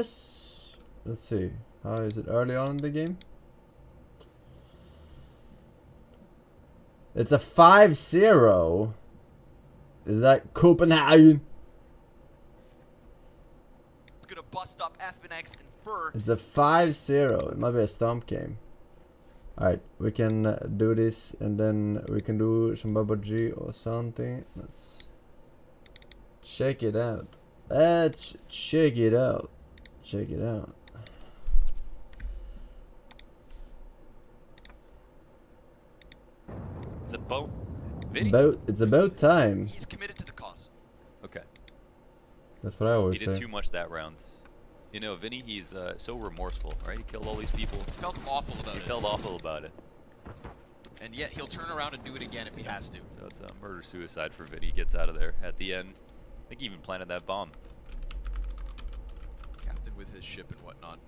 guess. Let's see. How is it early on in the game? It's a 5-0. Is that Copenhagen? It's gonna bust up FNX and Fur. It's a 5-0. It might be a stomp game. Alright, we can do this and then we can do some Bubba G or something. Let's check it out. Let's check it out. Check it out. It's about It's about time. He's committed to the cause. Okay. That's what I always He say. did too much that round. You know, Vinny, he's so remorseful, right? He killed all these people. He felt awful about it. He felt awful about it. And yet he'll turn around and do it again if he has to. So it's a murder-suicide for Vinny. He gets out of there at the end. I think he even planted that bomb. Captain with his ship and whatnot.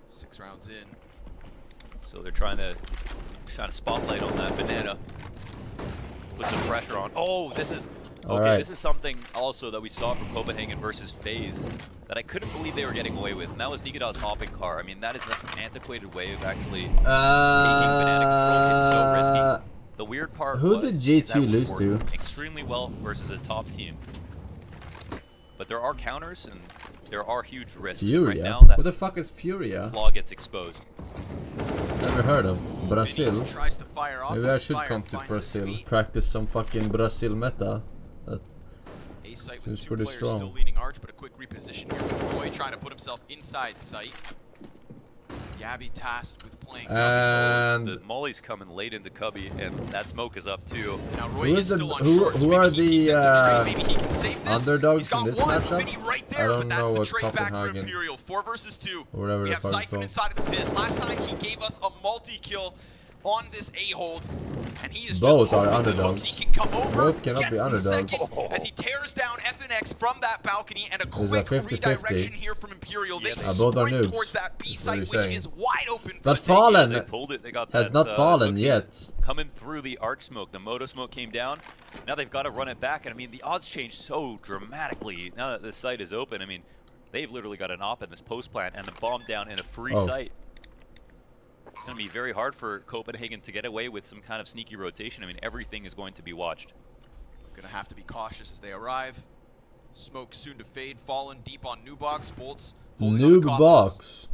6 rounds in. So they're trying to shine a spotlight on that banana. Put some pressure on. Oh, this is... Okay, right. This is something also that we saw from Copenhagen versus FaZe that I couldn't believe they were getting away with, and that was Nikita's hopping car. I mean, that is an antiquated way of actually taking banana control. It's so risky. The weird part Who was did that G2 was lose working to? extremely well versus a top team. But there are counters, and there are huge risks. Furia? Right now, that What the fuck is Furia? flaw gets exposed. Never heard of. Brazil. Tries to fire off. Maybe I should come to Brazil. Practice some fucking Brazil meta. A site Seems with 2 pretty players strong. still leading Arch, but a quick reposition here with Roy trying to put himself inside sight. Yabby tasked with playing. And The Molly's coming late into Cubby, and that smoke is up too. Now Roy Who is is the- still on who- short, so who maybe are he keeps the, it to trade. Maybe he can save this. underdogs He's got in this one, matchup? Vinny right I there, don't but that's know the what trade back for Copenhagen- Imperial. 4 versus 2. Or whatever We the have fuck it's Zyphon called. inside of the pit. Last time he gave us a multi-kill on this A-hold, and he is Both just are hoping that underdogs. Hooksy can come over, Both cannot gets be the underdogs. second as he tears down FNX from that balcony, and a There's a quick 50-50. redirection here from Imperial. They both are sprint noobs. towards that B That's what site, you're which saying. is wide open. For But the taking. Fallen They pulled it. They got has that, not fallen Hooksy yet. coming through the arch smoke. The moto smoke came down. Now they've got to run it back. And I mean, the odds changed so dramatically now that this site is open. I mean, they've literally got an op in this post plant and the bomb down in a free site. It's going to be very hard for Copenhagen to get away with some kind of sneaky rotation. I mean, everything is going to be watched. Gonna have to be cautious as they arrive. Smoke soon to fade. Fallen deep on new box. Bolts holding on the Noob coffins. box.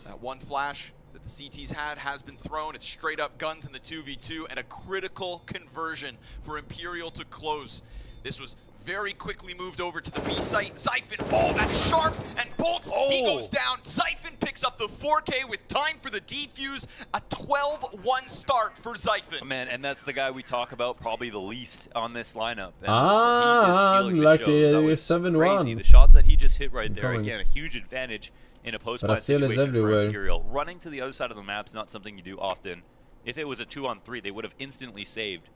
That one flash that the CTs had has been thrown. It's straight up guns in the 2v2 and a critical conversion for Imperial to close. This was very quickly moved over to the B site. Zyphon, oh, that's sharp, and Bolts, he goes down. Zyphon picks up the 4K with time for the defuse. A 12-1 start for Zyphon. Oh, man, and that's the guy we talk about probably the least on this lineup. And Ah, he is stealing the lucky show. That was 7-1. crazy. The shots that he just hit right there, coming. again, a huge advantage in a post-fight Brazil is situation for everywhere. Imperial. Running to the other side of the map is not something you do often. If it was a 2-on-3, they would have instantly saved.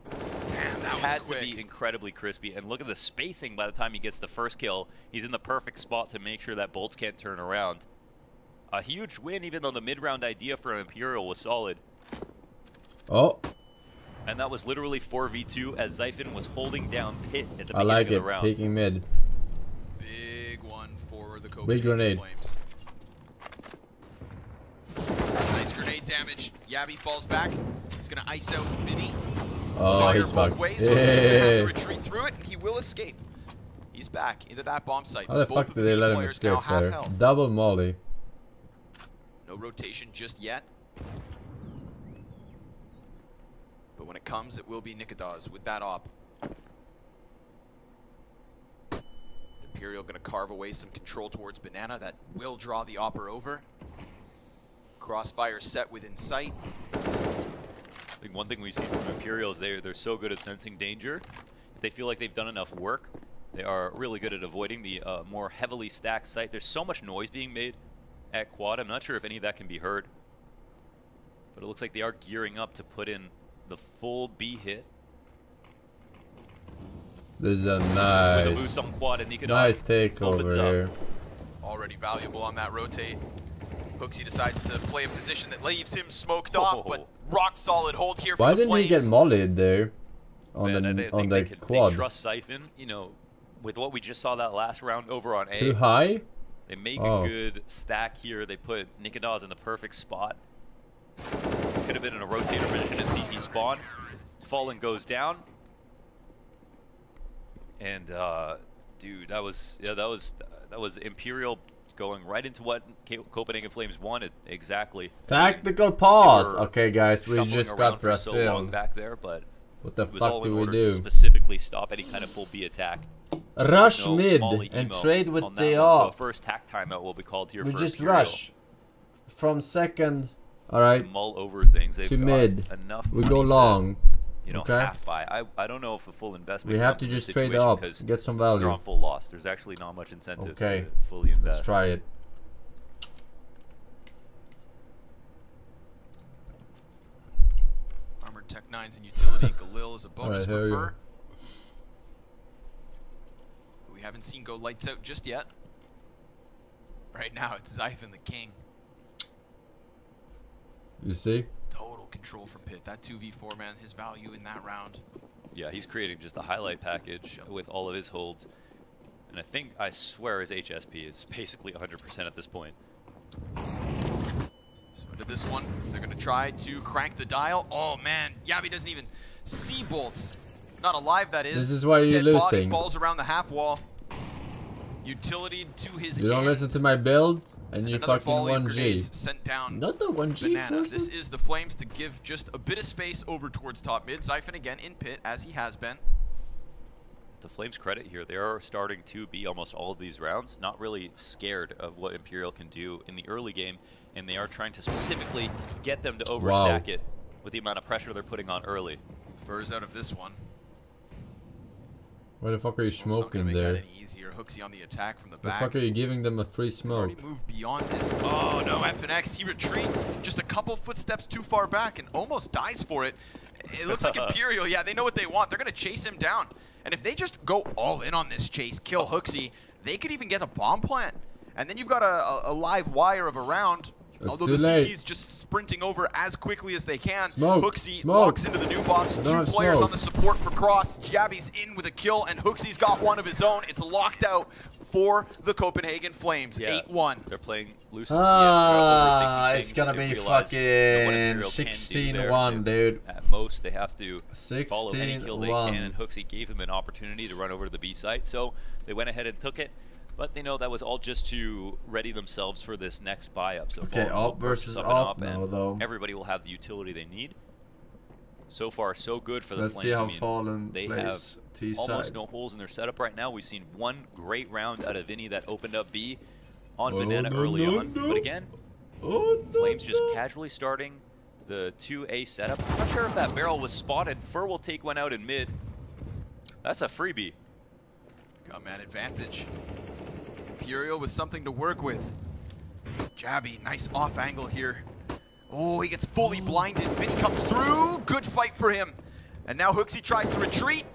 Damn, that was Had quick. to be incredibly crispy, and look at the spacing by the time he gets the first kill. He's in the perfect spot to make sure that Bolts can't turn around. A huge win, even though the mid-round idea for Imperial was solid. Oh, And that was literally 4v2 as Zyphon was holding down Pit at the I beginning like of the it. round. Peeking mid. Big one for the Copenhagen Big grenade. Flames. Nice grenade damage. Yabby falls back. He's going to ice out Vinny. Oh, Fire he's both fucked. ways, so he's going to have Yeah. to retreat through it, and he will escape. He's back into that bomb site. How the Both fuck of did they B let him players now escape have there? health. Double molly. No rotation just yet. But when it comes, it will be Nikita's with that op. Imperial going to carve away some control towards Banana. That will draw the opper over. Crossfire set within sight. I think one thing we've seen from Imperial is they're so good at sensing danger. If they feel like they've done enough work, they are really good at avoiding the more heavily stacked site. There's so much noise being made at quad. I'm not sure if any of that can be heard. But it looks like they are gearing up to put in the full B hit. This is a With a nice, boost on quad and Nikita nice takeover opens up. here. Already valuable on that rotate. Hooksy decides to play a position that leaves him smoked off, but rock solid hold here Why from the didn't he get Flames. mollied there? on And I the think on they the could quad. they trust Siphon, you know, with what we just saw that last round over on A. Too high? They make Oh. a good stack here. They put Nikadaz in the perfect spot. Could have been in a rotator position at CT spawn. Fallen goes down. And dude, that was Imperial going right into what Copenhagen Flames wanted exactly. Tactical pause. They were Okay, guys, we shuffling just around got for so long Brazil. back there, but What the it was all fuck in do we order to do? specifically stop any kind of full B attack. Rush No mid Molly and emo trade with on that the one. So up. first tack timeout will be called here We for just Imperial. rush from second. All To right, mull over things. They've to got mid. enough we money go to, long. you know, okay. half buy. I don't know if a full investment. We have comes to in this just trade situation up, because get some they're value. on full loss. There's actually not much incentive Okay. to fully invest. Let's try it. Armored Tech 9's in utility. Galil is a bonus Alright, here we for go. Fur. We haven't seen go lights out just yet. Right now, it's Zyphon the king. You see? Total control from Pit. That 2v4, man, his value in that round. Yeah, he's creating just a highlight package with all of his holds. And I swear his HSP is basically 100% at this point. So into this one, they're going to try to crank the dial. Oh, man. Yabi doesn't even see bolts. Not alive, that is. This is why you're Dead body losing. falls around the half wall. Utility to his You don't end. listen to my build, and you Another fucking volley of 1G. grenades sent down. Not the 1G, Banana. Frozen? This is the Flames to give just a bit of space over towards top mid. Zyphon again in Pit, as he has been. To Flames' credit here, they are starting to be almost all of these rounds not really scared of what Imperial can do in the early game, and they are trying to specifically get them to overstack it with the amount of pressure they're putting on early. Furs out of this one. Why the fuck are you Smoke's not gonna smoking make there? that any easier. Hooksy on the attack from the The back. fuck are you giving them a free They've smoke? already moved beyond this. Oh no, FNX, he retreats just a couple footsteps too far back and almost dies for it. It looks like Imperial, yeah, they know what they want. They're gonna chase him down. And if they just go all in on this chase, kill Hooksy, they could even get a bomb plant. And then you've got a live wire of a round. It's Although too the late. CT's just sprinting over as quickly as they can. Smoke, Hooksy smoke. walks into the new box. I don't Two have players smoke. on the support for Cross. Jabby's in with a kill, and Hooksy's got one of his own. It's locked out for the Copenhagen Flames. Yeah, 8-1. they're playing loose and Ah, CS. it's gonna They be realize, you know, what Imperial fucking can do there. 16-1, dude. At most, they have to follow any kill they 16-1. can, and Hooksy gave him an opportunity to run over to the B site, so they went ahead and took it. But they know that was all just to ready themselves for this next buy-up. So Okay, Fallen will up versus purchase and up and now, though. everybody will have the utility they need. So far, so good for the Let's Flames. see how I mean, Fallen they plays have T almost side. no holes in their setup right now. We've seen one great round out of Vinny that opened up B on Oh, Banana no, early no, on. no. But again, Oh, no, Flames just no. casually starting the 2A setup. I'm not sure if that barrel was spotted. Fur will take one out in mid. That's a freebie. Got man advantage. Imperial with something to work with. Jabby, nice off angle here. Oh, he gets fully blinded. Vinny comes through. Good fight for him. And now Hooksy tries to retreat.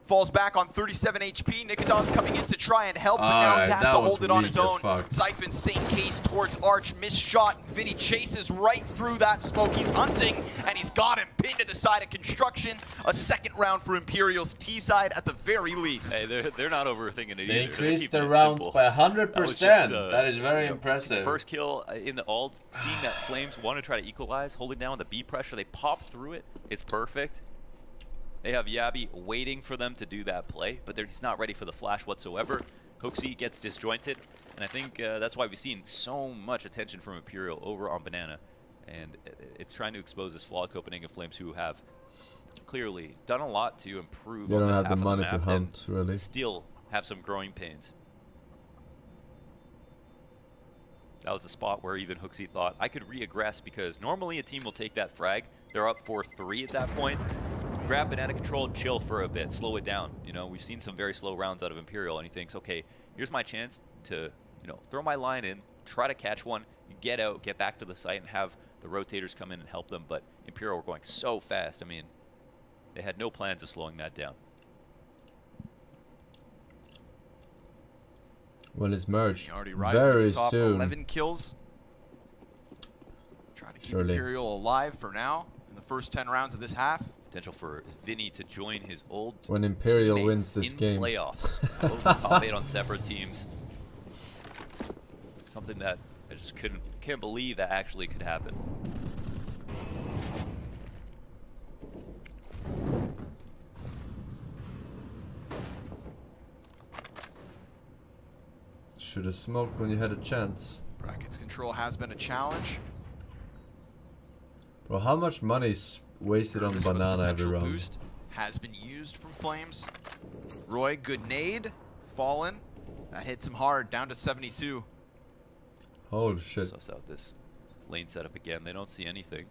Falls back on 37 HP. Nikadaz coming in to try and help, but now he Alright, has that to was hold it on weak his as own. fuck. Zyphon, same case towards Arch. Missed shot. Vinny chases right through that smoke. He's hunting, and he's got him pinned to the side of construction. A second round for Imperial's T side at the very least. Hey, they're not overthinking it They either. They're increased keeping the it rounds simple. by That was 100%. just, That is very you know, impressive. First kill in the ult, seeing that Flames want to try to equalize, holding down the B pressure, they pop through it. It's perfect. They have Yabi waiting for them to do that play, but he's not ready for the flash whatsoever. Hooksy gets disjointed, and I think that's why we've seen so much attention from Imperial over on Banana. And it's trying to expose this flawed Copenhagen Flames, who have clearly done a lot to improve They on don't this have the half of money map to and hunt, really. still have some growing pains. That was a spot where even Hooksy thought I could re-aggress, because normally a team will take that frag. They're up 4-3 at that point. Grab Banana control, chill for a bit, slow it down. You know, we've seen some very slow rounds out of Imperial, and he thinks, okay, here's my chance to, you know, throw my line in, try to catch one, get out, get back to the site, and have the rotators come in and help them. But Imperial were going so fast. I mean, they had no plans of slowing that down. Well, it's merged He already rises very to the top, soon. 11 kills. Trying to keep Surely. Imperial alive for now in the first 10 rounds of this half. Potential for Vinny to join his old When Imperial teammates wins this in game. playoffs. Those are the top 8 on separate teams. Something that I just can't believe that actually could happen. Should have smoked when you had a chance. Brackets control has been a challenge. Bro, how much money is wasted on This with banana every potential round? boost has been used from Flames. Roy, good nade. Fallen. That hits him hard, down to 72. Holy shit. Suss out this lane setup again. They don't see anything.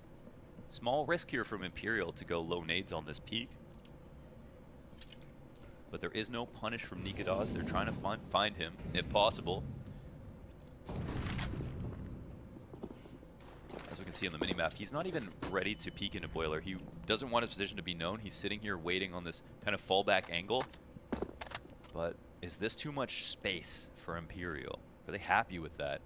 Small risk here from Imperial to go low nades on this peak. But there is no punish from Nikodas. They're trying to find him, if possible. As we can see on the minimap, he's not even ready to peek into Boiler. He doesn't want his position to be known. He's sitting here waiting on this kind of fallback angle. But is this too much space for Imperial? Are they happy with that?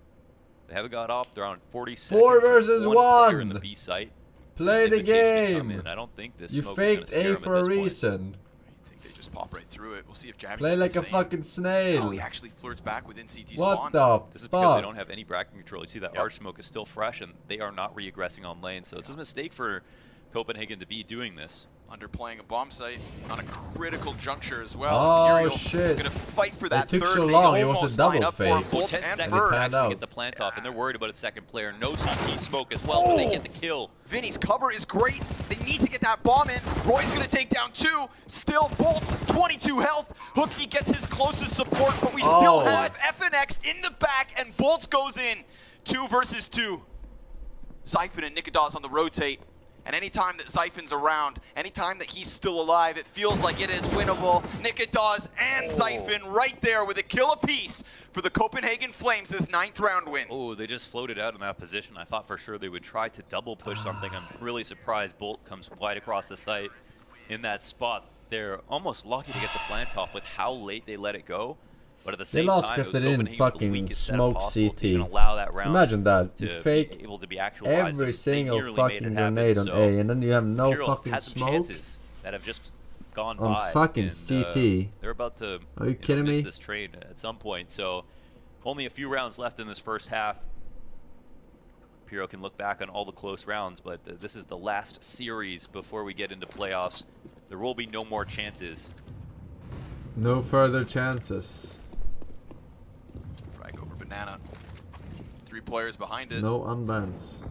They haven't got up. They're on 40 seconds. 4 versus One player in 1. the B site. Play the game. I don't think this You smoke is gonna faked scare A him for at a this point. reason. I think they just pop right through it. We'll see if Javi Play does like the a same. fucking snail. Oh, he actually flirts back within CT What spawn. the This is because they fuck? don't have any bracket control. You see that Yep. arch smoke is still fresh, and they are not re-aggressing on lane. So it's a mistake for Copenhagen to be doing this. Underplaying a bomb site on a critical juncture as well. Oh, Imperial shit. gonna fight for that took third. so They long, it was a almost double line up for fake. Bolt 10 and seconds Bird. to Bird. Panned actually out. get the plant off, and they're worried about a second player. No CT smoke as well, but they get the kill. Vinny's cover is great. They need to get that bomb in. Roy's gonna take down 2. Still Bolt's 22 health. Hooksy gets his closest support, but we still Oh. have FNX in the back, and Bolt goes in. 2 versus 2. Zyphon and Nikodas on the rotate. And anytime that Zyphon's around, anytime that he's still alive, it feels like it is winnable. Nikodas and Zyphon right there with a kill apiece for the Copenhagen Flames' 9th round win. Oh, they just floated out in that position. I thought for sure they would try to double push something. I'm really surprised Bolt comes wide across the site in that spot. They're almost lucky to get the plant off with how late they let it go. But at the same lost time, because it was they didn't Copenhagen with the fucking weakest setup smoke possible to CT. even allow that round Imagine that. to You be fake able to be actualized. every They single nearly made fucking it happen, grenade on so A, and then you have no Imperial fucking had some smoke. chances that have just gone On by. fucking and, CT. They're about to Are you kidding miss me? this train at some point. So only a few rounds left in this first half. Imperial can look back on all the close rounds, but this is the last series before we get into playoffs. There will be no more chances. No further chances. Frag over Banana. 3 players behind it. No unbans.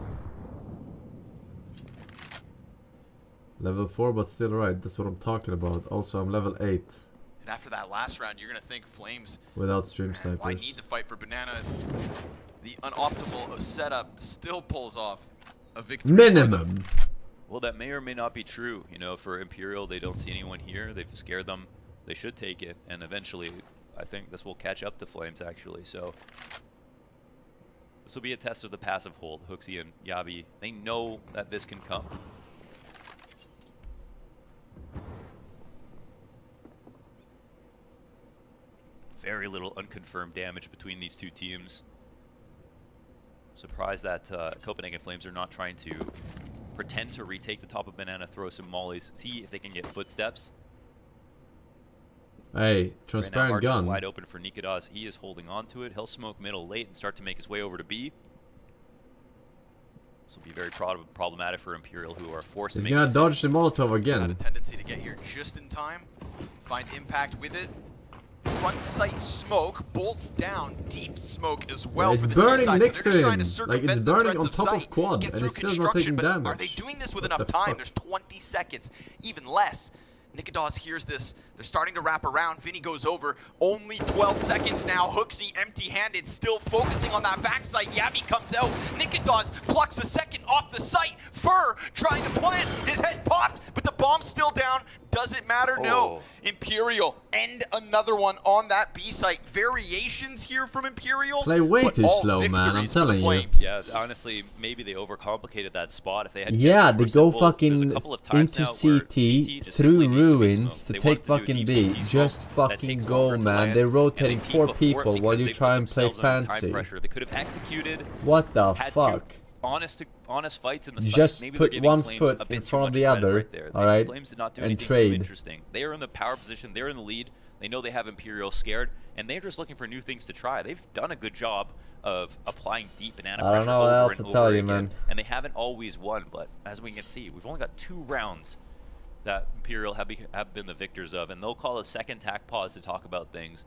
Level 4, but still right. That's what I'm talking about. Also, I'm level 8 And after that last round, you're going to think Flames, without stream why need snipers. to fight for Banana? The unoptimal setup still pulls off a victory. Minimum. Well, that may or may not be true. You know, for Imperial, they don't see anyone here. They've scared them. They should take it, and eventually, I think this will catch up to Flames, actually. So this will be a test of the passive hold. Hooksy and Yabi, they know that this can come. Very little unconfirmed damage between these two teams. Surprised that Copenhagen Flames are not trying to pretend to retake the top of Banana, throw some mollies, see if they can get footsteps. Hey, Right now, transparent Arch is gun. wide open for Nikodas. He is holding on to it. He'll smoke middle late and start to make his way over to B. This will be very problematic for Imperial, who are forced He's to make gonna this. dodge the Molotov He's had a again. tendency to get here just in time. Find impact with it. Front sight smoke. Bolts down. Deep smoke as well. It's for the burning T-side. next They're to just trying him. circumvent Like, it's the burning threats on top of sight, quad, get and through it's still not construction, taking but Are they damage. doing this with What enough the time? fuck? There's 20 seconds, even less. Nikodas hears this. They're starting to wrap around. Vinny goes over. Only 12 seconds now. Hooksy empty-handed, still focusing on that backside. Yabi comes out. Nikodas plucks a second off the site. Fur trying to plant. His head popped, but the bomb's still down. Does it matter? No. Oh. Imperial end another one on that B site. Variations here from Imperial. Play way but too all slow, man, I'm victories for the telling you. Flames. Yeah, honestly, maybe they overcomplicated that spot. If they had Yeah, kept it they more go simple, there's a fucking couple of times into now where CT just through simply needs to be ruins smoked. to They take wanted to do a fucking deep B. CT smoke Just that fucking takes go, longer to man. land, They're and they rotating peek 4 before it people while because you they try put and play themselves under time fancy. pressure. They could have executed. What the had fuck? To. honest fights in the You site. just Maybe put they're giving one Flames foot a bit in too front of much the credit other, right there. all right, Flames did not do and anything trade. too interesting. They are in the power position. They're in the lead. They know they have Imperial scared, and they're just looking for new things to try. They've done a good job of applying deep banana I don't pressure know what over else and to tell over you, again, man. and they haven't always won. But as we can see, we've only got 2 rounds that Imperial have been the victors of, and they'll call a second tack pause to talk about things.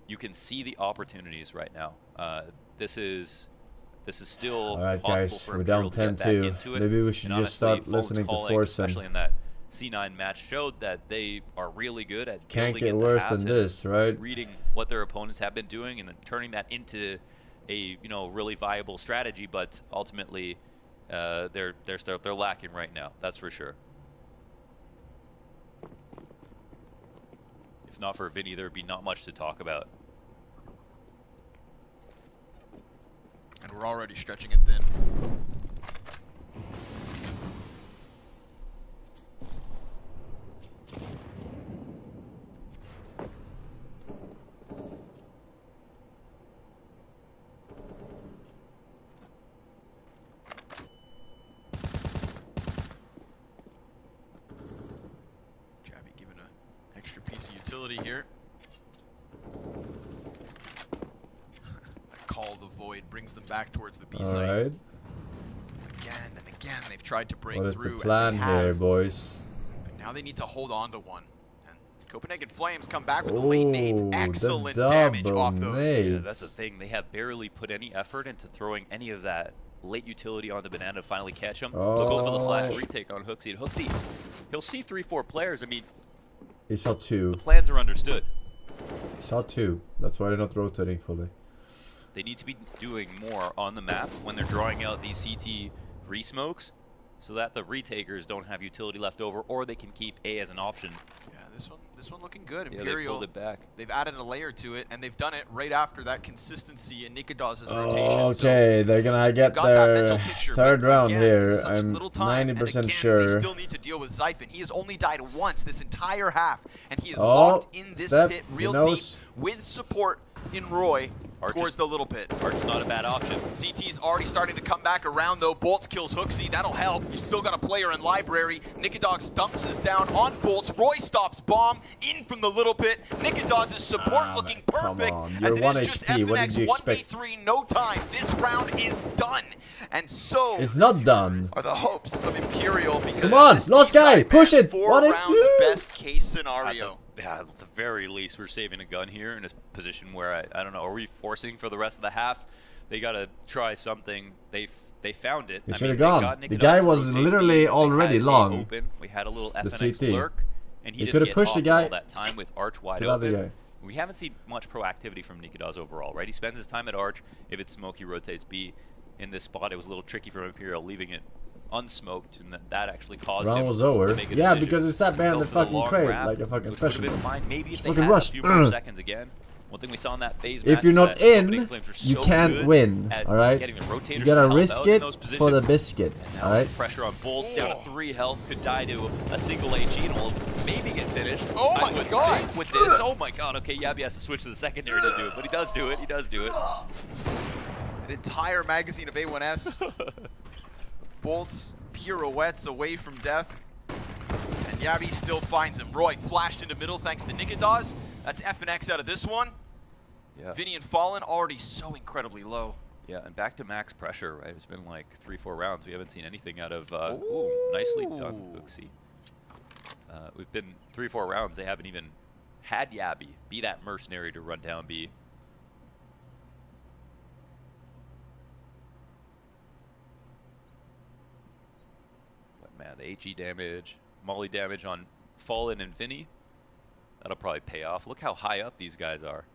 You can see the opportunities right now. This is still All right, possible guys, for we're Imperial down to get back 10-2. into it. Maybe we should And just honestly, start listening to Fulton's calling, Forsen. especially in that C9 match, showed that they are really good at Can't building get into worse halves than and this, right? reading what their opponents have been doing and then turning that into a really viable strategy. But ultimately, they're lacking right now. That's for sure. If not for Vinny, there would be not much to talk about. And we're already stretching it thin. Jabby giving an extra piece of utility here. Call the void brings them back towards the B All site. right. Again and again, they've tried to break What is through. the plan and they here, have, boys? but now they need to hold on to one. And Copenhagen Flames come back with the late nades. Ooh, the Excellent damage off double those. nade. Yeah, that's the thing. They have barely put any effort into throwing any of that late utility on the banana to finally catch him. Look over the flash Oh. retake on Hooksy. And Hooksy, he'll see 3-4 players. I mean, He saw 2. the plans are understood. He saw 2. That's why they're not rotating fully. They need to be doing more on the map when they're drawing out these CT re-smokes so that the retakers don't have utility left over, or they can keep A as an option. Yeah, this one looking good. Yeah, they Imperial, pulled it back. they've added a layer to it, and they've done it right after that consistency in Nikadaz's rotation. Okay, they're gonna get got that mental their picture, third but round again, here. such I'm little time, and 90% again, sure. They still need to deal with Zyphon. He has only died once this entire half, and he is Oh, locked in this step, pit he real knows. deep with support in Roy Arch towards is- the little pit. Arch is not a bad option. CT's already starting to come back around, though. Bolts kills Hooksy. That'll help. You've still got a player in Library. Nikadog dumps us down on Bolts. Roy stops bomb in from the little pit. Nikadog's support looking man, come perfect. on. As You're it 1 is just HP. What FNX did you expect? 1v3, no time. This round is done. And so It's not done. are the hopes of Imperial, because Come on, this last guy, D-side, push man, it. 4 What if rounds you- best case scenario. At the very least, we're saving a gun here in a position where I don't know. Are we forcing for the rest of the half? They got to try something. They found it. He I should have mean, they gone. got The Nikadov guy to was rotate literally B. They already had A long. Open. We had a little FNX CT. lurk, and He he coulda didn't get pushed the off guy all that time with Arch wide to the other open. guy. We haven't seen much proactivity from Nikadaz overall, right? He spends his time at Arch. If it's smoke, he rotates B. In this spot, it was a little tricky for Imperial, leaving it unsmoked, and that actually caused Round him was to over. make a Yeah, decision. because he sat behind Go the for fucking long crate grab, like a fucking which would've specimen. been fine. Maybe if Just they fucking had rush. a few more seconds again. One thing we saw in that phase match If you're is not that Copenhagen in, Flames are you so can't good win. at All right, getting the rotators you gotta to help risk out in it those for the positions. biscuit. Now All right. pressure on Bolts down to 3 health, could die to a single HE and will maybe get finished. Oh I my would God. think with this. Oh my god, okay, Yabby has to switch to the secondary to do it, but he does do it, he does do it. An entire magazine of A1S. Bolts, pirouettes away from death. And Yabby still finds him. Roy flashed into middle thanks to Nikadaz. That's FNX out of this one. Yeah. Vinny and Fallen already so incredibly low. Yeah, and back to max pressure, right? It's been like 3-4 rounds. We haven't seen anything out of, ooh, nicely done, Hooksy. We've been 3-4 rounds. They haven't even had Yabby be that mercenary to run down B. But man, the HE damage, Molly damage on Fallen and Vinny, that'll probably pay off. Look how high up these guys are.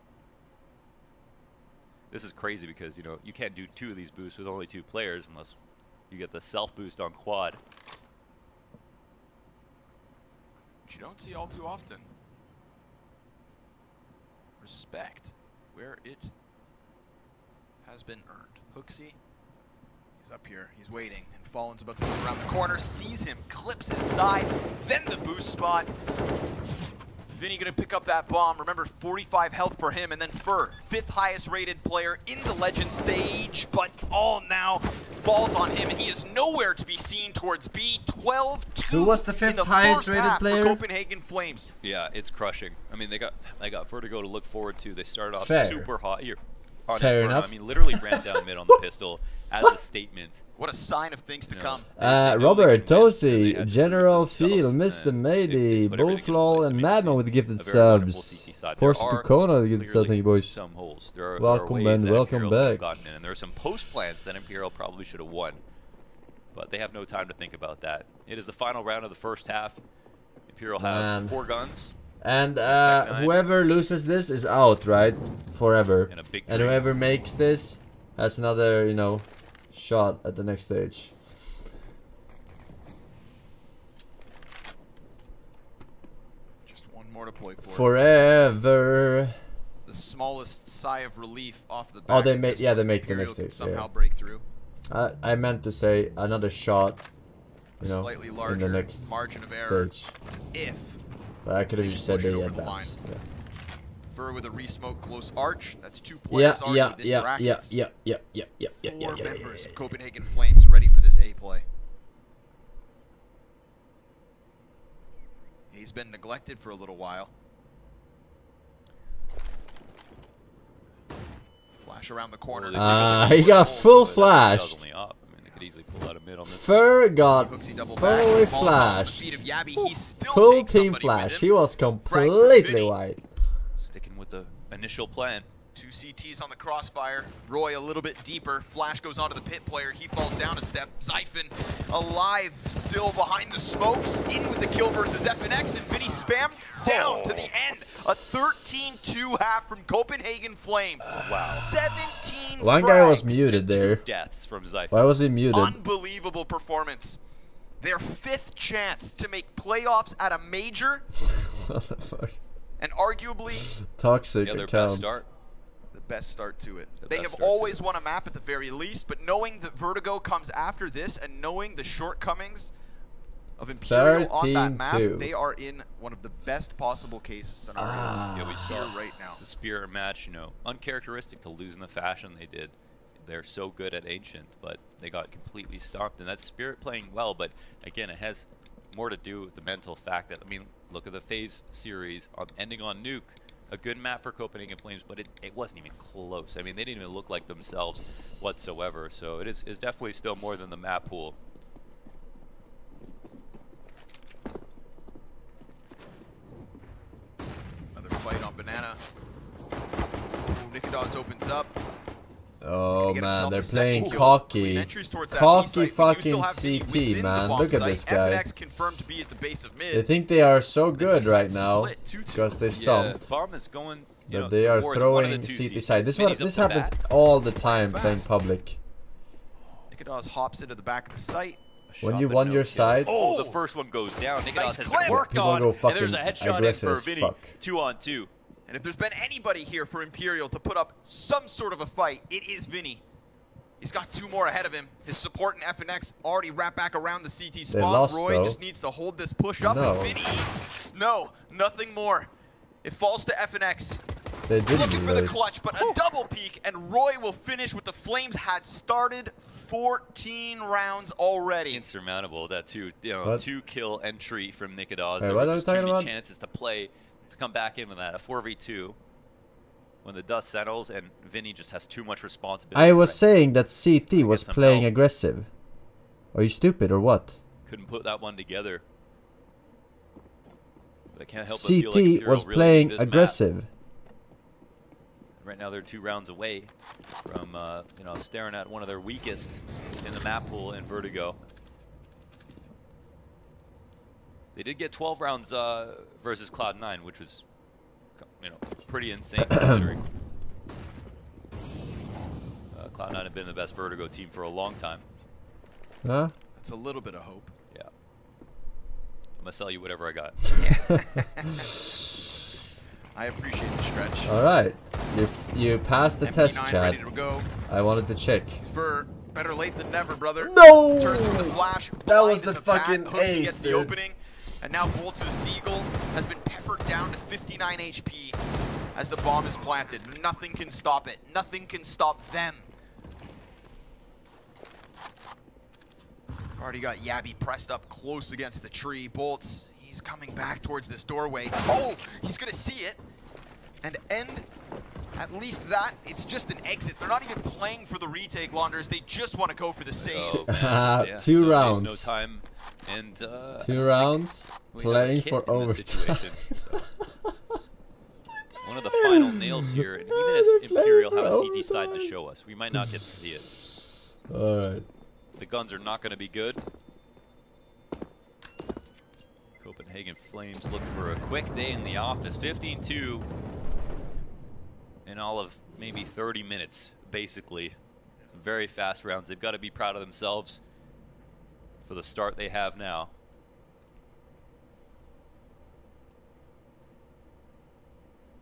This is crazy because, you know, you can't do 2 of these boosts with only 2 players unless you get the self boost on quad. Which you don't see all too often. Respect where it has been earned. Hooksy, he's up here, he's waiting, and Fallen's about to come around the corner, sees him, clips his side, then the boost spot. Vinny gonna pick up that bomb. Remember, 45 health for him, and then Fur, 5th highest rated player in the Legend stage, but all now falls on him, and he is nowhere to be seen towards B. 12-2. Who was the 5th highest rated player? For Copenhagen Flames. Yeah, it's crushing. I mean, they got Vertigo to look forward to. They started off Fair. super hot here. On Fair Inferno. enough. I mean, literally ran down mid on the pistol as a statement. What a sign of things to come. Robert, they Tosi, had General to prove Feel, themselves, Mr. and Matey, they put everything into Bullflaw, place. I and mean, Madman we've with the gifted seen a very wonderful subs. CT side. Force There are Kukona with the gifted subs, clearly thank you, boys. some holes. There are Welcome, ways Ben, that welcome Imperial could have back. gotten in, and there are some post plans that Imperial probably should have won, but they have no time to think about that. It is the final round of the first half. Imperial have 4 guns. And whoever loses this is out, right? Forever. And a big And whoever makes this has another, you know, shot at the next stage. Just one more to play for. Forever. The smallest sigh of relief off the back. Oh, they of make this yeah, one. they make the Imperial next can stage. somehow Yeah. break through. I meant to say another shot, you know, Slightly in larger the next margin of error. stage. If But I could have They just just said push it they over the advance. line. Yeah. Fur with a resmoke close arch. That's 2 Yeah, players already yeah, within yeah, brackets. yeah. 4 members of Copenhagen Flames ready for this A play. He's been neglected for a little while. Flash around the corner. He got full But flashed. that's only up. I mean, they could easily pull out a mid on this. Fur got Hooksy double back. fully Molotov on the flashed. feet of Yabby. He still Full takes team somebody flash. with He him. was Frank completely Vinny. white. Sticking with the initial plan. 2 CTs on the crossfire. Roy a little bit deeper. Flash goes onto the pit player. He falls down a step. Zyphon alive, still behind the smokes. In with the kill versus FNX, and Vinny spammed down to the end. A 13-2 half from Copenhagen Flames. Wow. 17 One guy was frags. muted there. 2 deaths from Zyphon. Why was he muted? Unbelievable performance. Their 5th chance to make playoffs at a major, What the fuck? and arguably Toxic Yeah, their account. best start. the best start to it. The They best have start to always it. won a map at the very least, but knowing that Vertigo comes after this and knowing the shortcomings of Imperial on that map, 13-2. they are in one of the best possible case scenarios Yeah, we saw here right now. the Spirit match, you know, uncharacteristic to lose in the fashion they did. They're so good at Ancient, but they got completely stopped, and that's Spirit playing well, but again, it has more to do with the mental fact that, I mean, look at the FaZe series ending on Nuke. A good map for Copenhagen Flames, but it wasn't even close. I mean, they didn't even look like themselves whatsoever, so it is definitely still more than the map pool. Another fight on Banana. Ooh, Nikodas opens up. Oh Get man, himself they're a second playing kill. cocky. Clean entries towards that B Cocky site. We do fucking still have Vinny CT, within the man. bomb Look at site. this guy. FNX confirmed to be at the base of mid. They think they are so good T-side right now split, 2-2. because they Yeah, stumped. Bomb is going, you But know, they are towards one of throwing the 2 CT CTs. side. This Vinny's up the happens bat. all the time playing Fast. public. Nikodas hops into the back of the site. When Shot you but won no your kill. side, Oh, the first one goes down. Nikodas Nice has clip. been worked People on, go and there's a fucking headshot in aggressive for as Vinny. fuck. 2-on-2. And if there's been anybody here for Imperial to put up some sort of a fight, it is Vinny. He's got 2 more ahead of him. His support and FNX already wrap back around the CT spot. lost, Roy though. just needs to hold this push up. No. And Vinny, no, nothing more. It falls to FNX. they didn't Looking for the lose. clutch, but a double peek, and Roy will finish with the Flames had started 14 rounds already. Insurmountable, that 2 What? 2-kill entry from Nikodas. Wait, There what were are we just too talking many about? chances to play, to come back in with that. A 4v2. When the dust settles and Vinny just has too much responsibility. I was saying that CT was some playing help. aggressive. Are you stupid or what? Couldn't put that one together. But I can't help but feel like CT Imperial was really playing need this map. aggressive. Right now they're 2 rounds away from you know, staring at one of their weakest in the map pool in Vertigo. They did get 12 rounds versus Cloud9, which was, you know, pretty insane considering Cloud9 have been the best Vertigo team for a long time. Huh? That's a little bit of hope. Yeah. I'm gonna sell you whatever I got. I appreciate the stretch. Alright. You passed the test, MP9 chat. ready to go. I wanted to check. For better late than never, brother. No! Turns from the flash. That was blind the as a bat, fucking Hooksy ace, gets the dude. opening. And now Boltz's Deagle has been peppered down to 59 HP as the bomb is planted. Nothing can stop it. Nothing can stop them. Already got Yabby pressed up close against the tree. Bolts, he's coming back towards this doorway. Oh, he's gonna see it and end at least that. It's just an exit. They're not even playing for the retake, Launders. They just want to go for the save. Oh, man, yeah. 2 No, rounds. No time. And 2 rounds, we have a playing kid for in this overtime. situation, so. One of the final nails here, and even They're if playing Imperial for have a CT side to overtime. show us, we might not get to see it. Alright. The guns are not going to be good. Copenhagen Flames look for a quick day in the office. 15-2 in all of maybe 30 minutes, basically. Some very fast rounds. They've got to be proud of themselves for the start they have now.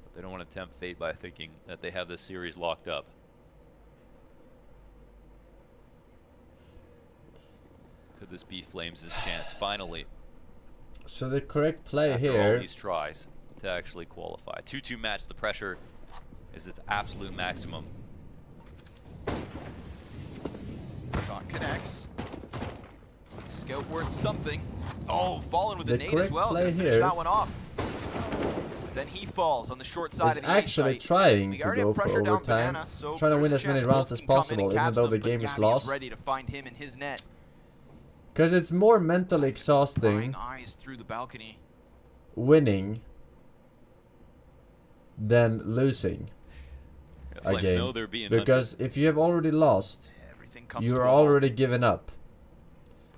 But they don't want to tempt fate by thinking that they have this series locked up. Could this be Flames' chance, finally? So the correct play After all here, these tries to actually qualify. 2-2 match, the pressure is its absolute maximum. Shot connects. Scout worth something. Oh, fallen with The a nade as correct well. play Gonna finish here that one off. Then he falls on the short side is of the actually A site. trying We to already go have for pressure down overtime, Banana, so trying to win there's as a many chance rounds Bolt as can come in possible, and even catch though them, the but game is Gabby lost. ready to find him in his net. Because it's more mentally Flying exhausting eyes through the balcony. winning than losing a Flames know game. they're being Because if you have already lost, Everything comes you to are a halt. already given up.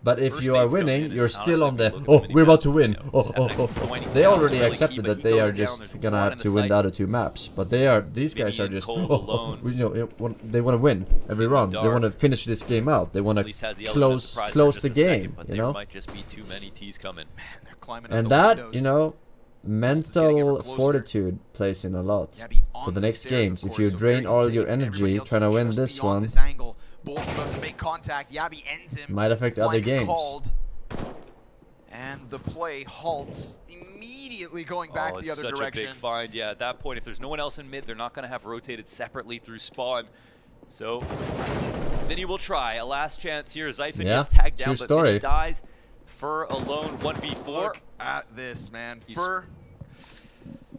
But if First you are nade's coming in, winning, and you're still honestly, on the, if you look at oh, the we're about to mini-map, win. you know, Oh, seven oh, against oh. 20 They now is already really accepted key, but that he they goes are down, just there's gonna one have in the to win site. the other 2 maps. But they are, these Vinny guys are and just, Cole oh, alone. you know, they want to win every In round. the They want to dark. finish this game out. They want At to least has the element of surprise for close just the a second, game, but you there know? might just be too many T's coming. Man, they're climbing And up the that, windows. you know, getting mental ever closer. fortitude plays in a lot Yabby on for the the next stairs, games. of If you course, so drain very all safe, your and everybody energy else trying to win just this beyond one, This angle. Bolt's about to make contact. Yabby ends him. might affect other Flank games. Called. And the play halts, immediately going back Oh, the it's other such direction. a big find. Yeah, at that point, if there's no one else in mid, they're not going to have rotated separately through spawn. So, Vinny will try. A last chance here. Zyphon Yeah, gets tagged down, true but story. Vinny dies. Fur alone, 1v4. Look at this, man. He's- Fur,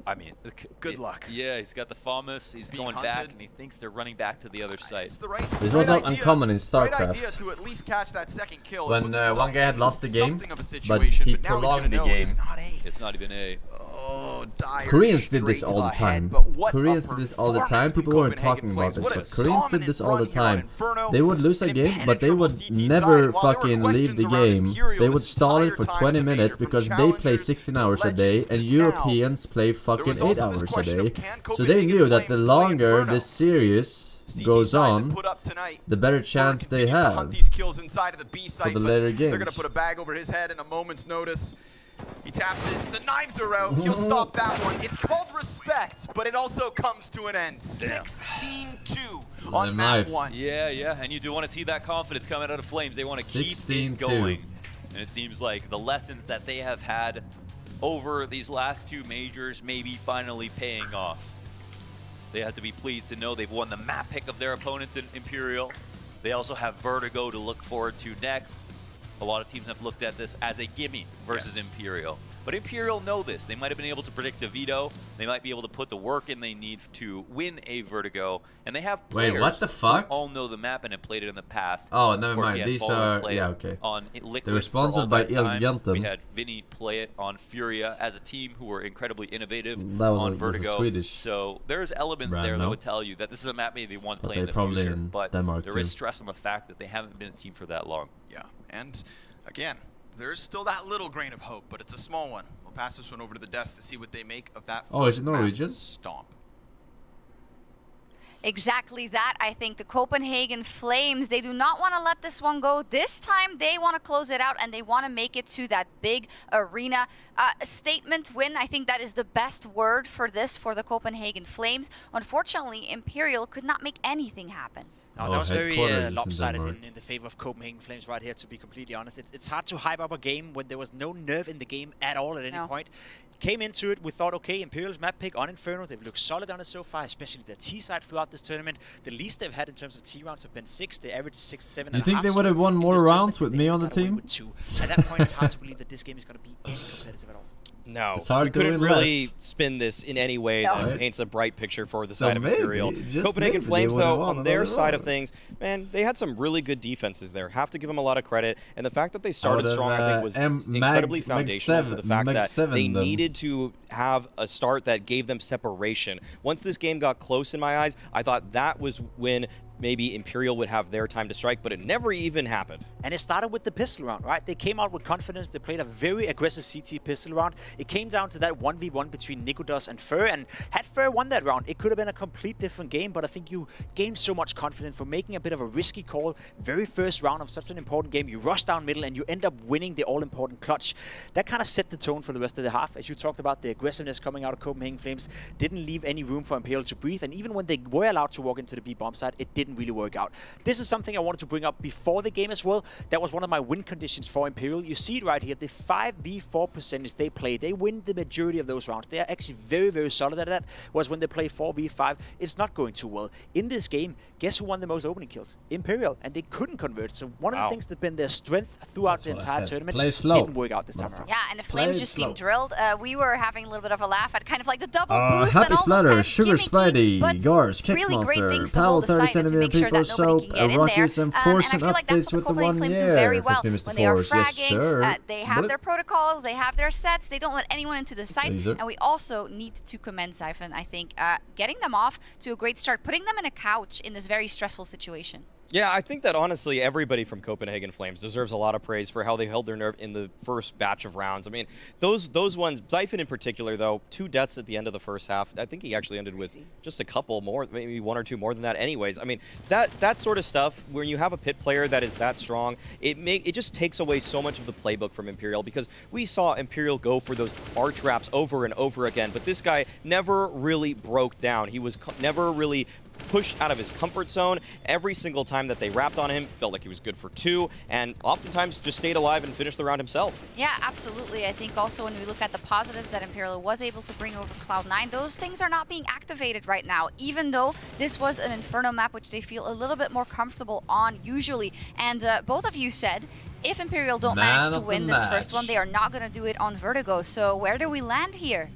I mean, Good luck. Yeah, he's got the FAMAS. He's being going hunted. back, and he thinks they're running back to the other site. it's the right. This right was not idea. uncommon in Right StarCraft. idea to at least catch that second kill. It When puts one himself guy had in lost the game, something of a but situation, he now he's gonna prolonged the know game. It's not A. It's not even A. Oh, dire Koreans did this straight all the to head, time. but what Koreans a did this all the time. performance from People weren't Copenhagen talking about Flames. this, What a but Koreans did dominant this all the run here on time. Inferno. They would lose a An game, but they would impenetrable CT never side. While there were fucking leave the questions around game. Imperial They would this stall it entire for time 20 in the minutes major, because from they play challengers 16 to hours a day legends and to Europeans play fucking was 8 also this hours a question of day. can So they Copenhagen knew that Flames the play longer Inferno? this series CT goes side to on, put up tonight. the better chance they continues to hunt have. these kills inside of the B site, the but later They're gonna games. put a bag over his head in a moment's notice. He taps it. The knives are out. He'll stop that one. It's called respect, but it also comes to an end. 16-2 on the map knife. 1. Yeah, yeah, and you do want to see that confidence coming out of Flames. They want to keep it 16-2. going. And it seems like the lessons that they have had over these last 2 majors may be finally paying off. They have to be pleased to know they've won the map pick of their opponents in Imperial. They also have Vertigo to look forward to next. A lot of teams have looked at this as a gimme versus Yes. Imperial. But Imperial know this. They might have been able to predict a veto. They might be able to put the work in they need to win a Vertigo. And they have players Wait, what the who fuck? all know the map and have played it in the past. Oh, Of never course, mind. we had These Fallen are, play yeah, it okay. on Liquid They were for all sponsored by that time. Elgiganten. We had Vinny play it on Furia as a team who were incredibly innovative That was on a- was a Vertigo. Swedish So there's elements brand, there that no? would tell you that this is a map maybe they want to But play they in the probably future. in But Denmark there is too. stress on the fact that they haven't been a team for that long. Yeah, and again, there's still that little grain of hope, but it's a small one. We'll pass this one over to the desk to see what they make of that. Oh, is first it map Norwegian? Stomp. Exactly that. I think the Copenhagen Flames, they do not want to let this one go. This time they want to close it out and they want to make it to that big arena. Statement win, I think that is the best word for this for the Copenhagen Flames. Unfortunately, Imperial could not make anything happen. No, that was very headquarters is in lopsided Denmark. in the favor of Copenhagen Flames right here, to be completely honest. It's hard to hype up a game when there was no nerve in the game at all at any point. Came into it, we thought, okay, Imperial's map pick on Inferno, they've looked solid on it so far, especially their T side throughout this tournament. The least they've had in terms of T rounds have been 6, they average 6, 7 You think they would have won more rounds with me on the team? With 2. At that point, it's hard to believe that this game is going to be any competitive at all. No, It's hard we couldn't to really less. spin this in any way No. that paints a bright picture for the So side of maybe, Imperial. just Copenhagen maybe they Flames, would've though, won on their another side of round. things, man, they had some really good defenses there. Have to give them a lot of credit. And the fact that they started would've, strong, I think, was incredibly foundational to the fact that they needed to have a start that gave them separation. Once this game got close in my eyes, I thought that was when maybe Imperial would have their time to strike, but it never even happened. And it started with the pistol round, right? They came out with confidence. They played a very aggressive CT pistol round. It came down to that 1v1 between Nikodos and Fer, and had Fer won that round, it could have been a complete different game, but I think you gained so much confidence for making a bit of a risky call. Very first round of such an important game. You rush down middle and you end up winning the all-important clutch. That kind of set the tone for the rest of the half. As you talked about, the aggressiveness coming out of Copenhagen Flames didn't leave any room for Imperial to breathe, and even when they were allowed to walk into the B bomb side, it didn't really work out. This is something I wanted to bring up before the game as well. That was one of my win conditions for Imperial. You see it right here, the 5v4 percentage they play, they win the majority of those rounds. They are actually very, very solid at that, whereas when they play 4v5, it's not going too well. In this game, guess who won the most opening kills? Imperial, and they couldn't convert. So one of the things that's been their strength throughout the entire tournament didn't work out this time around. Yeah, and the Flames just seemed drilled. We were having a little bit of a laugh at kind of like the double boost Happy and all Splatter, kind of Sugar gimmicky, Spidey, but Gars, Kicks really great Monster, things to Pavel hold aside 30 and to centimeter make sure people that nobody soap, can get in there. Rockies and Force And and I feel like that's updates what the with the Copenhagen 1 Flames do year. very well. First When they are Force, yes fragging, sir. they have their protocols, they have their sets, they don't let anyone into the site. Laser. And we also need to commend Siphon, I think, getting them off to a great start, putting them in a couch in this very stressful situation. Yeah, I think that honestly everybody from Copenhagen Flames deserves a lot of praise for how they held their nerve in the first batch of rounds. I mean, those ones, Siphon in particular, though, 2 deaths at the end of the first half. I think he actually ended with just a couple more, maybe 1 or 2 more than that anyways. I mean, that sort of stuff, when you have a pit player that is that strong, it just takes away so much of the playbook from Imperial, because we saw Imperial go for those arch wraps over and over again, but this guy never really broke down. He was never really pushed out of his comfort zone. Every single time that they wrapped on him, felt like he was good for 2, and oftentimes just stayed alive and finished the round himself. Yeah, absolutely. I think also when we look at the positives that Imperial was able to bring over Cloud9, those things are not being activated right now, even though this was an Inferno map which they feel a little bit more comfortable on usually. And both of you said, if Imperial don't manage to win this first one, they are not going to do it on Vertigo. So where do we land here?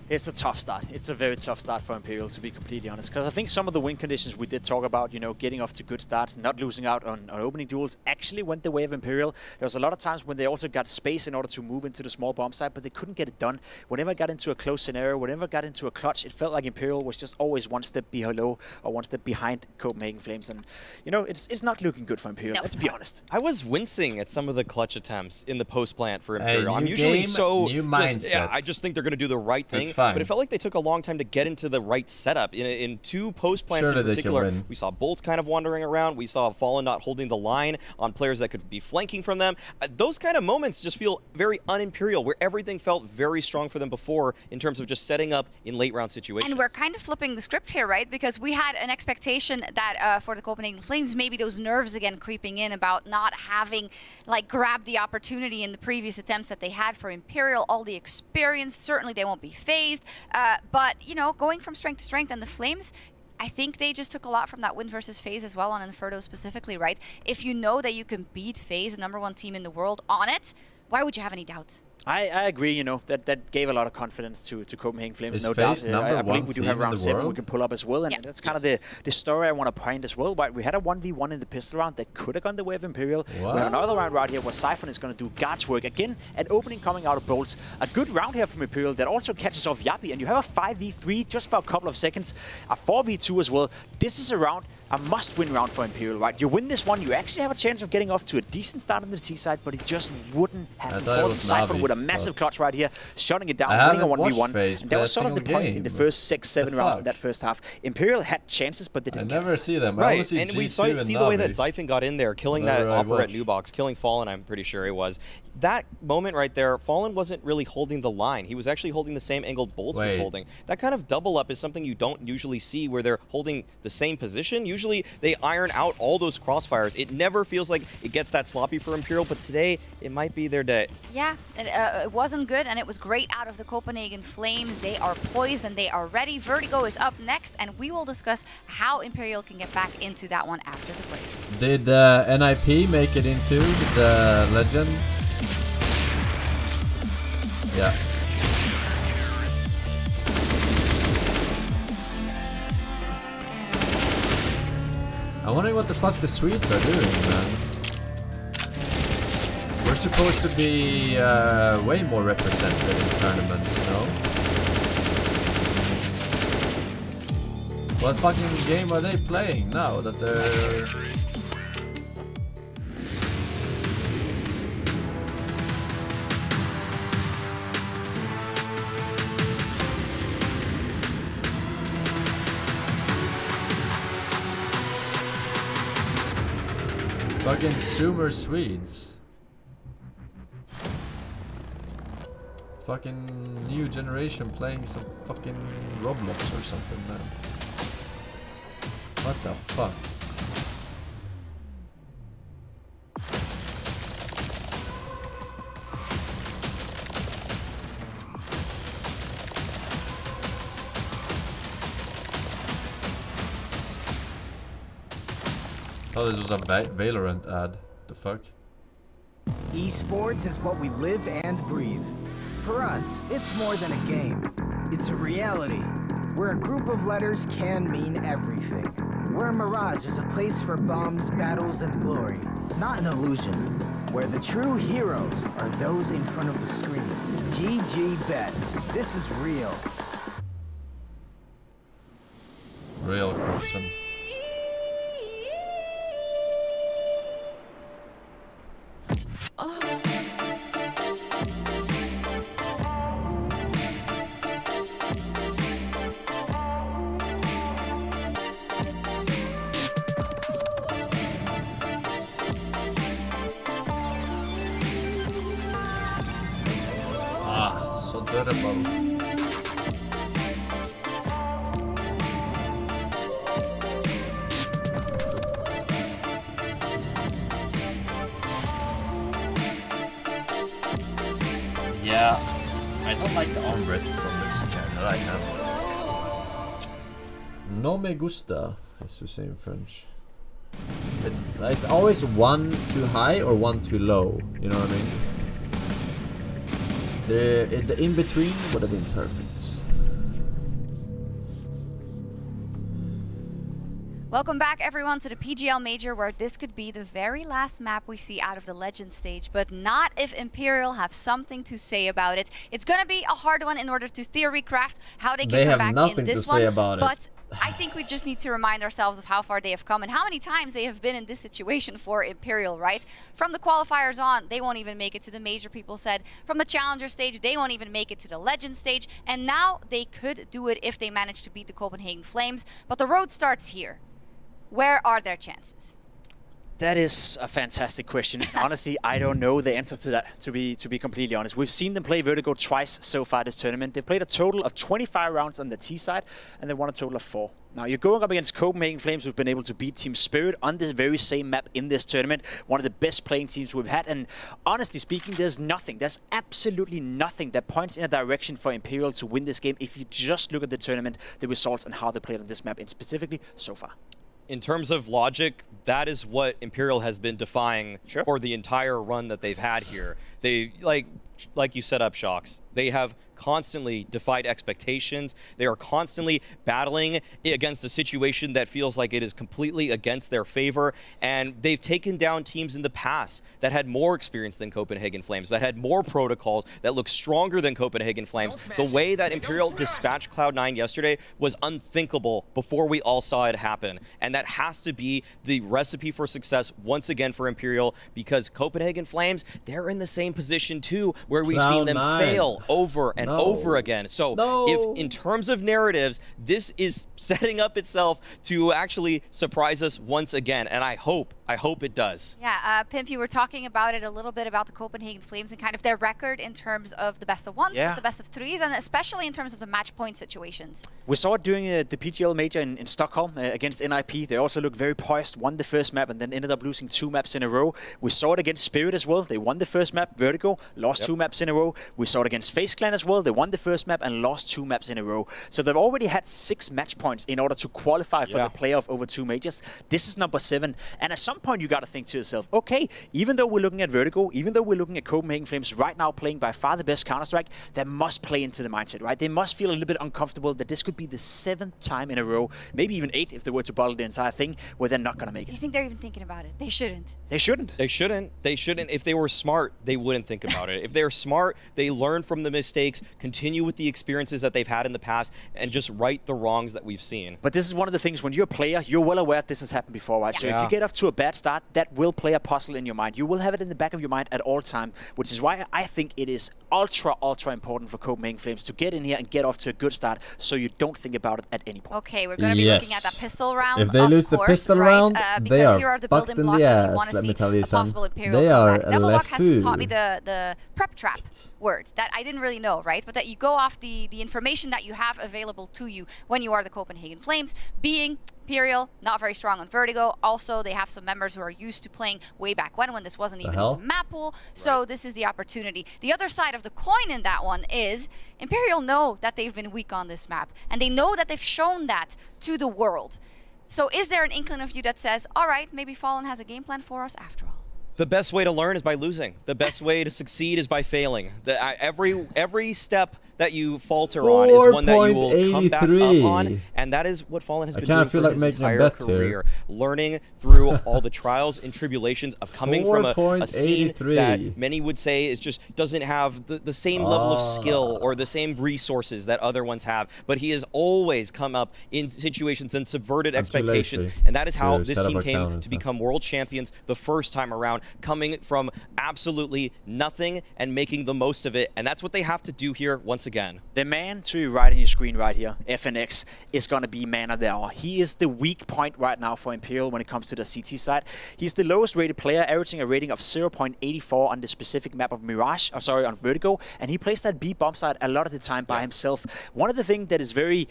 It's a tough start. It's a very tough start for Imperial, to be completely honest. Because I think some of the win conditions we did talk about, you know, getting off to good starts, not losing out on opening duels, actually went the way of Imperial. There was a lot of times when they also got space in order to move into the small bomb site, but they couldn't get it done. Whenever it got into a close scenario, whenever it got into a clutch, it felt like Imperial was just always one step below or one step behind Copenhagen Flames. And, you know, it's not looking good for Imperial, let's be honest. I was wincing at some of the clutch attempts in the post plant for Imperial. Hey, I'm usually game, so new just, yeah, mindset. I just think they're going to do the right thing. It's fine. But it felt like they took a long time to get into the right setup. In 2 post plants Surely in they can particular, win. we saw Bolts kind of wandering around. We saw Fallen not holding the line on players that could be flanking from them. Those kind of moments just feel very un-Imperial, where everything felt very strong for them before in terms of just setting up in late round situations. And we're kind of flipping the script here, right? Because we had an expectation that for the Copenhagen Flames, maybe those nerves again creeping in about not having like grabbed the opportunity in the previous attempts that they had for Imperial, all the experience. Certainly they won't be phased. But, you know, going from strength to strength, and the Flames, I think they just took a lot from that win versus FaZe as well on Inferno specifically, right? If you know that you can beat FaZe, the #1 team in the world, on it, why would you have any doubt? I agree, you know, that gave a lot of confidence to Copenhagen Flames, Is no FaZe doubt. I believe #1 we do team have in round the 7 we world? can pull up as well, and Yeah. that's kind of the story I want to point as well. Right? We had a 1v1 in the pistol round that could have gone the way of Imperial. We have another round right here where Siphon is going to do guards work. Again, an opening coming out of Bolts. A good round here from Imperial that also catches off Yappy, and you have a 5v3 just for a couple of seconds, a 4v2 as well. This is a round, a must-win round for Imperial, right? You win this one, you actually have a chance of getting off to a decent start on the T side, but it just wouldn't happen thought it for them. was Siphon Navi, with a massive clutch right here, shutting it down, I winning a haven't 1v1. watched FaZe And that play was a sort of the single point in the game. first 6-7 The rounds in fuck? that first half. Imperial had chances, but they I didn't get never it. see them. I only Right, see and we G2 see and the way that Navi. Siphon got in there, killing Whenever that I Opera at watch. New Box, killing Fallen, I'm pretty sure it was. That moment right there, Fallen wasn't really holding the line. He was actually holding the same angle Bolts was Wait. holding. That kind of double up is something you don't usually see where they're holding the same position. Usually they iron out all those crossfires. It never feels like it gets that sloppy for Imperial, but today it might be their day. Yeah, it wasn't good, and it was great out of the Copenhagen Flames. They are poised and they are ready. Vertigo is up next, and we will discuss how Imperial can get back into that one after the break. Did NIP make it into the Legend? Yeah. I'm wondering what the fuck the Swedes are doing, man. We're supposed to be way more represented in tournaments, no? What fucking game are they playing now that they're... Fucking Sumer Swedes. Fucking new generation playing some fucking Roblox or something, man. What the fuck? Oh, this was a Valorant ad. The fuck? Esports is what we live and breathe. For us, it's more than a game. It's a reality, where a group of letters can mean everything. Where Mirage is a place for bombs, battles, and glory, not an illusion. Where the true heroes are those in front of the screen. GG Bet. This is real. Real person. Yeah, I don't like the armrests on this channel. I have. No me gusta, as we say in French. It's always one too high or one too low. You know what I mean? The in between would have been perfect. Welcome back, everyone, to the PGL Major, where this could be the very last map we see out of the Legend stage, but not if Imperial have something to say about it. It's going to be a hard one in order to theory craft how they can come back in this one. They have nothing to say about it. But I think we just need to remind ourselves of how far they have come and how many times they have been in this situation for Imperial, right? From the qualifiers on, they won't even make it to the Major, people said. From the Challenger stage, they won't even make it to the Legend stage. And now they could do it if they manage to beat the Copenhagen Flames. But the road starts here. Where are their chances? That is a fantastic question. Honestly, I don't know the answer to that, to be completely honest. We've seen them play Vertigo twice so far this tournament. They've played a total of 25 rounds on the T side, and they won a total of 4. Now, you're going up against Copenhagen Flames, who've been able to beat Team Spirit on this very same map in this tournament. One of the best playing teams we've had, and honestly speaking, there's absolutely nothing that points in a direction for Imperial to win this game if you just look at the tournament, the results, and how they played on this map, and specifically so far. In terms of logic, that is what Imperial has been defying for the entire run that they've had here. They, like you set up, Shox, they have constantly defied expectations. They are constantly battling against a situation that feels like it is completely against their favor. And they've taken down teams in the past that had more experience than Copenhagen Flames, that had more protocols, that looked stronger than Copenhagen Flames. The way that Imperial dispatched Cloud9 yesterday was unthinkable before we all saw it happen. And that has to be the recipe for success once again for Imperial, because Copenhagen Flames, they're in the same position too, where we've seen them fail over and over again. So if in terms of narratives, this is setting up itself to actually surprise us once again. And I hope I hope it does. Yeah, Pimp, you were talking about it a little bit about the Copenhagen Flames and kind of their record in terms of the best of ones, but the best of threes, and especially in terms of the match point situations. We saw it during the PGL Major in Stockholm against NIP. They also looked very poised, won the first map, and then ended up losing 2 maps in a row. We saw it against Spirit as well. They won the first map, Vertigo, lost 2 maps in a row. We saw it against FaZe Clan as well. They won the first map and lost 2 maps in a row. So they've already had 6 match points in order to qualify for the playoff over 2 majors. This is number 7. And at some point, you got to think to yourself, okay, even though we're looking at Vertigo, even though we're looking at Copenhagen Flames right now playing by far the best Counter-Strike, they must play into the mindset, right? They must feel a little bit uncomfortable that this could be the 7th time in a row, maybe even 8 if they were to bottle the entire thing, where they're not going to make it. You think they're even thinking about it? They shouldn't. They shouldn't. They shouldn't. They shouldn't. If they were smart, they wouldn't think about it. If they're smart, they learn from the mistakes, continue with the experiences that they've had in the past, and just right the wrongs that we've seen. But this is one of the things, when you're a player, you're well aware this has happened before, right? So if you get off to a bad start, that will play a puzzle in your mind. You will have it in the back of your mind at all time, which is why I think it is ultra important for Copenhagen Flames to get in here and get off to a good start, so you don't think about it at any point. Okay, we're going to be looking at that pistol round. If they lose the pistol round, they because are here are the fucked building in blocks the if you ass, want to let me see tell you, a son. possible Imperial They are comeback. Devillock has LFU. taught me the prep trap word that I didn't really know, right? But that you go off the information that you have available to you when you are the Copenhagen Flames, being Imperial, not very strong on Vertigo. Also, they have some members who are used to playing way back when this wasn't even in the map pool. So this is the opportunity. The other side of the coin in that one is Imperial know that they've been weak on this map, and they know that they've shown that to the world. So is there an inkling of you that says, all right, maybe Fallen has a game plan for us after all? The best way to learn is by losing. The best way to succeed is by failing. Every step that you falter on is one that you will come back up on, and that is what Fallen has been doing for his entire career. Learning through all the trials and tribulations of coming from a scene that many would say is just doesn't have the same level of skill or the same resources that other ones have, but he has always come up in situations and subverted expectations, and that is how this team came to become world champions the first time around, coming from absolutely nothing and making the most of it, and that's what they have to do here once again. The man to your right on your screen right here, FNX, is going to be man of the hour. He is the weak point right now for Imperial when it comes to the CT side. He's the lowest rated player, averaging a rating of 0.84 on the specific map of Mirage, on Vertigo, and he plays that B bomb side a lot of the time by himself. One of the things that is very,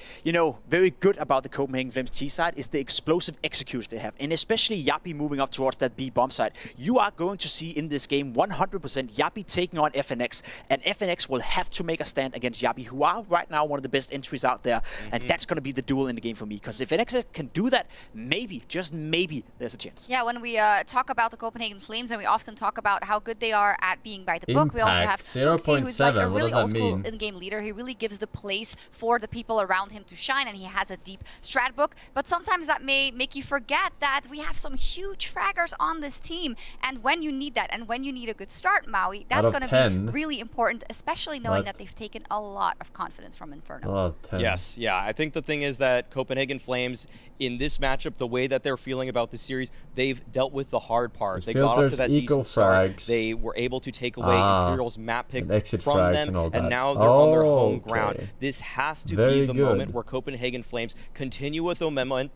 very good about the Copenhagen Flames T side is the explosive executors they have, and especially Yappy moving up towards that B bomb side. You are going to see in this game 100% Yappy taking on FNX, and FNX will have to make a stand against Yappy, who are right now one of the best entries out there, and that's going to be the duel in the game for me, because if FNX can do that, maybe, just maybe, there's a chance. Yeah, when we talk about the Copenhagen Flames, and we often talk about how good they are at being by the book, we also have Luxy, who's like a really old school in-game leader. He really gives the place for the people around him to shine, and he has a deep strat book, but sometimes that may make you forget that we have some huge fraggers on this team, and when you need that, and when you need a good start, Maui, that's going to be really important, especially knowing that they've taken a lot of confidence from Inferno. Yes, yeah. I think the thing is that Copenhagen Flames, in this matchup, the way that they're feeling about this series, they've dealt with the hard part. They got off to that decent start. They were able to take away Imperial's map pick from them, and now they're on their home ground. This has to be the moment where Copenhagen Flames continue with the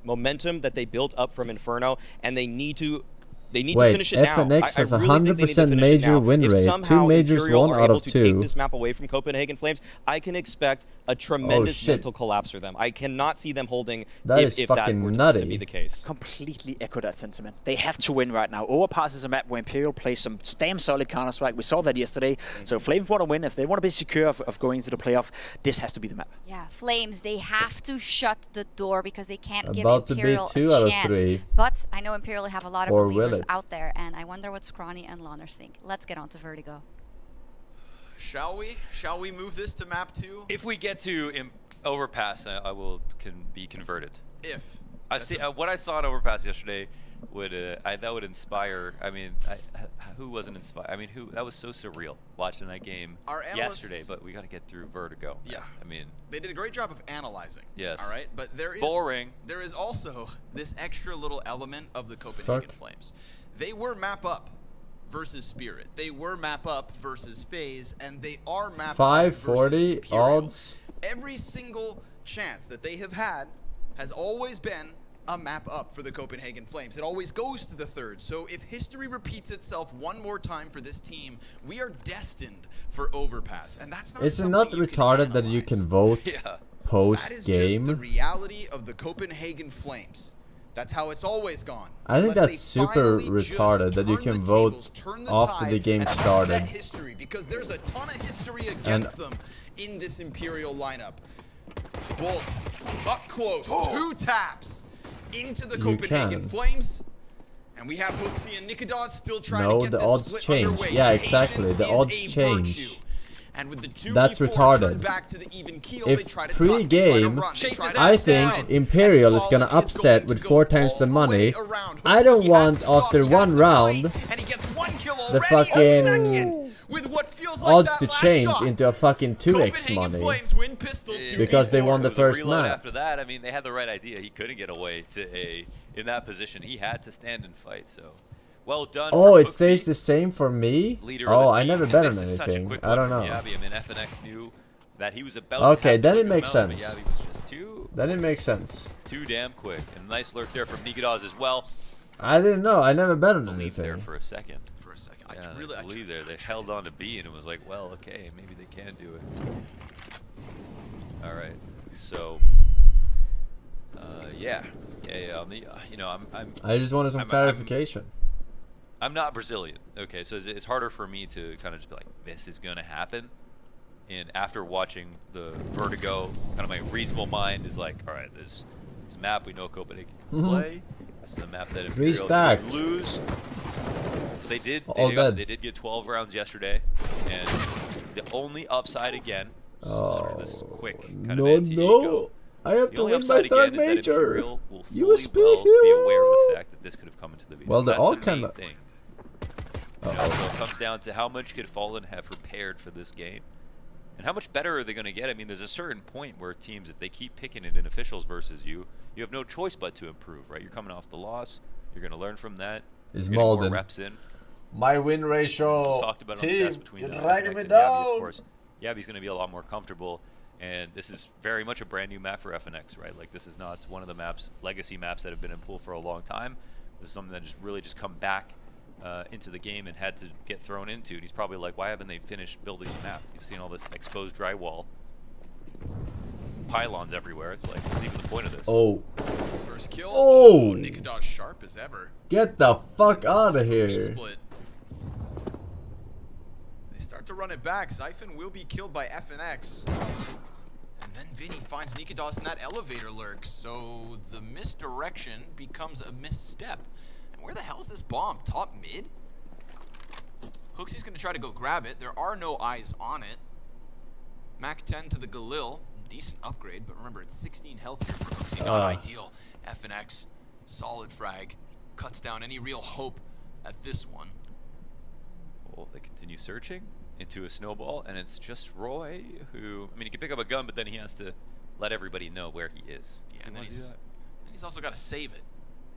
momentum that they built up from Inferno, and they need to finish it now. FNX has a 100% major win rate. 2 majors, 1 out of 2. To take this map away from Copenhagen Flames, I can expect a tremendous mental collapse for them. I cannot see them holding if that were to be the case. Completely echo that sentiment. They have to win right now. Overpass is a map where Imperial plays some damn solid Counter-Strike. We saw that yesterday. So Flames want to win. If they want to be secure of going into the playoff, this has to be the map. Yeah, Flames, they have to shut the door because they can't give About Imperial to be 2 a out of chance. 3. But I know Imperial have a lot of believers out there, and I wonder what Scrawny and Lawners think. Let's get on to Vertigo. Shall we? Shall we move this to map 2? If we get to Overpass, I will be converted. If I see what I saw at Overpass yesterday would that would inspire. I mean, who wasn't inspired? I mean, that was so surreal watching that game yesterday. But we got to get through Vertigo. Yeah, I mean, they did a great job of analyzing. Yes. All right, but there is There is also this extra little element of the Copenhagen Flames. They were map up versus Spirit. They were map up versus FaZe, and they are map 540 Imperial. odds. Every single chance that they have had has always been a map up for the Copenhagen Flames. It always goes to the third. So if history repeats itself one more time for this team, we are destined for overpass. And that's not Is it not retarded that you can vote post That is game? just the reality of the Copenhagen Flames. That's how it's always gone. I think Unless that's they super finally just retarded that you turn can the vote tables, turn the after tide, the game and started. upset history, because there's a ton of history against them in this Imperial lineup. Bolts up close, 2 taps into the Copenhagen can. Flames. And we have Hooksy and Nikodas still trying No, to get the this odds split change. underway. Yeah, exactly. Patience The is odds a change. virtue. And with the 2v4 That's retarded. turned back to the even keel, If they try to tuck, they try to pre-game, run, they try to I stand. think Imperial is gonna Fallen is upset going with to go 4 times the all money. way around. I don't Hooksy want has to after stop, he has 1 to round fight, and he gets 1 kill the already, fucking a second, with what feels like odds that to last change shot. into a fucking 2x Copenhagen money. Flames win pistol 2v4. Because they won the It was a first reload map. After that, I mean, they had the right idea. He couldn't get away to a in that position. He had to stand and fight. So, well done. Oh, from it stays Hooksy, the same for me? leader of Oh, the I team. never And bet this on is such a anything. quick I one don't from know. Yabi. I mean, FNX knew that he was about Okay, to have then to it look makes around, but sense. Yabi was just Then it makes sense. too damn quick. And nice lurk there from Nikodas as well. I didn't know. I never bet on Believe there anything. for a second. For a second, Yeah, I really, I believe there. They held on to B, and it was like, well, okay, maybe they can do it. All right, so yeah. You know, I just wanted some clarification. I'm not Brazilian. Okay, so it's harder for me to kind of just be like, this is gonna happen. And after watching the Vertigo, kind of my reasonable mind is like, all right, this map we know Copenhagen can play. This is a map that Three Imperial stack. should lose. They did. All dead. They did get 12 rounds yesterday, and the only upside again. Oh, this is quick. Kind no, of anti-ego. no. I have The to only win my upside third again is that major. Imperial will USB fully well be aware of the hero. fact that this could have come into the video. Well, they're That's all the main kinda- thing. You know, so it comes down to how much could Fallen have prepared for this game, and how much better are they going to get? I mean, there's a certain point where teams, if they keep picking it in officials versus you, you have no choice but to improve, right? You're coming off the loss. You're going to learn from that. Is You're getting more Malden. reps in. My win Just ratio. talked about it on the test between you're FNX dragging me and Yabi, down. of course. Yabi's going to be a lot more comfortable, and this is very much a brand new map for FNX, right? Like, this is not one of the maps, legacy maps that have been in pool for a long time. This is something that just really just come back into the game and had to get thrown into. And he's probably like, why haven't they finished building the map? He's seen all this exposed drywall, pylons everywhere. It's like, what's even the point of this? Oh, His first kill. Oh! Nikodas sharp as ever. get the fuck out of B here. split. They start to run it back. Zyphon will be killed by FNX. And then Vinny finds Nikodas in that elevator lurk. So the misdirection becomes a misstep. And where the hell is this bomb? Top mid? Hooksy's going to try to go grab it. There are no eyes on it. Mac 10 to the Galil. Decent upgrade, but remember, it's 16 health here for Hooksy. Not ideal. FNX, solid frag. Cuts down any real hope at this one. Well, they continue searching into a snowball, and it's just Roy who, I mean, he can pick up a gun, but then he has to let everybody know where he is. Yeah, Does and he then wanna do that? he's also got to save it.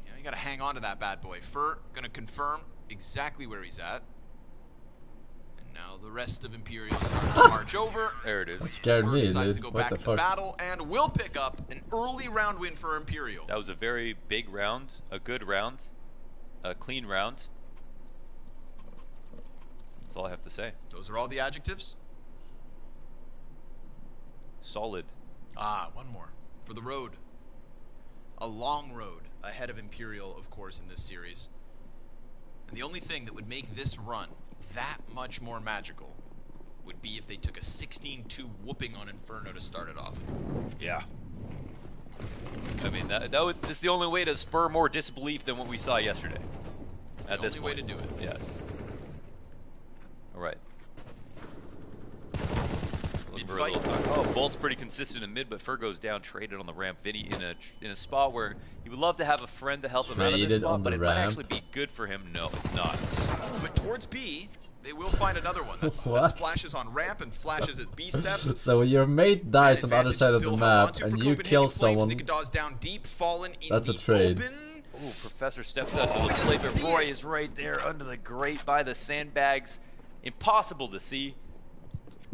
You know, you got to hang on to that bad boy. Fur gonna confirm exactly where he's at. And now the rest of Imperial start to march over. There it is. Scared Fur me, decides dude. to go What back the to fuck? battle and will pick up an early round win for Imperial. That was a very big round, a good round, a clean round. That's all I have to say. Those are all the adjectives. Solid. Ah, one more for the road. A long road ahead of Imperial, of course, in this series. And the only thing that would make this run that much more magical would be if they took a 16-2 whooping on Inferno to start it off. Yeah. I mean, that's the only way to spur more disbelief than what we saw yesterday. It's the At this only way point. to do it. Yes. All right. Looking for a Mid-fight. little time. Oh, Bolt's pretty consistent in mid, but Fur goes down, traded on the ramp. Vinny in a spot where he would love to have a friend to help him out of this Traded spot, on but the it might ramp? actually be good for him. No, it's not. But towards B, they will find another one. That's What? flashes on ramp and flashes at B steps. So when your mate dies on the other Advantage side of the still held map onto and for you Copenhagen kill Flames. someone, Nikodas down deep, Fallen in That's a the trade. open. Ooh, Professor steps up to the plate, but Roy is right there under the grate by the sandbags. Impossible to see.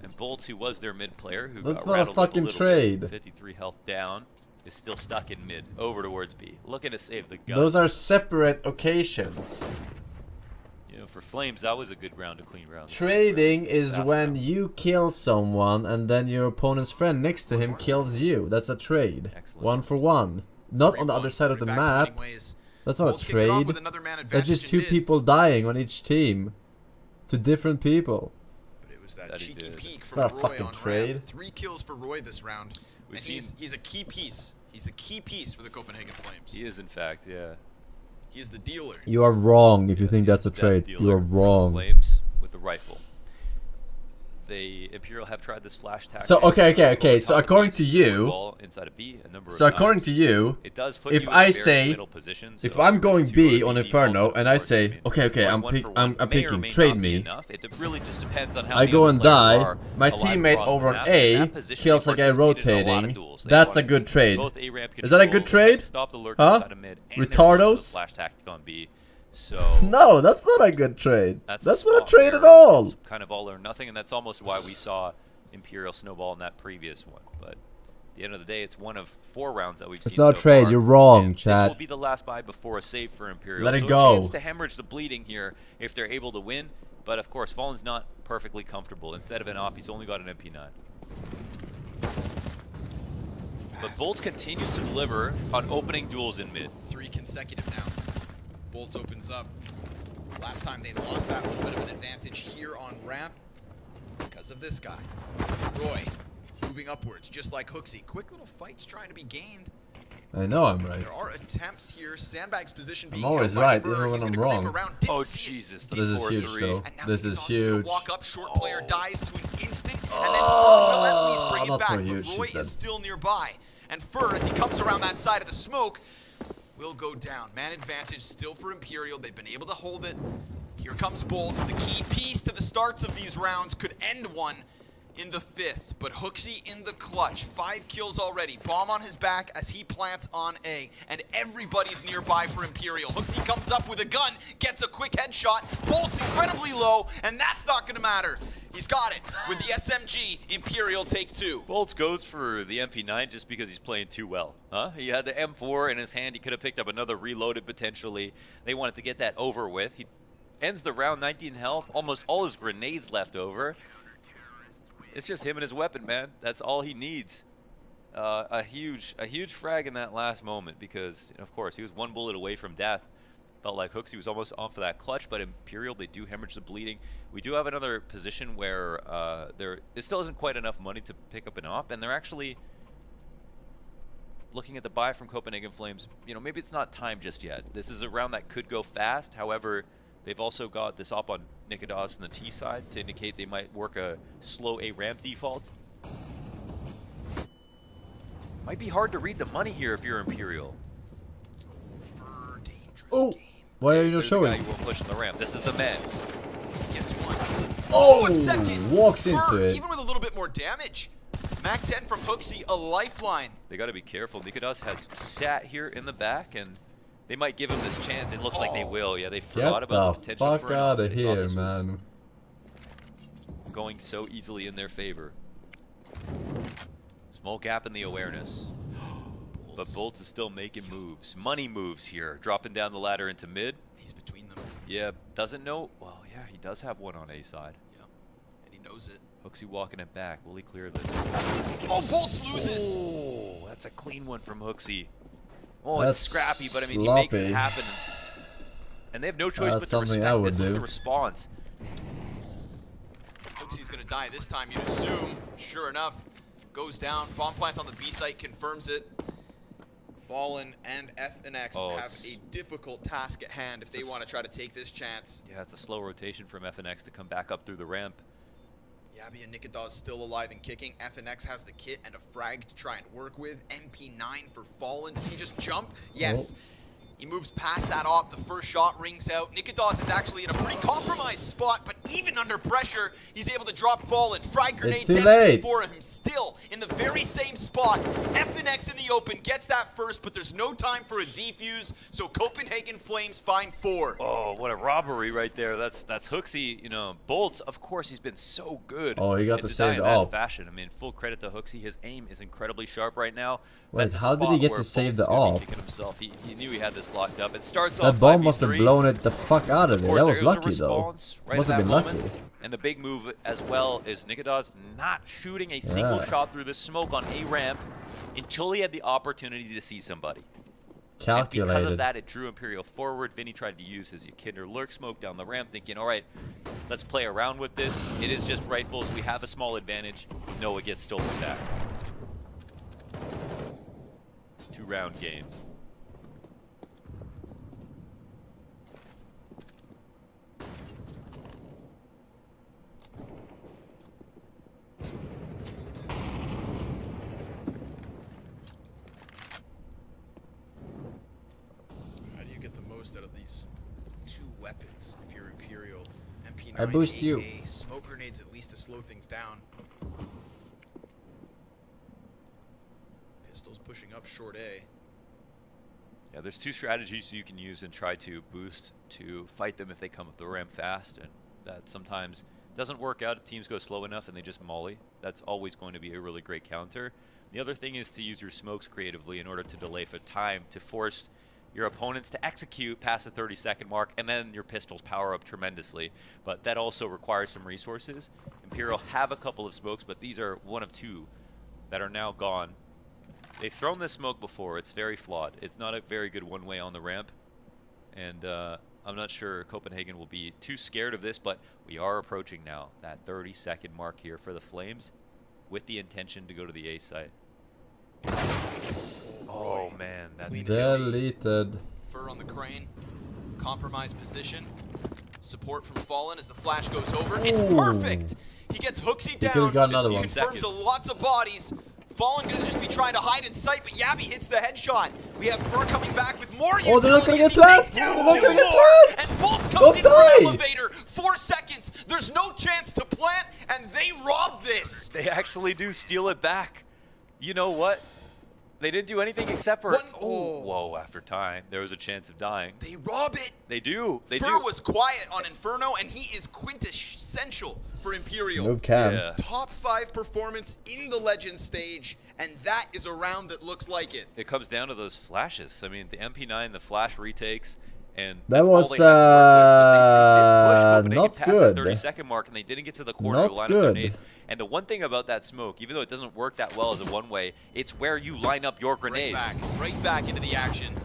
And Bolts, who was their mid player, who That's got not a rattled up fucking little trade. bit, 53 health down. is still stuck in mid, over towards B, looking to save the gun. Those are separate occasions. You know, for Flames, that was a good round, a clean round. Trading is That's when round. you kill someone and then your opponent's friend next to him kills you. That's a trade. Excellent. 1 for 1. Not Great on the one. other side of the Back to winning map. ways. That's not a Bolts kicked it off trade. with another man That's advantage just in 2 mid. people dying on each team. To different people. But it was that That he cheeky did. peek It's from not a Roy fucking on trade. ramp. 3 kills for Roy this round. We've And he's a key piece. He's a key piece for the Copenhagen Flames. He is, in fact, yeah. He is the dealer. You are wrong if you Yes, think he's that's a the trade. dealer You are for the wrong. Flames with the rifle. They Imperial have tried this flash tactic. So, okay. So Top of according these, to you, ball inside of B a number so of according times. to you, It does put if you in I very say- middle position, if so I'm there's going 2 B of on the Inferno default and I approach. say, I mean, okay, I'm one for one I'm may or picking, may trade not be me. enough. It really just depends on how I the go other and players die, are my alive teammate across the over on map. A In that position, kills they a guy participated in a lot of rotating. duels. They That's a wanted good trade. both A-ramp Is that a good control, trade? Stop the lurk Huh? inside of mid, and there's Retardos? also the flash tactic on B. So No, that's not a good trade. That's not a spot trade at where all. It's kind of all or nothing, and that's almost why we saw Imperial snowball in that previous one. But at the end of the day, it's one of 4 rounds that we've seen. It's not a so trade. far, You're wrong, and chat. This will be the last buy before a save for Imperial. Let it so go. A chance to hemorrhage the bleeding here if they're able to win. But of course, Fallen's not perfectly comfortable. Instead of an op, he's only got an MP9. But Bolts continues to deliver on opening duels in mid. 3 consecutive now. Bolts opens up. Last time they lost that little bit of an advantage here on ramp because of this guy. Roy moving upwards, just like Hooksy. Quick little fights trying to be gained. I know I'm right. There are attempts here. Sandbag's position being I'm always held by right, Fur. even when He's I'm gonna creep wrong. around. Didn't Oh, see it. Jesus. This is huge, 4-3. though. And now This Nick is Dawes gonna huge. walk up, short player dies to an instant, and then Oh, Fur will at least bring it not back. so huge, But Roy she's dead. is still nearby. And Fur, as he comes around that side of the smoke, will go down. Man advantage still for Imperial. They've been able to hold it. Here comes Bolts. The key piece to the starts of these rounds could end one in the 5th, but Hooksy in the clutch. 5 kills already. Bomb on his back as he plants on A, and everybody's nearby for Imperial. Hooksy comes up with a gun, gets a quick headshot. Bolt's incredibly low, and that's not gonna matter. He's got it with the SMG. Imperial take 2. Bolts goes for the MP9 just because he's playing too well. Huh? He had the M4 in his hand. He could have picked up another reloaded potentially. They wanted to get that over with. He ends the round 19 health, almost all his grenades left over. It's just him and his weapon, man. That's all he needs. A huge frag in that last moment because, of course, he was 1 bullet away from death. Felt like Hooksy was almost on for that clutch, but Imperial, they do hemorrhage the bleeding. We do have another position where there still isn't quite enough money to pick up an op, and they're actually looking at the buy from Copenhagen Flames. You know, maybe it's not time just yet. This is a round that could go fast. However, they've also got this op on Nikodas on the T side to indicate they might work a slow A ramp default. Might be hard to read the money here if you're Imperial. Fur, dangerous Oh, game. why are you not There's the showing? guy you won't push on the ramp. This is the man. Gets 1. Oh, A second. walks Fur, into it. even with a little bit more damage. Mac 10 from Hooksy, a lifeline. They got to be careful. Nikodas has sat here in the back, and they might give him this chance. It looks like they will. Yeah, they forgot Get about the potential fuck for an op. out of They thought here, this was man. going so easily in their favor. Small gap in the awareness. But Bolts is still making moves. Money moves here. Dropping down the ladder into mid. He's between them. Yeah, doesn't know. Well, yeah, he does have one on A side. Yep. And he knows it. Hooksy walking it back. Will he clear this? Oh, Bolts loses. Oh, that's a clean one from Hooksy. Oh, That's it's scrappy, but I mean, he makes it sloppy. happen. And they have no choice That's but to something respect I would this with do. the response. Hooksy's gonna die this time, you'd assume. Sure enough, goes down. Bomb plant on the B site confirms it. Fallen and FNX Oh, have it's- a difficult task at hand if they want to try to take this chance. Yeah, it's a slow rotation from FNX to come back up through the ramp. Yabby and Nikodas still alive and kicking. FNX has the kit and a frag to try and work with. MP9 for Fallen. Does he just jump? Yes. He moves past that op, the first shot rings out. Nikodas is actually in a pretty compromised spot, but even under pressure, he's able to drop Fallen. Frag grenade destined for him, still in the very same spot. FNX in the open, gets that first, but there's no time for a defuse, so Copenhagen Flames find 4. Oh, what a robbery right there. That's Hooksy, you know. Bolts, of course, he's been so good. Oh, he got to save the op. op. Fashion. I mean, full credit to Hooksy. His aim is incredibly sharp right now. Wait, how did he get to save the op? He knew he had this locked up. It starts that off bomb must have blown it the fuck out of it. That was lucky though. Right must have been lucky. And the big move as well is Nikodas not shooting a single shot through the smoke on A ramp until he had the opportunity to see somebody. Calculated. And because of that, it drew Imperial forward. Vinny tried to use his Yekindar lurk smoke down the ramp, thinking, all right, let's play around with this. It is just rifles. We have a small advantage. Noah gets stolen back. 2-round game. Out of these 2 weapons if you're Imperial? MP9 I boost AK, you. Smoke grenades at least to slow things down. Pistols pushing up short A. Yeah, there's 2 strategies you can use and try to boost to fight them if they come up the ramp fast, and that sometimes doesn't work out if teams go slow enough and they just molly. That's always going to be a really great counter. The other thing is to use your smokes creatively in order to delay for time to force your opponents to execute past the 30-second mark, and then your pistols power up tremendously. But that also requires some resources. Imperial have a couple of smokes, but these are 1 of 2 that are now gone. They've thrown this smoke before. It's very flawed. It's not a very good one-way on the ramp. And I'm not sure Copenhagen will be too scared of this, but we are approaching now that 30-second mark here for the Flames with the intention to go to the A site. Oh man, that's deleted. Fur on the crane, compromised position, support from Fallen as the flash goes over. It's perfect. He gets Hooksy down. He got another one. Confirms lots of bodies. Fallen gonna just be trying to hide in sight, but Yabby hits the headshot. We have Fur coming back with more utility. Oh, they're not gonna get plants. They're not gonna get plants. And Bolts comes in from elevator. 4 seconds. There's no chance to plant, and they rob this. They actually do steal it back. You know what? They didn't do anything except for whoa, after time. There was a chance of dying. They rob it. They do. Fur was quiet on Inferno, and he is quintessential for Imperial. Move cam. Yeah. Top 5 performance in the Legends stage, and that is a round that looks like it. It comes down to those flashes. I mean, the MP9, the flash retakes, and that was not good. That 30-second mark, and they didn't get to the corner to line up their nades. And the one thing about that smoke, even though it doesn't work that well as a one-way, it's where you line up your grenades. Right back into the action.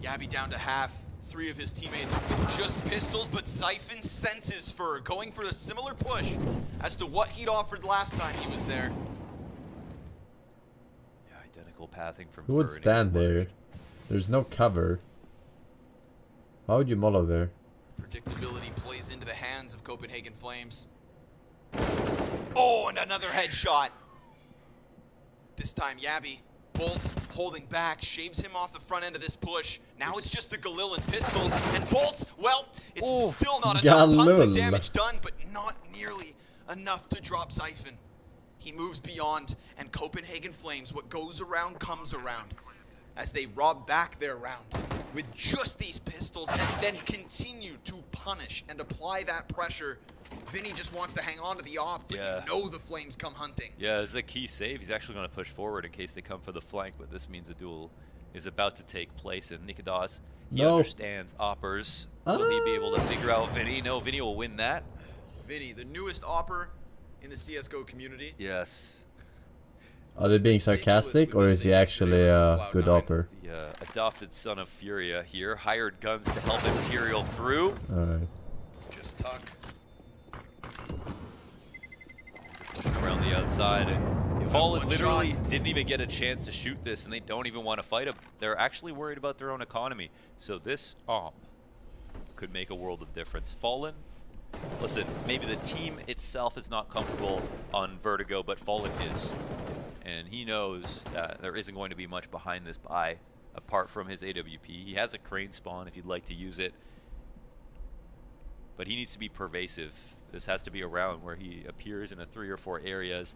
Yabby down to half. 3 of his teammates with just pistols, but Siphon senses Fur, going for a similar push as to what he'd offered last time he was there. Yeah, identical pathing from Who would stand there? There's no cover. Why would you mollo there? Predictability plays into the hands of Copenhagen Flames. Oh, and another headshot. This time Yabby. Bolts holding back, shaves him off the front end of this push. Now it's just the Galil and pistols, and Bolts, well, it's still not enough. Tons of damage done, but not nearly enough to drop Siphon. He moves beyond, and Copenhagen Flames, what goes around comes around, as they rob back their round with just these pistols and then continue to punish and apply that pressure. Vinny just wants to hang on to the op, but you know the Flames come hunting. Yeah, as a key save, he's actually going to push forward in case they come for the flank, but this means a duel is about to take place, and Nikodas, he understands oppers. Will he be able to figure out Vinny? No, Vinny will win that. Vinny, the newest opper in the CSGO community. Yes. Are they being sarcastic, or is he actually a good opper? The adopted son of Furia here, hired guns to help Imperial through. Alright. Just tuck. Around the outside. And Fallen literally didn't even get a chance to shoot this, and they don't even want to fight him. They're actually worried about their own economy. So this op could make a world of difference. Fallen, listen, maybe the team itself is not comfortable on Vertigo, but Fallen is. And he knows that there isn't going to be much behind this buy. apart from his AWP. He has a crane spawn if you'd like to use it. But he needs to be pervasive. This has to be a round where he appears in 3 or 4 areas.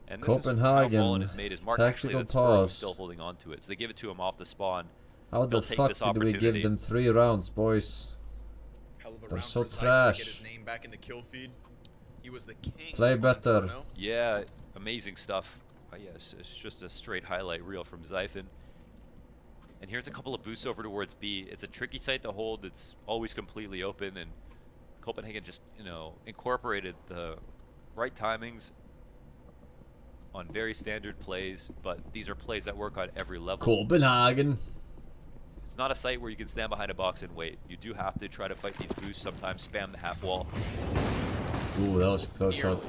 And this Copenhagen, is how Fallen has made his mark. Actually, that's pause. still holding on to it. So they give it to him off the spawn. How the fuck did we give them 3 rounds, boys? Hell of a They're round so for Zypher to trash. get his name back in the kill feed. He was the king. Play of better. Inferno. Yeah, amazing stuff. Yes, it's just a straight highlight reel from Zyphin. And here's a couple of boosts over towards B. It's a tricky site to hold. It's always completely open, and Copenhagen just, you know, incorporated the right timings on very standard plays, but these are plays that work on every level. Copenhagen. It's not a site where you can stand behind a box and wait. You do have to try to fight these boosts, sometimes spam the half wall. Ooh, that was a close shot.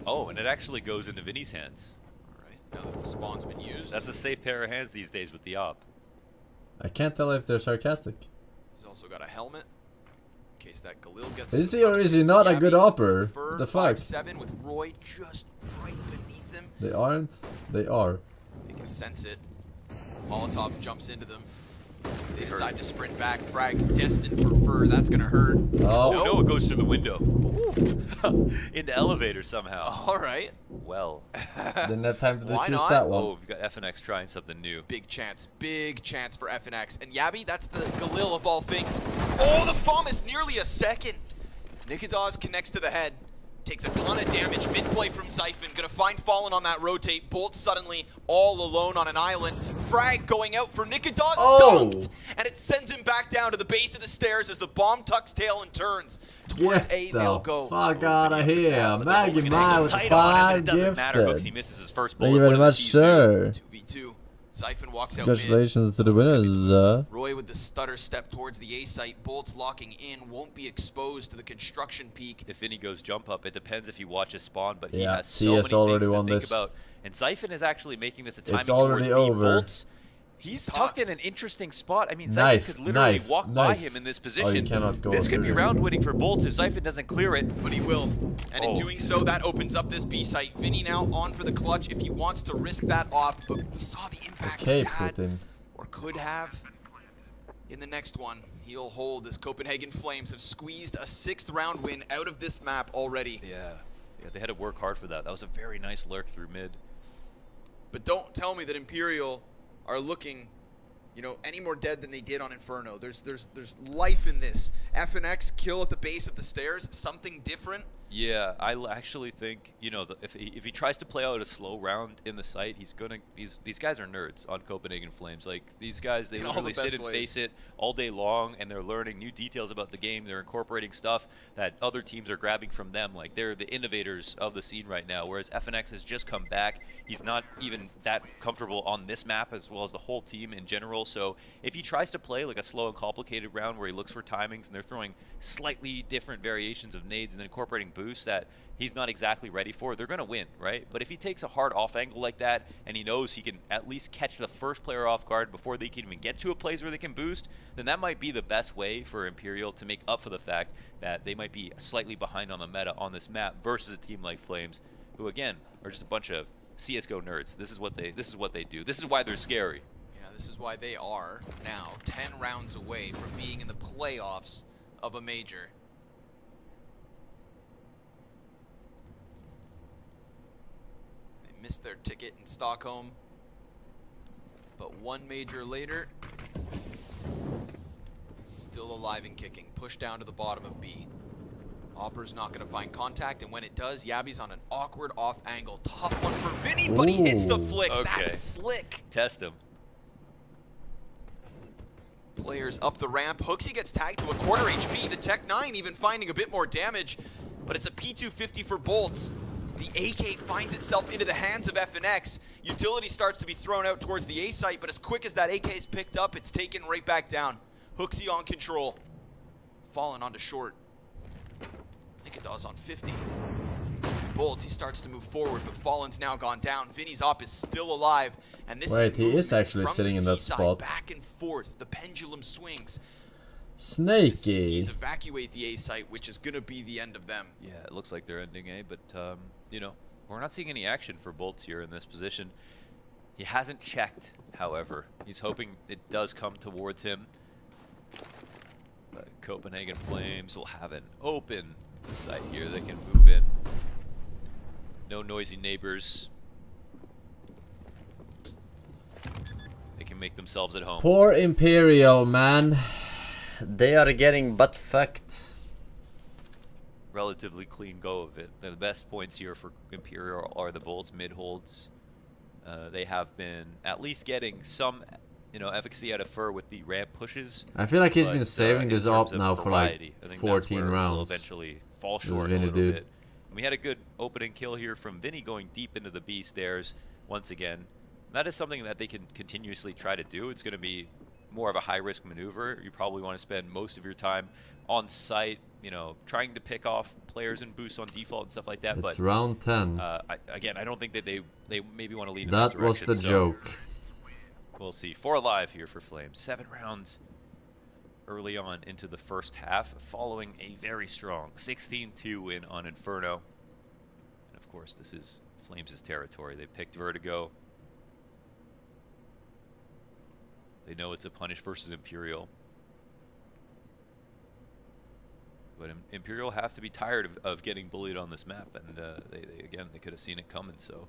Oh, and it actually goes into Vinny's hands. Alright, now that the spawn's been used. That's a safe pair of hands these days with the op. I can't tell if they're sarcastic. He's also got a helmet. In case that Galil gets Is to he the or front is he against not a Yabby. good opper? Fur, The fuck? 5-7 with Roy just right beneath him. They aren't? They are. They can sense it. Molotov jumps into them. They decide to sprint back. Frag destined for Fur. That's gonna hurt. Oh, Oh no, it goes through the window. Into elevator somehow. Alright. Well. didn't have time to Why defuse not? that one. Oh, we've got FNX trying something new. Big chance for FNX. And Yabby, that's the Galil of all things. Oh, the FAMAS nearly a second. Nikadaz connects to the head. Takes a ton of damage. Mid-play from Zyphin. Gonna find Fallen on that rotate. Bolt suddenly all alone on an island. Frag going out for Nikadaz. Oh! Dunked! And it sends him back down to the base of the stairs as the bomb tucks tail and turns. Towards Get A, they'll the go. fuck out of here. Maggie Mai with the Tight on him, 5 it doesn't matter. Hooks, he gifted. misses his first Thank bullet. you very What do the much, T's sir. 2v2. Zyphin walks out mid. Congratulations to the winners. Roy with the stutter step towards the A site. Bolts locking in. Won't be exposed to the construction peak. If Vinny goes jump up, it depends if he watches spawn, but he Yeah, has so TS many already things to won think this. about. And Zyphin is actually making this a timing It's already towards B. over. Bolts. He's tucked in an interesting spot. I mean, Zyphin Knife, could literally knife, walk by knife. him in this Oh, position. you cannot go This could be through. round winning for Bolts if Zyphin doesn't clear it. But he will. And in Oh. doing so, that opens up this B site. Vinny now on for the clutch if he wants to risk that off. But we saw the impact Okay, it's had, Putin. or could have, in the next one. He'll hold as Copenhagen Flames have squeezed a 6th round win out of this map already. Yeah, they had to work hard for that. That was a very nice lurk through mid. But don't tell me that Imperial are looking, you know, any more dead than they did on Inferno. There's life in this. FNX kill at the base of the stairs, something different. Yeah, I actually think, you know, if he tries to play out a slow round in the site, he's gonna. These guys are nerds on Copenhagen Flames. Like these guys, they In all the literally best sit and ways. face it all day long, and they're learning new details about the game. They're incorporating stuff that other teams are grabbing from them. Like they're the innovators of the scene right now. Whereas FNX has just come back. He's not even that comfortable on this map as well as the whole team in general. So if he tries to play like a slow and complicated round where he looks for timings and they're throwing slightly different variations of nades and then incorporating boosts that he's not exactly ready for, they're going to win, right? But if he takes a hard off angle like that and he knows he can at least catch the first player off guard before they can even get to a place where they can boost, then that might be the best way for Imperial to make up for the fact that they might be slightly behind on the meta on this map versus a team like Flames, who again are just a bunch of CS:GO nerds. This is what they do. This is why they're scary. Yeah, this is why they are now 10 rounds away from being in the playoffs of a major. They missed their ticket in Stockholm, but one major later, still alive and kicking. Pushed down to the bottom of B. Opper's not going to find contact, and when it does, Yabby's on an awkward off angle. Tough one for Vinny, but he hits the Ooh. flick. Okay. That's slick. Test him. Players up the ramp. Hooksy gets tagged to a quarter HP. The Tech 9 even finding a bit more damage, but it's a P250 for Bolts. The AK finds itself into the hands of FNX. Utility starts to be thrown out towards the A site, but as quick as that AK is picked up, it's taken right back down. Hooksy on control. Fallen onto short. Nikadaz on 50. Bolts, he starts to move forward, but Fallen's now gone down. Vinny's op is still alive, and this Wait, he is movement actually from sitting the in that T side, spot. back and forth. The pendulum swings. The Snaky. CTs evacuate the A site, which is going to be the end of them. Yeah, it looks like they're ending A, but, you know, we're not seeing any action for Bolts here in this position. He hasn't checked, however. He's hoping it does come towards him. But Copenhagen Flames will have an open site here. They can move in. No noisy neighbors. They can make themselves at home. Poor Imperial, man. They are getting butt fucked. Relatively clean go of it. The best points here for Imperial are the Bolts mid holds. They have been at least getting some, efficacy out of Fur with the ramp pushes. I feel like he's but, been saving in this terms up of now for like variety, I think 14 that's where rounds. We'll eventually fall This short a Vinny little dude. bit. We had a good opening kill here from Vinny going deep into the B stairs once again. That is something that they can continuously try to do. It's going to be more of a high-risk maneuver. You probably want to spend most of your time on site, trying to pick off players and boosts on default and stuff like that. It's but round 10. again, I don't think that they maybe want to lead in That that was direction. the So joke. we'll see. 4 alive here for Flames. 7 rounds early on into the first half, following a very strong 16-2 win on Inferno. And of course, this is Flames' territory. They picked Vertigo. They know it's a punish versus Imperial. But Imperial have to be tired of getting bullied on this map, and they could have seen it coming. So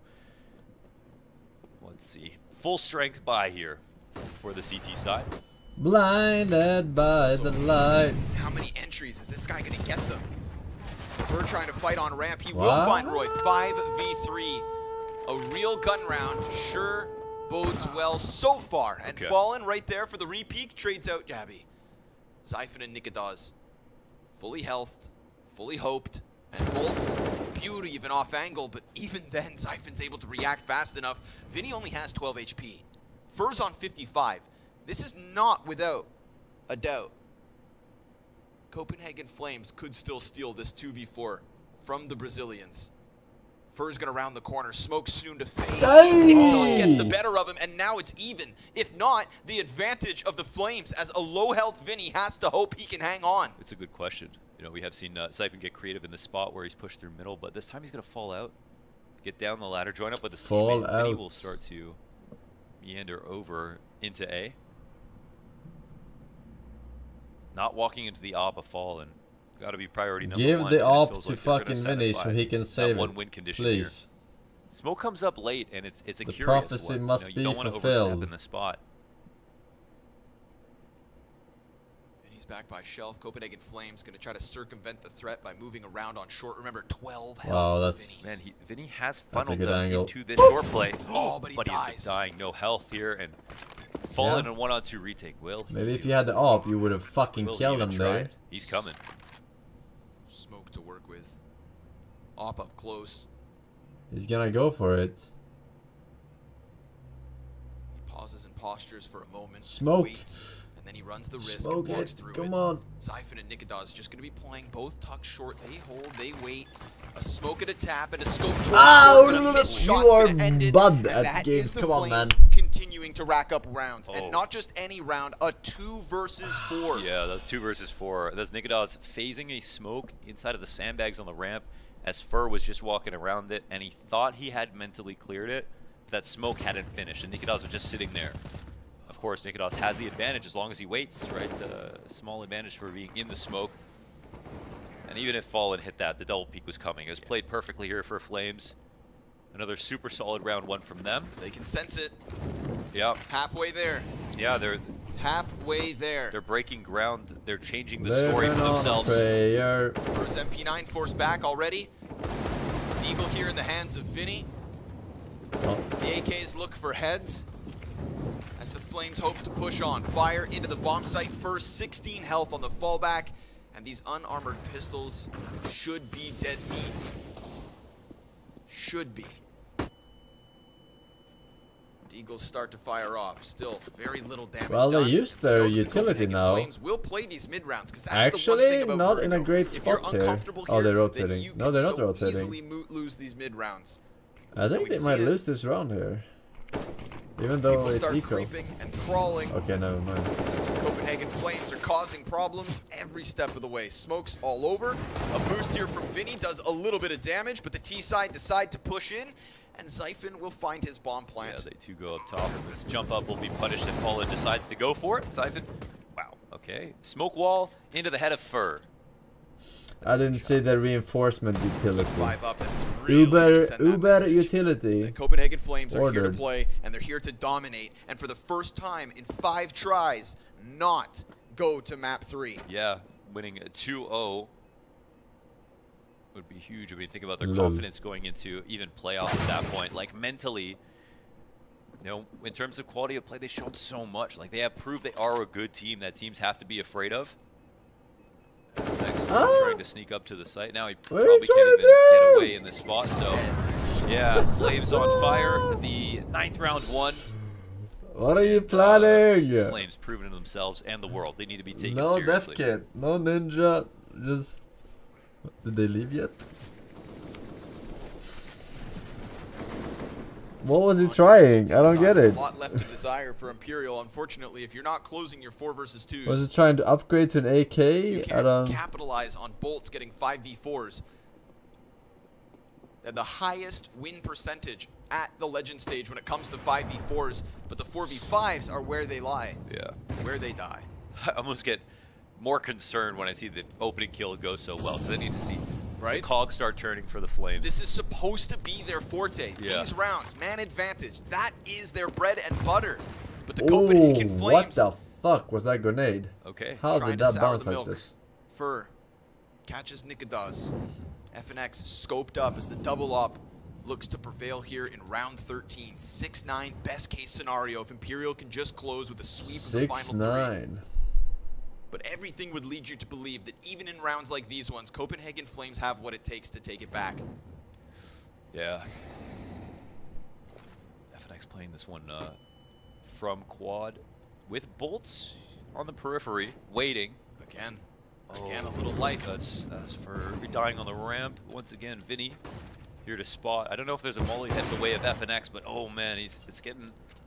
let's see. Full strength buy here for the CT side. Blinded by the light. How many entries is this guy gonna get them? We're trying to fight on ramp. He will What? find Roy. 5v3. A real gun round. Sure bodes well so far. And Okay. Fallen right there for the repeat trades out Gabby. Zyphon and Nikadaz. Fully healthed, fully hoped, and Bolts, beauty even off angle, but even then Zyphon's able to react fast enough. Vinny only has 12 HP. Fur's on 55. This is not without a doubt. Copenhagen Flames could still steal this 2v4 from the Brazilians. Fur's gonna round the corner. Smoke soon to fade. Nikadaz gets the better of him, and now it's even. If not, the advantage of the Flames as a low health Vinny has to hope he can hang on. It's a good question. We have seen Zyphon get creative in the spot where he's pushed through middle, but this time he's going to fall out, get down the ladder, join up with his Fall teammate. Vinny out. will start to meander over into A. Not walking into the AWP of Fallen. Got to be priority number Give one. the and it AWP feels to like they're gonna fucking Vinny so satisfy he can that save one it. win condition Please. Here. Smoke comes up late, and it's a The curious prophecy one. must you be don't want to fulfilled. overstep in the spot. Vinny's back by Shelf. Copenhagen Flames going to try to circumvent the threat by moving around on short. Remember, 12 health. Wow, for that's- Vinny. Man, Vinny has That's a funneled good them angle. into this short play. Oh, but he ends dies. up dying. No health here, and Fallen Yeah. in 1-on-2 retake. Will Maybe if you had the AWP, you would have fucking will killed even him try there. it. He's coming. Smoke to work with. Up close. He's gonna go for it. He pauses and postures for a moment. Smoke. Waits, and then he runs the risk Smoke and walks it. through Come it. on. Zyphon and Nikadaz just going to be playing both tucked short. They hold, they wait. A smoke and a tap and a scope towards Ow, short, but a missed you shot's are gonna end it, bad and at that games. is the Come on, Flames man. continuing to rack up rounds. Oh. And not just any round, a 2 versus 4. Yeah, that's 2 versus 4. That's Nikadaz phasing a smoke inside of the sandbags on the ramp as Fur was just walking around it, and he thought he had mentally cleared it, but that smoke hadn't finished, and Nikadaz was just sitting there. Of course, Nikadaz has the advantage as long as he waits, right? Small advantage for being in the smoke. And even if Fallen hit that, the double peek was coming. It was played perfectly here for Flames. Another super solid round 1 from them. They can sense it. Yeah, Halfway there. yeah, they're Halfway there. breaking ground. They're changing the Living story for on a themselves. prayer. First MP9 forced back already. Deagle here in the hands of Vinny. Oh. The AKs look for heads as the Flames hope to push on. Fire into the bomb site first. 16 health on the fallback. And these unarmored pistols should be dead meat. Should be. Deagles start to fire off. Still very little damage Well, they done. used their So the utility Copenhagen now. Flames will play these mid rounds because that's the one Actually, thing about not in a Vertigo. great If you're spot here. uncomfortable Oh, they're then rotating. you No, can they're not so rotating. easily lose these mid rounds. I think we've they might seen it. lose this round here. Even though People it's start eco. creeping and crawling. Okay, never mind. Copenhagen Flames are causing problems every step of the way. Smokes all over. A boost here from Vinny does a little bit of damage, but the T side decide to push in. and Xiphon will find his bomb plant. Yeah, they two go up top, and this jump up will be punished if Paula decides to go for it. Xiphon, wow, okay. Smoke wall into the head of Fur. I didn't see the reinforcement utility. 5 up, and it's really Uber send that Uber message. utility. The Copenhagen Flames are here to Ordered. play, and they're here to dominate. And for the first time in 5 tries, not go to map 3. Yeah, winning a 2-0 would be huge. I mean, think about their Lol. confidence going into even playoffs at that point. Like, mentally, you know, in terms of quality of play, they've shown so much. Like, they have proved they are a good team that teams have to be afraid of. Trying to sneak up to the site. Now he What are you probably trying can't to even do? get away in this spot. So, yeah, Flames on fire. The 9th round won. What are you planning? Flames proving to themselves and the world they need to be taken No seriously. death kit, no ninja, just... Did they leave yet? What was he trying? I don't get it. A lot left to desire for Imperial. Unfortunately, if you're not closing your 4 versus 2s, Was he trying to upgrade to an AK? you I can't don't... capitalize on Bolts getting 5v4s. They're the highest win percentage at the Legend stage when it comes to 5v4s, but the 4v5s are where they lie, Yeah. where they die. I almost get more concerned when I see the opening kill go so well, because I need to see Right? the cogs start turning for the Flames. This is supposed to be their forte. Yeah. These rounds, man advantage, that is their bread and butter. But the Ooh, Copenhagen what Flames the fuck was that grenade? Okay. How trying did to that sour bounce the like milk. this? Fur catches Nikodas. FNX scoped up as the double up looks to prevail here in round 13. 6-9, best case scenario if Imperial can just close with a sweep of the final 3. 6-9. But everything would lead you to believe that even in rounds like these ones, Copenhagen Flames have what it takes to take it back. Yeah. FNX playing this one from quad with Bolts on the periphery, waiting. Again, a little life. That's for dying on the ramp. Once again, Vinny here to spot. I don't know if there's a molly head in the way of FNX, but oh man, it's getting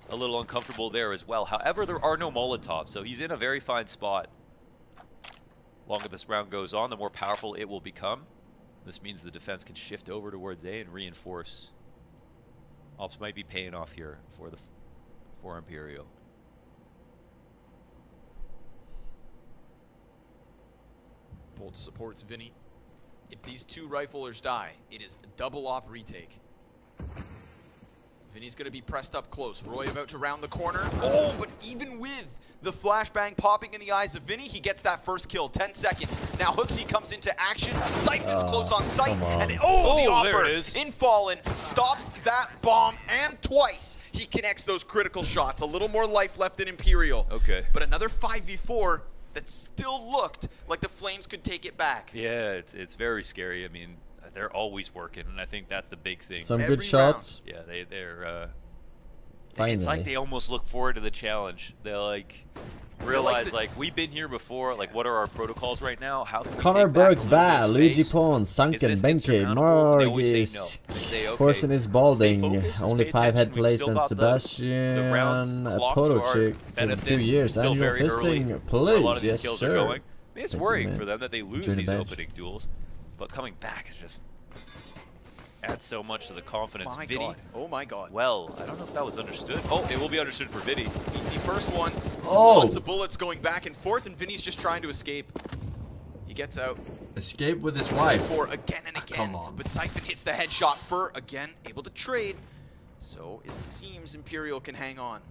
a little uncomfortable there as well. However, there are no Molotovs, so he's in a very fine spot. Longer this round goes on, the more powerful it will become. This means the defense can shift over towards A and reinforce. Ops might be paying off here for Imperial. Bolt supports Vinny. If these 2 riflers die, it is a double op retake. Vinny's going to be pressed up close. Roy about to round the corner. Oh, but even with the flashbang popping in the eyes of Vinny, he gets that first kill. 10 seconds. Now Hooksy comes into action. Siphon's close on sight. And the Oh, there Opper it is. in Fallen stops that bomb, and twice he connects those critical shots. A little more life left in Imperial. Okay. But another 5v4 that still looked like the Flames could take it back. Yeah, it's very scary. I mean, they're always working, and I think that's the big thing. Some Every good shots. Yeah, they're Finally. it's like they almost look forward to the challenge. They like realize like we've been here before. Like, what are our protocols right now? How can we Connor take back a Berg, little Ba, bit of Luigi space? Pons, Is Sunken, this Benke, insurmountable? They always Morgis, say no. They say, okay, Forsen is stay Balding, focused, only pay 5 head attention. We've plays, still and got the rounds Sebastian clocked to our Podolczyk for benefit. 2 years. Still Annual very early fisting, where a lot please, of these yes kills are sir. going. I mean, it's Thank you, worrying man. for them that they lose Enjoy the these bench. opening duels, but coming back is just adds so much to the confidence. My Vinny, God. Oh my God. well, I don't know if that was understood. Oh, it will be understood for Vinny. Easy first one. Oh. Lots of bullets going back and forth, and Vinny's just trying to escape. He gets out. Escape with his wife. For again and again. come on. But Xiphon hits the headshot. Fur again able to trade. So it seems Imperial can hang on.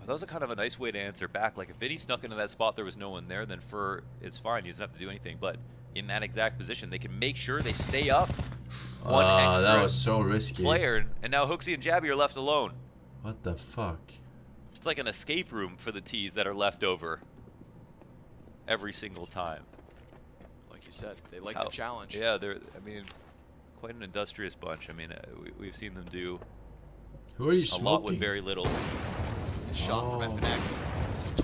That was a kind of a nice way to answer back. Like, if Vinny snuck into that spot, there was no one there, then Fur is fine. He doesn't have to do anything. But in that exact position, they can make sure they stay up. One extra that was so risky. player, and now Hooksy and Jabby are left alone. What the fuck? It's like an escape room for the T's that are left over every single time. Like you said, they like the challenge. Yeah, they're, I mean, quite an industrious bunch. I mean, we've seen them do Who are you a smoking? lot with very little. A shot from FNX.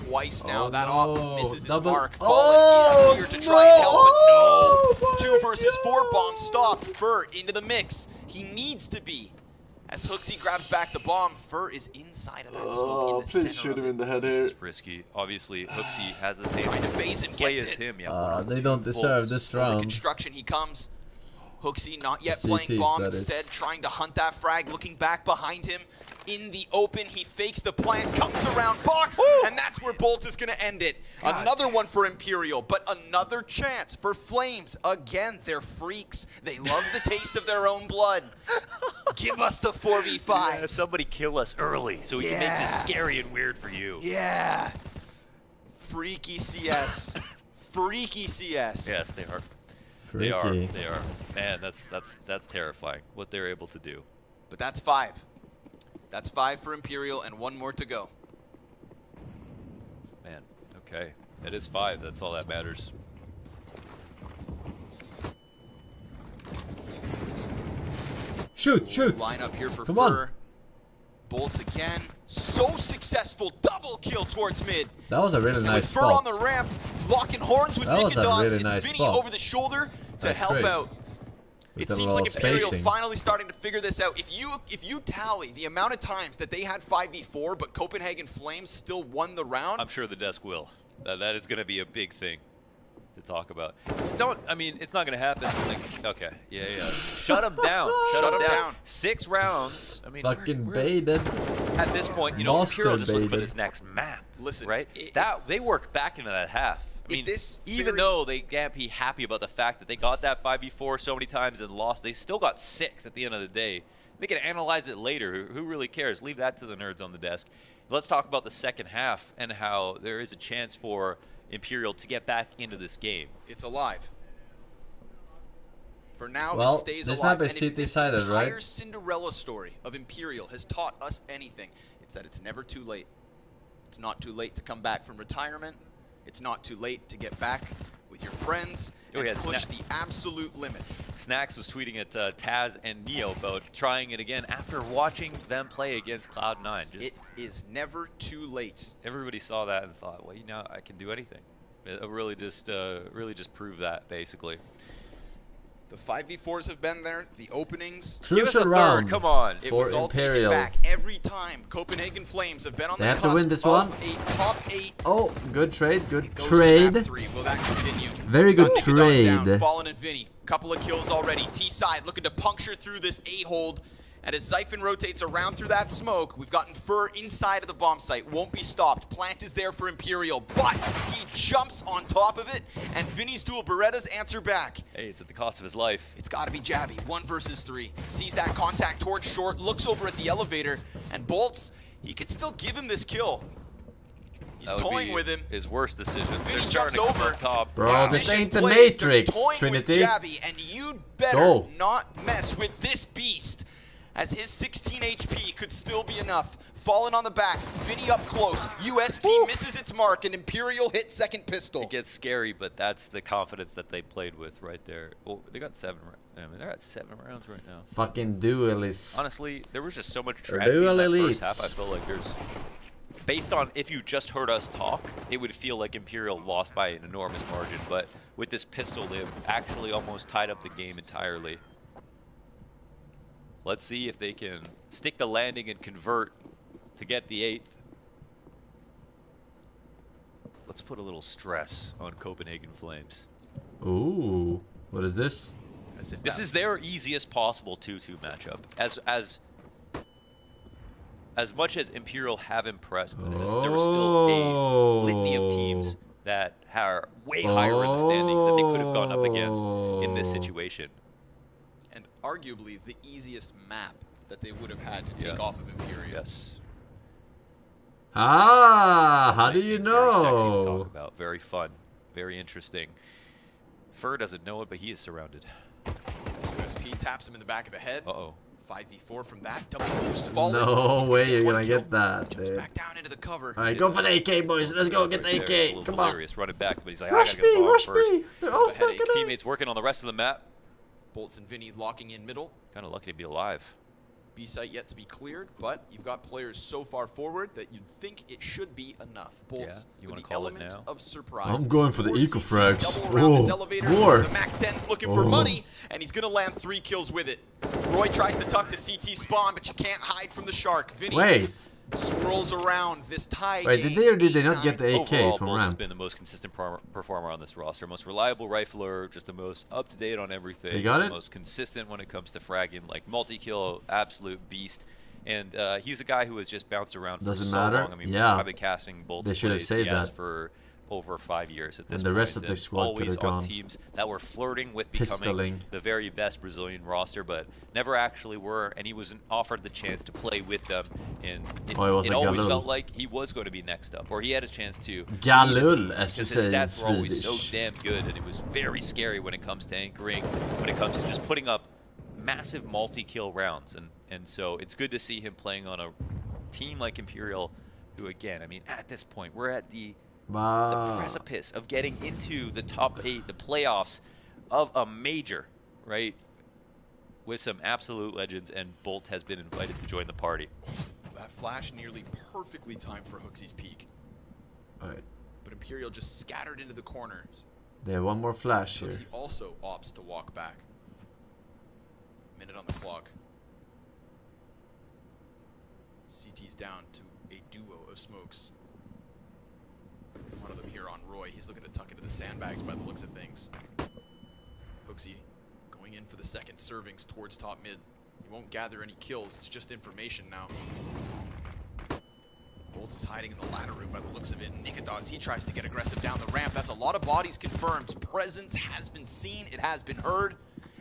Twice now. Oh, that no. op misses its Double- mark. Oh, Fallen is here to try and help, no. but no. Oh, 2 versus 4 bomb stop. Fur into the mix. He needs to be. As Hooksy grabs back the bomb, Fur is inside of that smoke in the center of it. the This is risky. Obviously, Hooksy has the same Trying to phase and play gets as it. him. Yeah, They don't deserve this Over round. construction he comes. Hooksy not yet CTs, playing bomb, that is. instead trying to hunt that frag, looking back behind him. In the open, he fakes the plant, comes around box, and that's where Bolt is going to end it. Another one for Imperial, but another chance for Flames. Again, they're freaks. They love the taste of their own blood. Give us the 4v5. Yeah, somebody kill us early so we can make this scary and weird for you. Yeah. Freaky CS. Freaky CS. Yes, they are. Freaky. They are. They are. Man, that's terrifying what they're able to do. But that's 5. That's 5 for Imperial and 1 more to go. Man, okay. It is 5. That's all that matters. Shoot, shoot. Line up here for Come Fur. on. Bolts again. So successful. Double kill towards mid. That was a really And nice with Fur on spot. the ramp, locking horns with That was a Nikodaz. really It's nice Vinny spot. over the shoulder to That help trade. out. With It the seems like little Imperial spacing. finally starting to figure this out. If you tally the amount of times that they had 5v4, but Copenhagen Flames still won the round, I'm sure the desk will. That is going to be a big thing to talk about. I mean, it's not going to happen. Like, okay, yeah. Shut them down. Shut 'em down. 6 rounds. I mean, Fucking we're baited. at this point, you know, Imperial just looking for Masturbated. this next map. Listen, right? They worked back into that half. I mean, this even very- though they can't be happy about the fact that they got that 5v4 so many times and lost, they still got 6 at the end of the day. They can analyze it later. Who really cares? Leave that to the nerds on the desk. Let's talk about the second half and how there is a chance for Imperial to get back into this game. it's alive. For now, Well, it stays this alive. map is And if this CT-sided, right? entire Cinderella story of Imperial has taught us anything, it's that it's never too late. It's not too late to come back from retirement. It's not too late to get back with your friends Oh, and yeah, push the absolute limits. Snacks was tweeting at Taz and Neo about trying it again after watching them play against Cloud9. It is never too late. Everybody saw that and thought, well, you know, I can do anything. It really just proved that, basically. The 5v4s have been there. The openings. Give us a Crucial third, round come on. It for was all taken Imperial. back every time. Copenhagen Flames have been on They the have to cusp win this of one. a top 8. Oh, good trade, good Goes to map trade. 3. Will that continue? Very good Got Nikodaz down, trade. Fallen and Vinny. Couple of kills already. T-side looking to puncture through this A-hold. And as Zyphon rotates around through that smoke, we've gotten Fur inside of the bomb site. Won't be stopped. Plant is there for Imperial, but he jumps on top of it, and Vinny's dual Berettas answer back. Hey, it's at the cost of his life. It's got to be Jabby. 1 versus 3. Sees that contact towards short, looks over at the elevator, and Bolts, he could still give him this kill. He's That would toying be with him. his worst decision. Vinny They're jumps starting to come over. up top. Bro, Yeah. this Vicious ain't the plays. They're Matrix, toying Trinity. with Jabby, and you'd better Go. not mess with this beast, as his 16 HP could still be enough. Fallen on the back, Vinny up close. USP misses its mark, and Imperial hit second pistol. It gets scary, but that's the confidence that they played with right there. Well, they got 7. I mean, they're at 7 rounds right now. Fucking duelists. Honestly, there was just so much They're tragedy in that dual first half. elites. I feel like there's, based on if you just heard us talk, it would feel like Imperial lost by an enormous margin. But with this pistol, they've actually almost tied up the game entirely. Let's see if they can stick the landing and convert to get the 8th. Let's put a little stress on Copenhagen Flames. Ooh, what is this? As if This that- is their easiest possible 2-2 matchup. As much as Imperial have impressed, there was still a litany of teams that are way higher in the standings that they could have gone up against in this situation. and arguably the easiest map that they would have had to take Yeah. off of Imperial. Yes. Ah, how do you It's very sexy to talk know? about. Very fun. Very interesting. Fur doesn't know it, but he is surrounded. USP taps him in the back of the head. Uh-oh. 5v4 from that. Double boost Fallen. No He's way get you're one gonna kill. get that, Jumps dude. back down into the cover. Alright, go for the AK, boys. Let's go get the Right there, it's a AK. little Come on. delirious running back, but he's like, Rush I gotta get the me, bomb rush first. me. They're all The stuck headache. in it. Teammates working on the rest of the map. Bolts and Vinny locking in middle. Kind of lucky to be alive. B site yet to be cleared, but you've got players so far forward that you'd think it should be enough. Bolts Yeah, you with wanna the call it element now? of surprise. I'm going for the Four eco CTs frags. double around this Oh, elevator. more. The Mac 10's looking for Oh. money, and he's gonna land 3 kills with it. Roy tries to tuck to CT spawn, but you can't hide from the shark. Vinny Wait. swirls around this tie Wait, game. did they or did they not get the AK Overall, from Bolt has ramp? been the most consistent performer on this roster. Most reliable rifler, just the most up-to-date on everything. They got the it? most consistent when it comes to fragging, like multi-kill, absolute beast. And he's a guy who has just bounced around for Doesn't so matter. long. I mean, Yeah. I've been casting Bolt They should have saved CS that. for over 5 years at this And the point, rest of the and squad always could've on gone teams that were flirting with becoming pistoling. the very best Brazilian roster, but never actually were. And he was offered the chance to play with them, and it, Oh, it was it a always Galul. felt like he was going to be next up, or he had a chance to lead the Galul, team, as we because say his in stats were always so Swedish. damn good, and it was very scary when it comes to anchoring, when it comes to just putting up massive multi-kill rounds, and so it's good to see him playing on a team like Imperial, who again, I mean, at this point, we're at the Wow. precipice of getting into the top 8, the playoffs of a major, right? With some absolute legends, and Bolt has been invited to join the party. That flash nearly perfectly timed for Hooksy's peak. Alright. But Imperial just scattered into the corners. They have one more flash here. Hooksy also opts to walk back. Minute on the clock. CT's down to a duo of smokes. One of them here on Roy. He's looking to tuck into the sandbags by the looks of things. Hooksy going in for the second servings towards top mid. He won't gather any kills. It's just information now. Bolts is hiding in the ladder room by the looks of it. Nikodas, he tries to get aggressive down the ramp. That's a lot of bodies confirmed. Presence has been seen. It has been heard.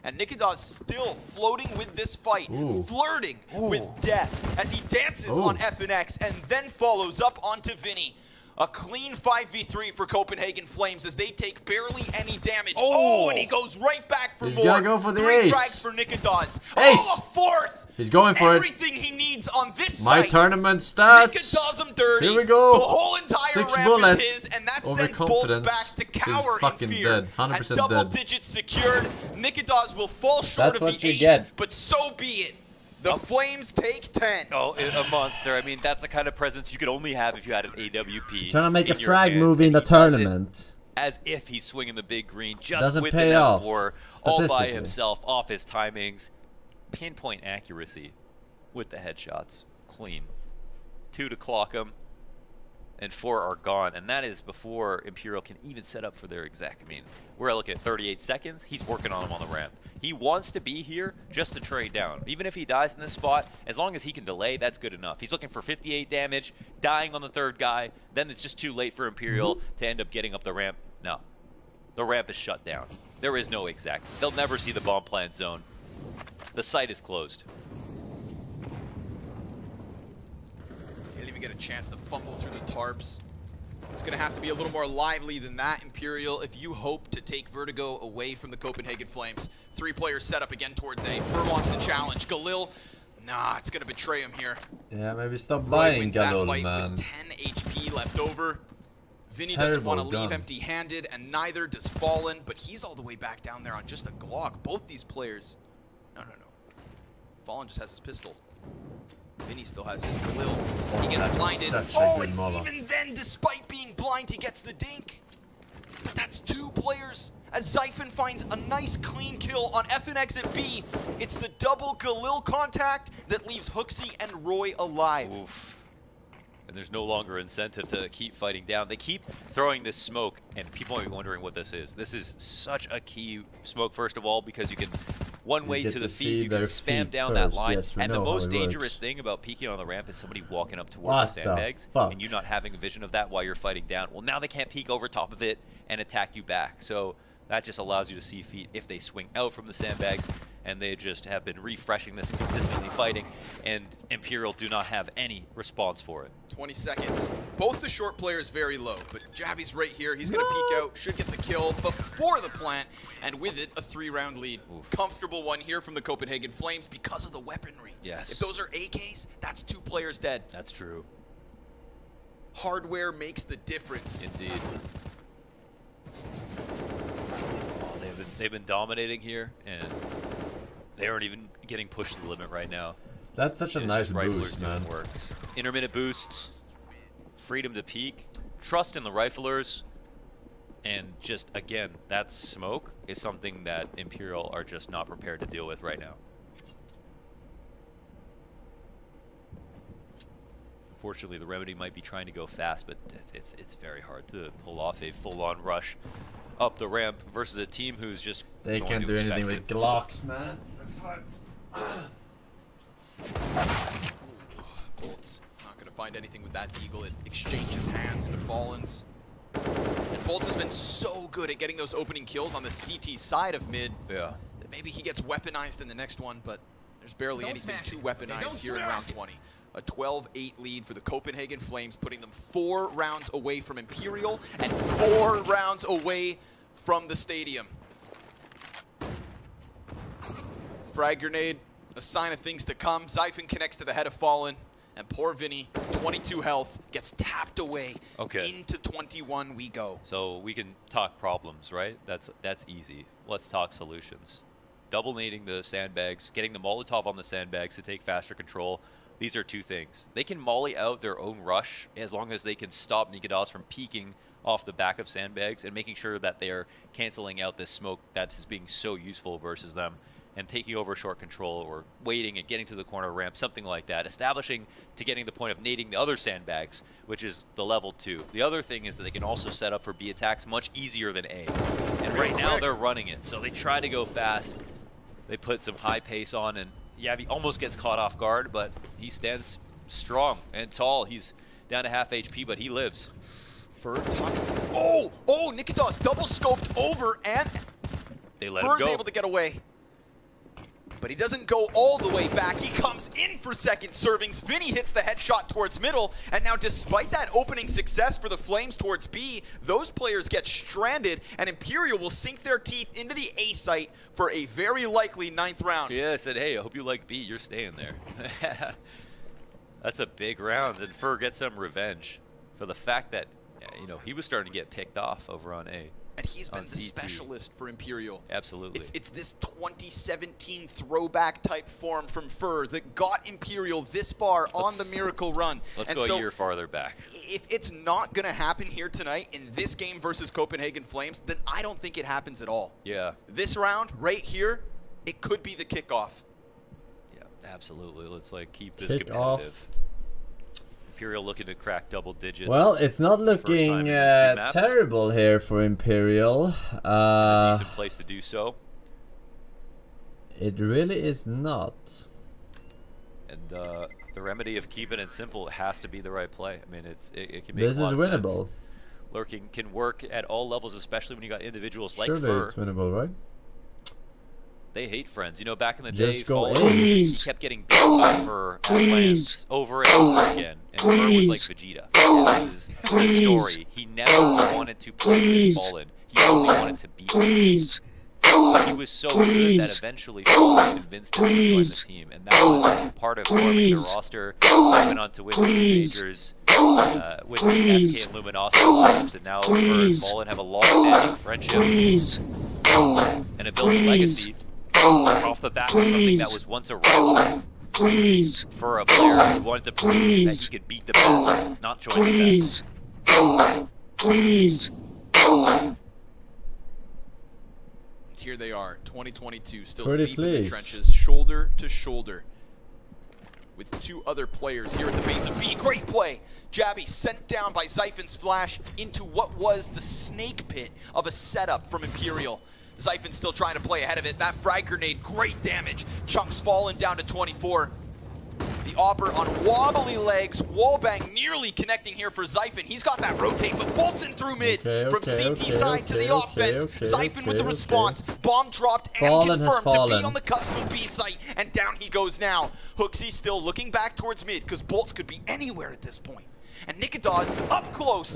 And Nikodas still floating with this fight, flirting with death as he dances on FNX and then follows up onto Vinny. A clean 5v3 for Copenhagen Flames as they take barely any damage. Oh, and he goes right back for He's more. gotta go for the 3 ace. frags for Nikodas. Ace. Oh, a fourth! He's going for it. Everything he needs on this My site. tournament stats. Nika does him dirty. Here we go. The whole entire 6 ramp bullet. is his, and that sends Bolts Overconfidence. back to He's cower in fucking fear. dead. 100% As double dead. digits secured, Nikodas will fall short That's of what the you ace, get. but so be it. The Flames take 10. Oh, a monster. I mean, that's the kind of presence you could only have if you had an AWP. Trying to make a in your frag hands, move in and the he does it tournament. as if he's swinging the big green, just Doesn't with pay the off, M4, all by statistically. himself, off his timings. Pinpoint accuracy with the headshots. Clean. 2 to clock him, and 4 are gone. And that is before Imperial can even set up for their exec. I mean, we're looking at 38 seconds. He's working on him on the ramp. He wants to be here just to trade down. Even if he dies in this spot, as long as he can delay, that's good enough. He's looking for 58 damage, dying on the 3rd guy. Then it's just too late for Imperial to end up getting up the ramp. No. The ramp is shut down. There is no exec. They'll never see the bomb plant zone. The site is closed. He'll even get a chance to fumble through the tarps. It's going to have to be a little more lively than that, Imperial, if you hope to take Vertigo away from the Copenhagen Flames. 3 players set up again towards A. Fur wants the challenge. Galil, nah, it's going to betray him here. Yeah, maybe stop Roy buying wins that Galul, fight man. with 10 HP left over. Vinny doesn't want to Terrible leave gun. empty-handed, and neither does Fallen, but he's all the way back down there on just a Glock. Both these players... No. Fallen just has his pistol. Vinny still has his Galil. He gets that's blinded. such a Oh, good and MOBA. even then, despite being blind, he gets the dink. But that's 2 players. As Zyphon finds a nice clean kill on FNX at B, it's the double Galil contact that leaves Hooksy and Roy alive. Oof. And there's no longer incentive to keep fighting down. They keep throwing this smoke, and people might be wondering what this is. This is such a key smoke, first of all, because you can one way get to the to see feet, you can their spam feet down that first. line. Yes, we and the know how most it dangerous works. thing about peeking on the ramp is somebody walking up towards What the the sandbags, fuck? and you not having a vision of that while you're fighting down. Well, now they can't peek over top of it and attack you back. So that just allows you to see feet if they swing out from the sandbags, and they just have been refreshing this and consistently fighting, and Imperial do not have any response for it. 20 seconds. Both the short players very low, but Jabby's right here. He's going to peek out, should get the kill before the plant, and with it, a 3-round lead. Oof. Comfortable one here from the Copenhagen Flames because of the weaponry. Yes. If those are AKs, that's 2 players dead. That's true. Hardware makes the difference. Indeed. Oh, they've been dominating here, and they aren't even getting pushed to the limit right now. That's such a It's nice just riflers boost, doing man. work. Intermittent boosts, freedom to peek, trust in the riflers, and just, again, that smoke is something that Imperial are just not prepared to deal with right now. unfortunately, the Remedy might be trying to go fast, but it's very hard to pull off a full-on rush up the ramp versus a team who's just They going can't to do anything expect with Glocks, man. Bolts not going to find anything with that Eagle. It exchanges hands into Fallens. And Bolts has been so good at getting those opening kills on the CT side of mid. Yeah. That maybe he gets weaponized in the next one, but there's barely anything to weaponize here in round 20. A 12-8 lead for the Copenhagen Flames, putting them 4 rounds away from Imperial and 4 rounds away from the stadium. Frag grenade, a sign of things to come. Xiphon connects to the head of Fallen, and poor Vinny, 22 health, gets tapped away. Okay. Into 21 we go. So we can talk problems, right? That's easy. Let's talk solutions. Double nading the sandbags, getting the Molotov on the sandbags to take faster control. These are 2 things. They can molly out their own rush as long as they can stop Nikodas from peeking off the back of sandbags and making sure that they are canceling out this smoke that's being so useful versus them, and taking over short control or waiting and getting to the corner ramp, something like that. Establishing to getting the point of nading the other sandbags, which is the level 2. The other thing is that they can also set up for B attacks much easier than A. And right now they're running it, so they try to go fast. They put some high pace on, and Yavi almost gets caught off guard, but he stands strong and tall. He's down to half HP, but he lives. Fur talks. Oh, Nikodas double scoped over, and They let him Fur's go. able to get away. But he doesn't go all the way back. He comes in for second servings. Vinny hits the headshot towards middle. And now despite that opening success for the Flames towards B, those players get stranded, and Imperial will sink their teeth into the A site for a very likely 9th round. Yeah, I said, hey, I hope you like B. You're staying there. That's a big round, and Fur gets some revenge for the fact that, you know, he was starting to get picked off over on A. And he's been the CT. specialist for Imperial. Absolutely. It's this 2017 throwback type form from Fur that got Imperial this far on the Miracle Run. Let's and go so a year farther back. If it's not going to happen here tonight in this game versus Copenhagen Flames, then I don't think it happens at all. Yeah. This round right here, it could be the kickoff. Yeah, absolutely. Let's keep this Kick competitive. off. Imperial looking to crack double digits. Well, it's not for the first time looking in these 2 maps. terrible here for Imperial. A decent place to do so. It really is not. And the remedy of keeping it simple has to be the right play. I mean, it can make This a lot is of sense. winnable. Lurking can work at all levels, especially when you got individuals like Surely Fur. it's winnable, right? They hate friends. You know, back in the Just day, go Fallen, he in. kept getting beat by Fur at lands over and over again. And Fur was like Vegeta. And this is the story. He never wanted to play with Fallen. He only wanted to beat him. He was so good that eventually Fallen convinced him to join the team. And that was part of forming the roster. They went on to win the majors with the SK and Luminosity teams. And now Fur and Fallen have a long-standing friendship and a built legacy off the back of something that was once a rival for a player who wanted to prove that he could beat the best, not join the best. Here they are, 2022, still Pretty deep in the pleased. trenches, shoulder to shoulder with 2 other players here at the base of B. Great play! Jabby sent down by Xiphon's flash into what was the snake pit of a setup from Imperial. Xiphon still trying to play ahead of it. That frag grenade, great damage. Chunks falling down to 24. The Opper on wobbly legs. Wallbang nearly connecting here for Xiphon. He's got that rotate, but bolts in through mid from CT side to the offense. Xiphon with the response. Bomb dropped and Fallen has confirmed to fallen. be on the cusp of B site. And down he goes now. Hooksy still looking back towards mid because bolts could be anywhere at this point. And Nikodas up close.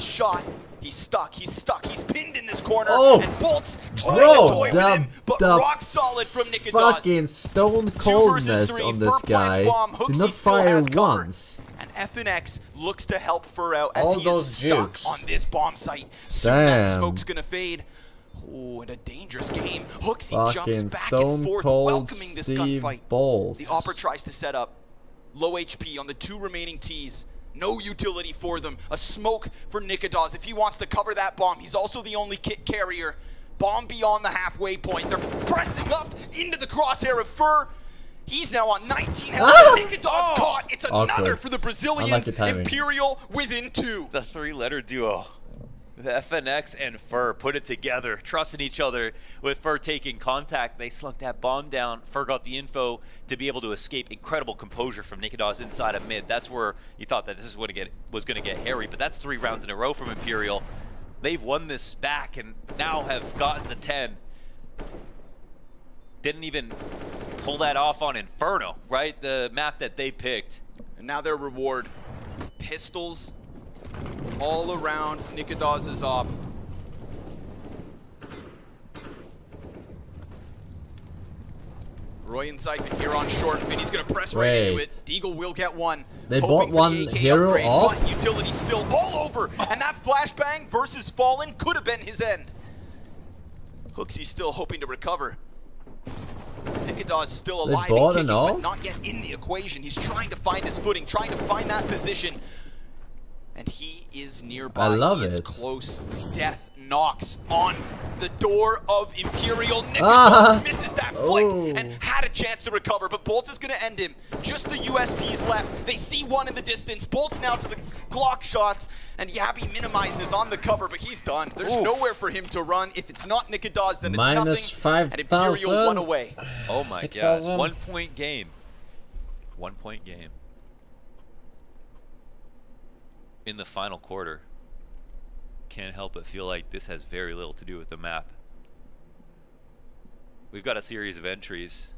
Shot. He's stuck. He's stuck. He's pinned in this corner. Oh. And bolts trying to toy with him, but the rock solid from Nikodas. fucking stone 2 versus coldness 3. on this Fur plants guy. bomb. Did Hooksy not still fire has cover. once. And FNX looks to help Fur out as All he is those stuck jukes. on this bomb site. Soon that Damn. smoke's gonna fade. Oh, and a dangerous game. Hooksy jumps Fucking back stone and forth, cold welcoming this Steve gunfight. Bolts. The Opera tries to set up. Low HP on the 2 remaining Ts. No utility for them. A smoke for Nikodas. If he wants to cover that bomb, he's also the only kit carrier. Bomb beyond the halfway point. They're pressing up into the crosshair of Fur. He's now on 19 health. Nicodaz caught. It's another Awkward. for the Brazilians. I like the timing. Imperial within 2. The 3-letter duo. The FNX and Fur put it together, trusting each other. With Fur taking contact, they slunk that bomb down. Fur got the info to be able to escape. Incredible composure from Nicodaz inside of mid. That's where you thought that this is what was going to get hairy, but that's 3 rounds in a row from Imperial. They've won this back and now have gotten to 10. Didn't even pull that off on Inferno, right? The map that they picked. And now their reward. Pistols all around Nicodaz's op. Roy and Zyphin here on short. Vinny's gonna press right into it. Deagle will get one. They Hoping bought for one the AK hero upgrade, off? but utility still all over. And that flashbang versus Fallen could have been his end. Hooksy's still hoping to recover. Nicodaz still They alive bought and kicking, an but off? not yet in the equation. He's trying to find his footing, trying to find that position. And he is nearby. I love he is it. close. Death knocks on the door of Imperial. Nicodaz misses that flick and had a chance to recover, but Bolt is going to end him. Just the USPs left. They see one in the distance. Bolt's now to the Glock shots, and Yabby minimizes on the cover, but he's done. There's nowhere for him to run. If it's not Nicodaz, then it's Minus nothing. And Imperial 5,000. one away. Oh my 6,000. god. 1 point game. 1 point game. In the final quarter. Can't help but feel like this has very little to do with the map. We've got a series of entries.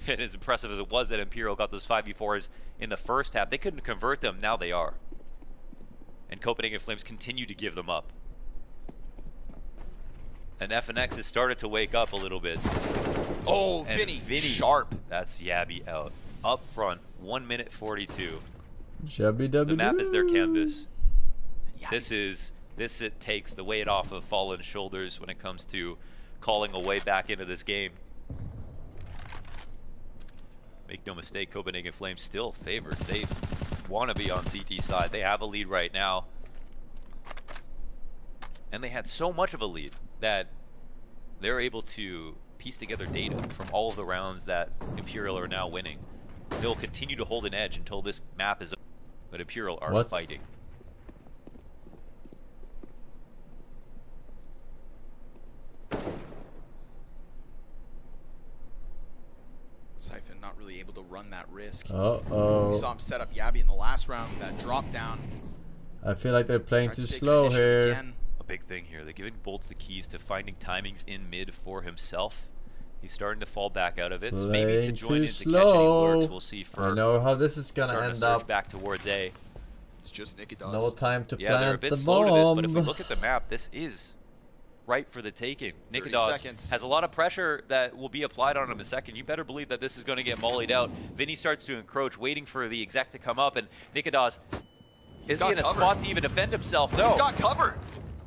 And as impressive as it was that Imperial got those 5v4s in the first half, they couldn't convert them. Now they are. And Copenhagen Flames continue to give them up. And FNX has started to wake up a little bit. Oh, And Vinny, sharp. That's Yabby out. Up front, 1 minute 42. Shabby The map is their canvas. Yabby's- It takes the weight off of Fallen's shoulders when it comes to calling a way back into this game. Make no mistake, Copenhagen Flames still favored. They want to be on CT side. They have a lead right now. And they had so much of a lead that they're able to piece together data from all of the rounds that Imperial are now winning. They'll continue to hold an edge until this map is over. But Imperial are fighting. Zyphin not really able to run that risk. Uh-oh. We saw him set up Yabby in the last round with that drop down. I feel like they're playing Tried too to take slow initiative here. again. A big thing here. They're giving Bolts the keys to finding timings in mid for himself. He's starting to fall back out of it. Maybe to Playing join too in to catch any slow. lurks. We'll see. I know how this is gonna starting end to surge up. back towards A. It's just Nicodaz. No time to Yeah, they're a plant bit the slow to this, but if we bomb. look at the map, this is ripe for the taking. 30 Nicodaz seconds. has a lot of pressure that will be applied on him in a second. You better believe that this is going to get mollied out. Vinny starts to encroach, waiting for the exec to come up, and Nicodaz, is he got in a cover. spot to even defend himself? No. He's got cover.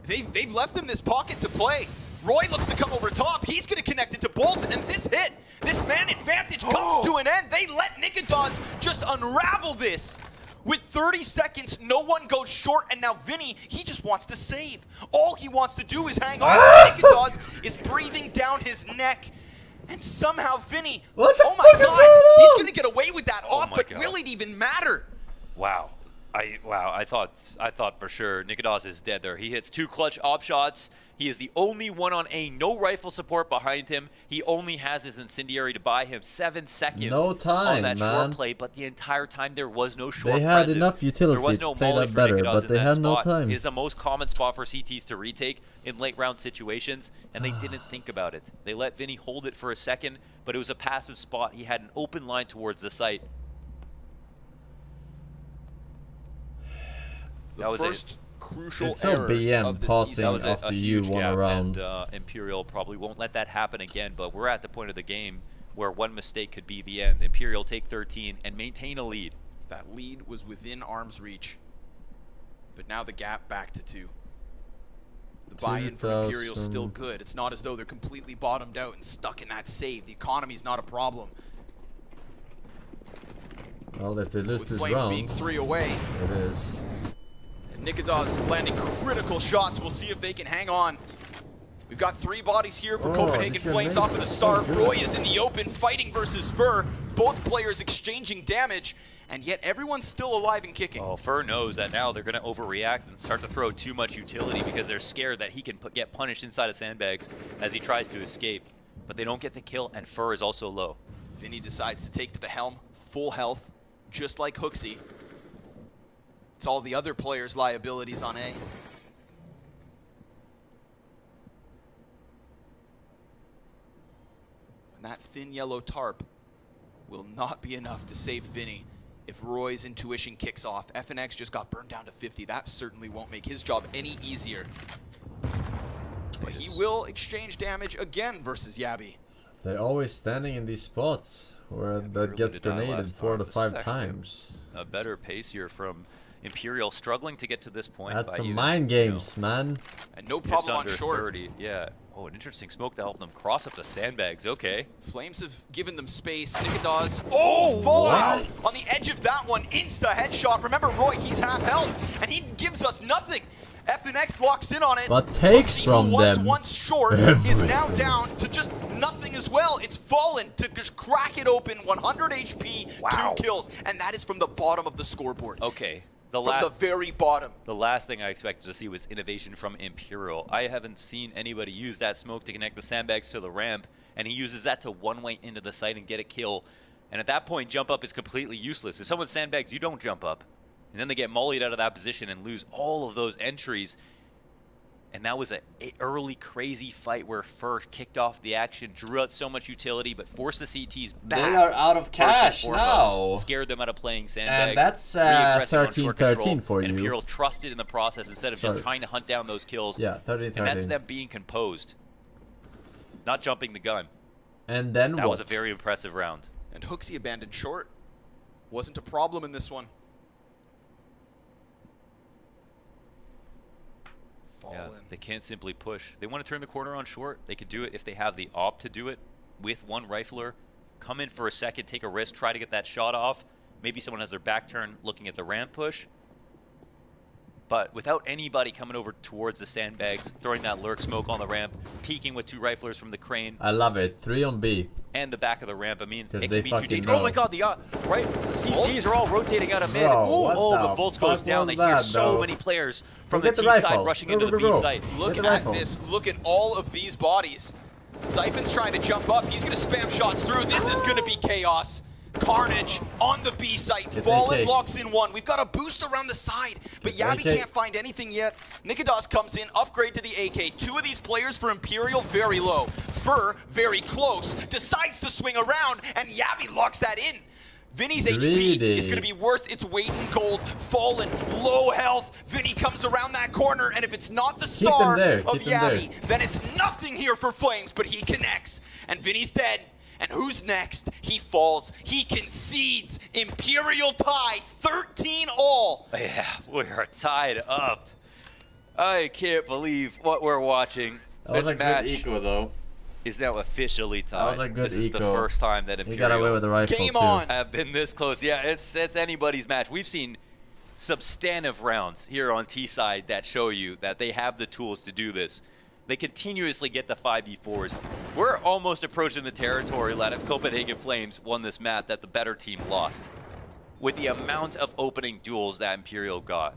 They've left him this pocket to play. Roy looks to come over top. He's going to connect it to Bolt, and this hit, this man advantage comes to an end. They let Nicodaz just unravel this. With 30 seconds, no one goes short, and now Vinny, he just wants to save. All he wants to do is hang on. Nicodaz is breathing down his neck, and somehow Vinny, What the oh my fuck is god, going on? he's going to get away with that Oh op, my but God. will it even matter? Wow. I thought for sure Nicodaz is dead there. He hits 2 clutch op shots. He is the only one on A. No rifle support behind him. He only has his incendiary to buy him 7 seconds No time, on that man. short play, but the entire time there was no short They had presence. enough utility There was to no play molly that for better, Nicodaz but in they that had no spot. time. It is the most common spot for CTs to retake in late round situations, and they didn't think about it. They let Vinny hold it for a second, but it was a passive spot. He had an open line towards the site. The That was first crucial It's so error BM of this passing season. That was after a you huge won gap, a round. and Imperial probably won't let that happen again, but we're at the point of the game where one mistake could be the end. Imperial take 13 and maintain a lead. That lead was within arm's reach, but now the gap back to 2. The buy-in from Imperial is still 2,000. good. It's not as though they're completely bottomed out and stuck in that save. The economy's not a problem. Well, if they lose With this Flames being round, 3 away, it is. and Nicodaz landing critical shots. We'll see if they can hang on. We've got 3 bodies here for Oh, Copenhagen these guys Flames made off of the it so start. good. Roy is in the open fighting versus Fur. both players exchanging damage, and yet everyone's still alive and kicking. Oh, Fur knows that now they're going to overreact and start to throw too much utility because they're scared that he can get punished inside of sandbags as he tries to escape. But they don't get the kill, and Fur is also low. Vinny decides to take to the helm, full health, just like HooXi. It's all the other players' liabilities on A. And that thin yellow tarp will not be enough to save Vinny if Roy's intuition kicks off. FNX just got burned down to 50. That certainly won't make his job any easier. But he will exchange damage again versus Yabby. They're always standing in these spots where that gets grenaded 4 to 5 times. A better pace here from Imperial, struggling to get to this point. That's by some even, mind games, man. And no just problem on under short. 30. Yeah. Oh, an interesting smoke to help them cross up to sandbags. Okay. Flames have given them space. Nicodaz, oh, fallout what? on the edge of that one. Insta headshot. Remember, Roy, he's half health, and he gives us nothing. FNX locks in on it. But takes HooXi, from who was them once short, is now down to just nothing as well. It's Fallen to just crack it open. 100 HP, 2 kills, and that is from the bottom of the scoreboard. Okay. From the very bottom. The last thing I expected to see was innovation from Imperial. I haven't seen anybody use that smoke to connect the sandbags to the ramp, and he uses that to one-way into the site and get a kill. And at that point, jump up is completely useless. If someone sandbags, you don't jump up. And then they get mollied out of that position and lose all of those entries. And that was an early crazy fight where Fur kicked off the action, drew out so much utility, but forced the CTs back. They are out of cash now. Scared them out of playing sandbags. And that's 13-13 for you. And Imperial trusted in the process instead of just trying to hunt down those kills. Yeah, 13-13. And that's them being composed, not jumping the gun. And then that what? was a very impressive round. And HooXi abandoned short. Wasn't a problem in this one. Yeah, they can't simply push. They want to turn the corner on short. They could do it if they have the op to do it with one rifler. Come in for a second, take a risk, try to get that shot off. Maybe someone has their back turned looking at the ramp push. But without anybody coming over towards the sandbags, throwing that lurk smoke on the ramp, peeking with 2 riflers from the crane. I love it. 3 on B. And the back of the ramp. I mean, it they could be too fucking dangerous. know. Oh my god, the CTs are all rotating out of mid. Bro, Oh, the bolts goes down. They hear so many players from the T side rushing into the B side. Look at this. Look at all of these bodies. Zyphon's trying to jump up. He's going to spam shots through. This is going to be chaos. Carnage on the B site. Fallen locks in 1. We've got a boost around the side, but Yabby can't find anything yet. Nicodaz comes in, upgrade to the AK. 2 of these players for Imperial, very low. Fur, very close, decides to swing around, and Yabby locks that in. Vinny's HP is going to be worth its weight in gold. Fallen, low health. Vinny comes around that corner, and if it's not the star of Yabby, then it's nothing here for Flames, but he connects. And Vinny's dead. And who's next? He falls. He concedes. Imperial tie, 13 all. Yeah, we are tied up. I can't believe what we're watching. That was a good eco, though. Is now officially tied. That was a good This is the first time that Imperial he got away with the rifle Game on. have been this close. Yeah, it's anybody's match. We've seen substantive rounds here on T side that show you that they have the tools to do this. They continuously get the 5v4s. We're almost approaching the territory that if Copenhagen Flames won this map that the better team lost. With the amount of opening duels that Imperial got.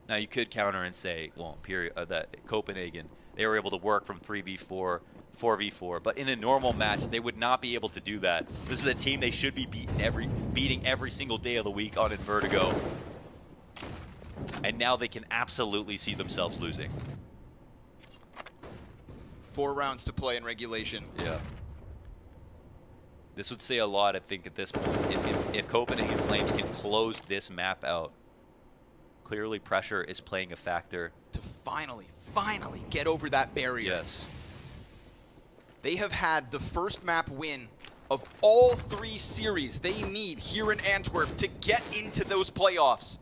Now you could counter and say, well, that Copenhagen, they were able to work from 3v4, 4v4, but in a normal match, they would not be able to do that. This is a team they should be beating every single day of the week on Invertigo. And now they can absolutely see themselves losing. 4 rounds to play in regulation. Yeah. This would say a lot, I think, at this point. If Copenhagen Flames can close this map out, clearly pressure is playing a factor. To finally get over that barrier. Yes. They have had the first map win of all 3 series they need here in Antwerp to get into those playoffs.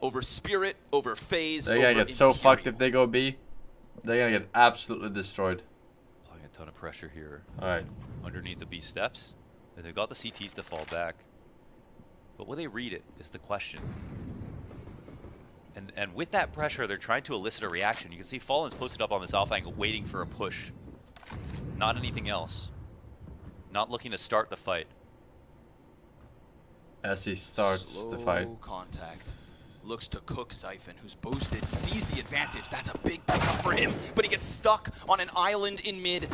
Over Spirit, over FaZe, They're gonna get so fucked if they go B. They're gonna get absolutely destroyed. Applying a ton of pressure here. Alright. Underneath the B steps. And they've got the CTs to fall back. But will they read it is the question. And with that pressure, they're trying to elicit a reaction. You can see Fallen's posted up on this alpha angle waiting for a push. Not anything else. Not looking to start the fight. as he starts the fight. Slow contact. Looks to cook Xiphon, who's boosted, sees the advantage. That's a big pickup for him, but he gets stuck on an island in mid.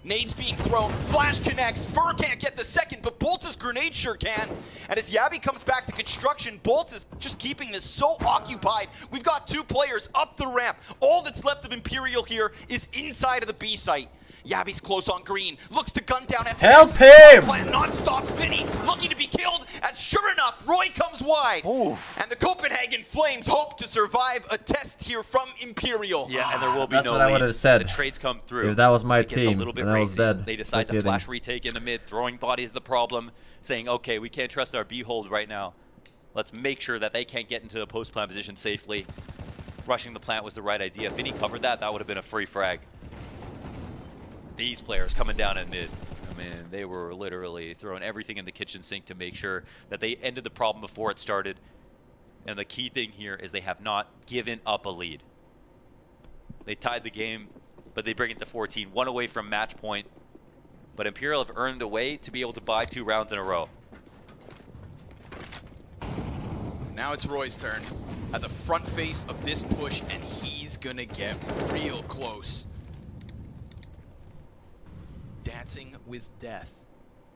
Nades being thrown, flash connects, Fur can't get the second, but Boltz' grenade sure can. And as Yabby comes back to construction, Boltz is just keeping this so occupied. We've got 2 players up the ramp. All that's left of Imperial here is inside of the B site. Yabby's close on green, looks to gun down FNX. Help him! Non-stop Vinny looking to be killed, and sure enough, Roy comes wide. Oof. And the Copenhagen Flames hope to survive a test here from Imperial. Yeah, and there will be That's no what I lead. would have said. The trades come through. If that was my It gets a team, little bit and I was racy. dead. They decide No to flash kidding. retake into mid. Throwing body is the problem. Saying, okay, we can't trust our B hold right now. Let's make sure that they can't get into a post-plant position safely. Rushing the plant was the right idea. If Vinny covered that, that would have been a free frag. These players coming down at mid. I mean, they were literally throwing everything in the kitchen sink to make sure that they ended the problem before it started. And the key thing here is they have not given up a lead. They tied the game, but they bring it to 14. 1 away from match point. But Imperial have earned a way to be able to buy 2 rounds in a row. Now it's Roy's turn at the front face of this push, and he's gonna get real close. Dancing with death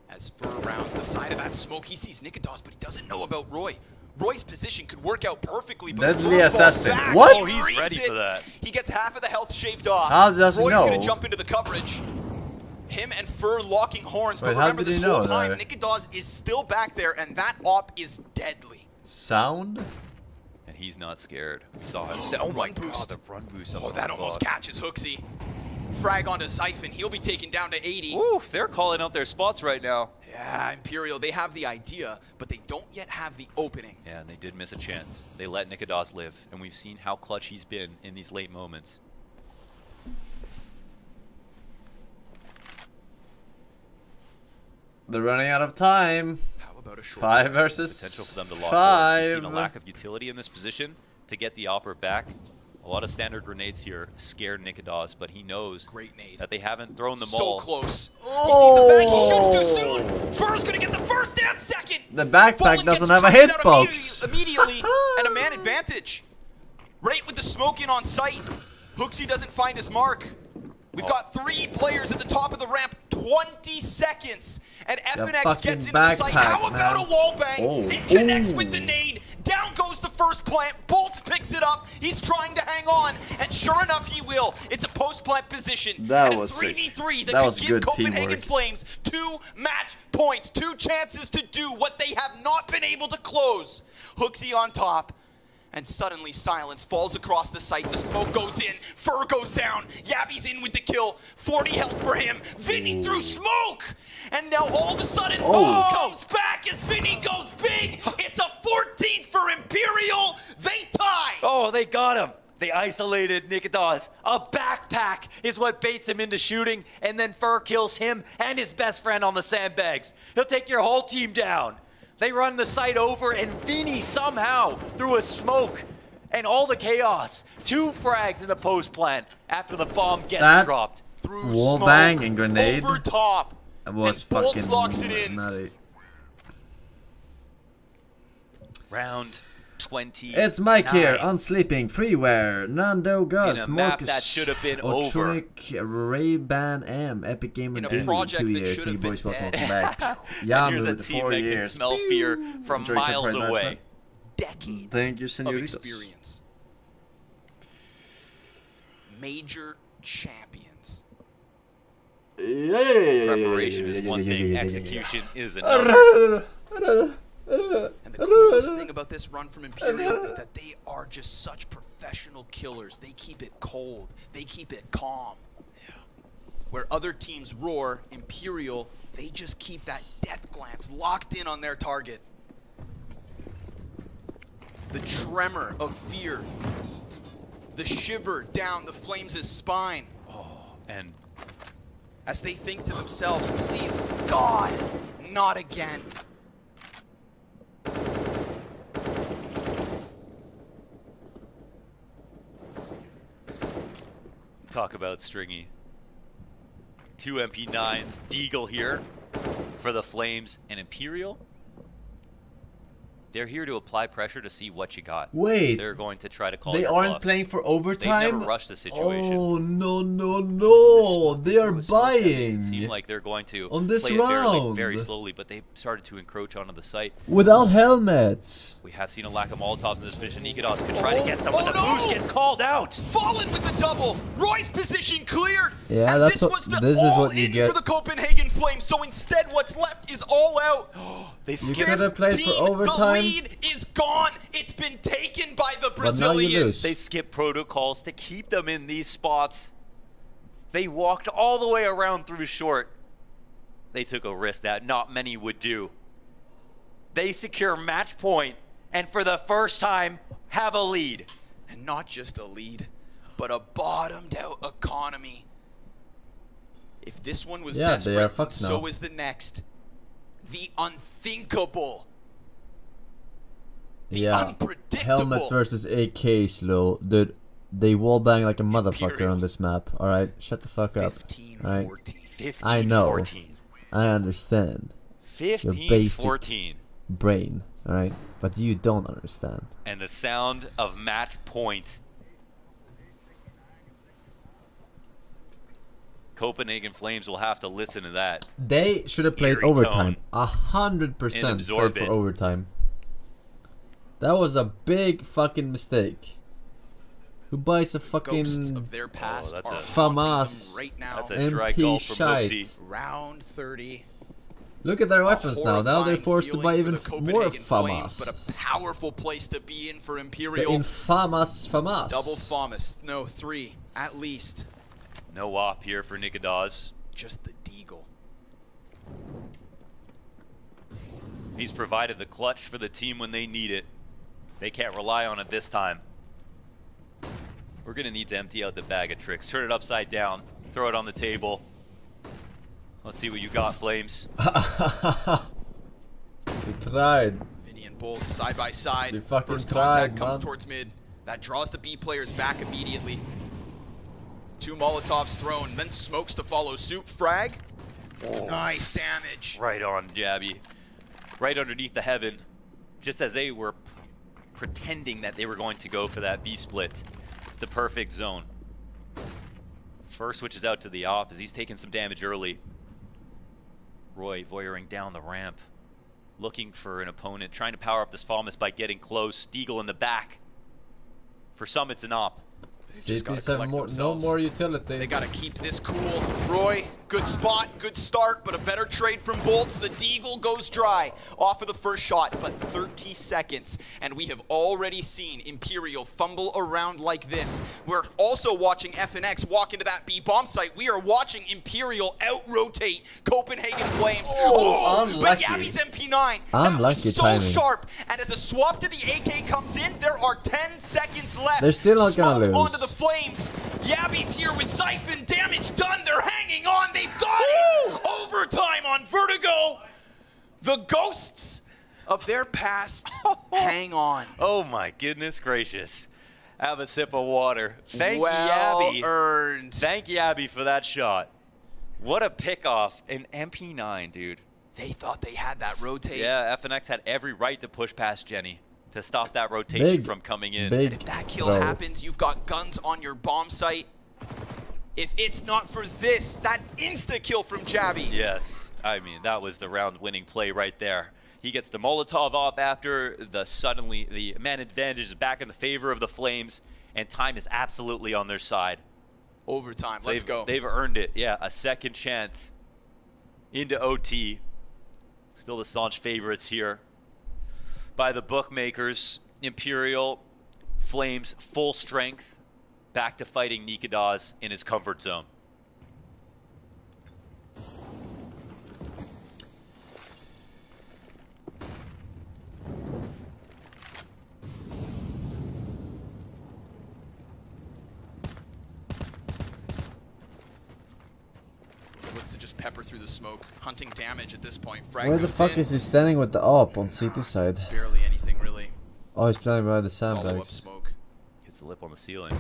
as Fur rounds the side of that smoke. He sees Nikodos, but he doesn't know about Roy. Roy's position could work out perfectly, but Deadly Fur falls assassin. back. What? Oh, he's Reads ready it. for that. He gets half of the health shaved off. How does he Roy's know? gonna jump into the coverage. Him and Fur locking horns, Wait, but how remember did this he whole know time, that? Nikodos is still back there, and that op is deadly. Sound? And he's not scared. We saw him. Oh my Run boost. god, the run boost. Oh, that almost catches Hooksy. Frag onto Xiphon. He'll be taken down to 80. Oof, they're calling out their spots right now. Yeah, Imperial, they have the idea, but they don't yet have the opening. Yeah, and they did miss a chance. They let Nikodos live, and we've seen how clutch he's been in these late moments. They're running out of time. How about a short 5 versus Potential for them to lock 5. We've seen a lack of utility in this position to get the Opera back. A lot of standard grenades here scare Nikodos, but he knows Great nade. that they haven't thrown them So all. close. He sees the back. He shoots too soon. Fur's gonna get the first and second. The backpack Fallen doesn't gets have a traded out hitbox. immediately and a man advantage. Right with the smoke in on sight. Hooksy doesn't find his mark. We've got 3 players at the top of the ramp. 20 seconds. And FNX fucking gets into the site. How backpack, about man. a wall bang? Oh. It connects Ooh. with the nade. Down goes the first plant. Boltz picks it up. He's trying to hang on. And sure enough, he will. It's a post-plant position. That and was a sick. 3v3 that, That could was give good Copenhagen teamwork. Flames 2 match points. 2 chances to do what they have not been able to close. Hooksy on top. And suddenly silence falls across the site. The smoke goes in. Fur goes down. Yabby's in with the kill. 40 health for him. Vinny through smoke. And now all of a sudden, Bones comes back as Vinny goes big. It's a 14th for Imperial. They tie. Oh, they got him. They isolated Nikodos. A backpack is what baits him into shooting, and then Fur kills him and his best friend on the sandbags. He'll take your whole team down. They run the site over, and Vinny somehow, through a smoke and all the chaos, 2 frags in the post plant after the bomb gets That dropped. Through Wall smoke, bang and grenade. over top. It was and Boltz fucking locks it in. nutty. Round 20. It's Mike here on Sleeping Freeware, Nando Gus, In a map Marcus, that should have been over. Otrick, Ray-Ban M, Epic Gamer In a Dude, project 2 that years, should thank you have boys, been welcome dead. back. And Yamu here's a with the team 4 that can years. smell fear from Enjoy miles Temperate away. Management. Decades Thank you, of senoritas. experience. Major champions. Preparation is one thing, execution is another. And the coolest thing about this run from Imperial is that they are just such professional killers. They keep it cold. They keep it calm. Where other teams roar, Imperial, they just keep that death glance locked in on their target. The tremor of fear. The shiver down the Flames' spine. And As they think to themselves, please, God, not again. talk about Stringy. 2 MP9s, Deagle here for the Flames and Imperial. They're here to apply pressure to see what you got. Wait. They're going to try to call They your aren't bluff. playing for They overtime? never rushed the situation. Oh, no. They are buying. It seemed like they're going to on this play it round. very slowly, but they started to encroach onto the site. Without helmets. We have seen a lack of Molotovs in this position. Nikodas could try to get someone. The boost gets called out. Fallen with the double. Roy's position clear. Yeah, and that's this was the this is all what you in get. for the Copenhagen Flames. So instead, what's left is all out. They You skipped. could have played for 15, overtime. The lead is gone. It's been taken by the But now you Brazilians. lose. They skipped protocols to keep them in these spots. They walked all the way around through short. They took a risk that not many would do. They secure match point, and for the first time, have a lead. And not just a lead, but a bottomed out economy. If this one was Yeah, they are desperate, fucked so now. is the next. The unthinkable. The Yeah. unpredictable. Helmets versus AKs, lol. Dude, they wallbang like a motherfucker Imperial. on this map. Alright, shut the fuck up. 15-14. Alright, 15, I know. 14. I understand. 15, basic. 14. Brain, alright? But you don't understand. And the sound of match point. Copenhagen Flames will have to listen to that. They should have played Eerie overtime. tone. 100% And absorb played for it. overtime. That was a big fucking mistake. Who buys a fucking Ghosts of their past that's are a- haunting FAMAS. them right now. That's a dry MP goal from shite. Mopsy. Round 30. Look at their weapons now. Now they're Horrifying forced to feeling buy for even the more Copenhagen Flames, FAMAS. but a powerful place to be in for The Imperial. infamous FAMAS. Double FAMAS. No, 3 at least. No op here for Nikodas. Just the Deagle. He's provided the clutch for the team when they need it. They can't rely on it this time. We're gonna need to empty out the bag of tricks. Turn it upside down. Throw it on the table. Let's see what you got, Flames. We tried. Vinny and Bolt side by side. You fucking First contact tried, comes man. towards mid. That draws the B players back immediately. 2 Molotovs thrown, then smokes to follow suit. Frag. Nice damage. Right on, Jabby. Right underneath the heaven. Just as they were pretending that they were going to go for that B split. It's the perfect zone. First switches out to the op as he's taking some damage early. Roy voyeuring down the ramp. Looking for an opponent. Trying to power up this FAMAS by getting close. Deagle in the back. For some, it's an op. They just gotta Cities have collect no themselves. more utility. They gotta keep this cool. Roy, good spot, good start, but a better trade from Bolts. The Deagle goes dry off of the first shot, but 30 seconds. And we have already seen Imperial fumble around like this. We're also watching FNX walk into that B bomb site. We are watching Imperial out-rotate Copenhagen Flames. But unlucky. Yabby's MP9. Unlucky that was so timing. sharp. And as a swap to the AK comes in, there are 10 seconds left. They're still not gonna Smoke lose. onto the Flames. Yabby's here with Zyphon. Damage done. They're hanging on. They've got it. Overtime on Vertigo. The ghosts of their past hang on. Oh my goodness gracious. Have a sip of water. Thank well Yabby. earned. Thank Yabby for that shot. What a pickoff. An MP9, dude. They thought they had that rotate. Yeah, FNX had every right to push past Jenny to stop that rotation Big, from coming in. big If that kill throw. happens, you've got guns on your bomb site. If it's not for this, that insta-kill from Jabby. Yes, I mean, that was the round-winning play right there. He gets the Molotov off after suddenly the man advantage is back in the favor of the Flames, and time is absolutely on their side. Overtime. So Let's go. They've earned it. Yeah, a second chance into OT. Still the staunch favorites here by the bookmakers. Imperial Flames full strength, back to fighting Nikodas in his comfort zone. Looks to just pepper through the smoke, hunting damage at this point. Frag Where the goes fuck in. is he standing with the op on CT side? Barely anything, really. Oh, he's standing by the Follow-up sandbags. smoke. Gets the lip on the ceiling.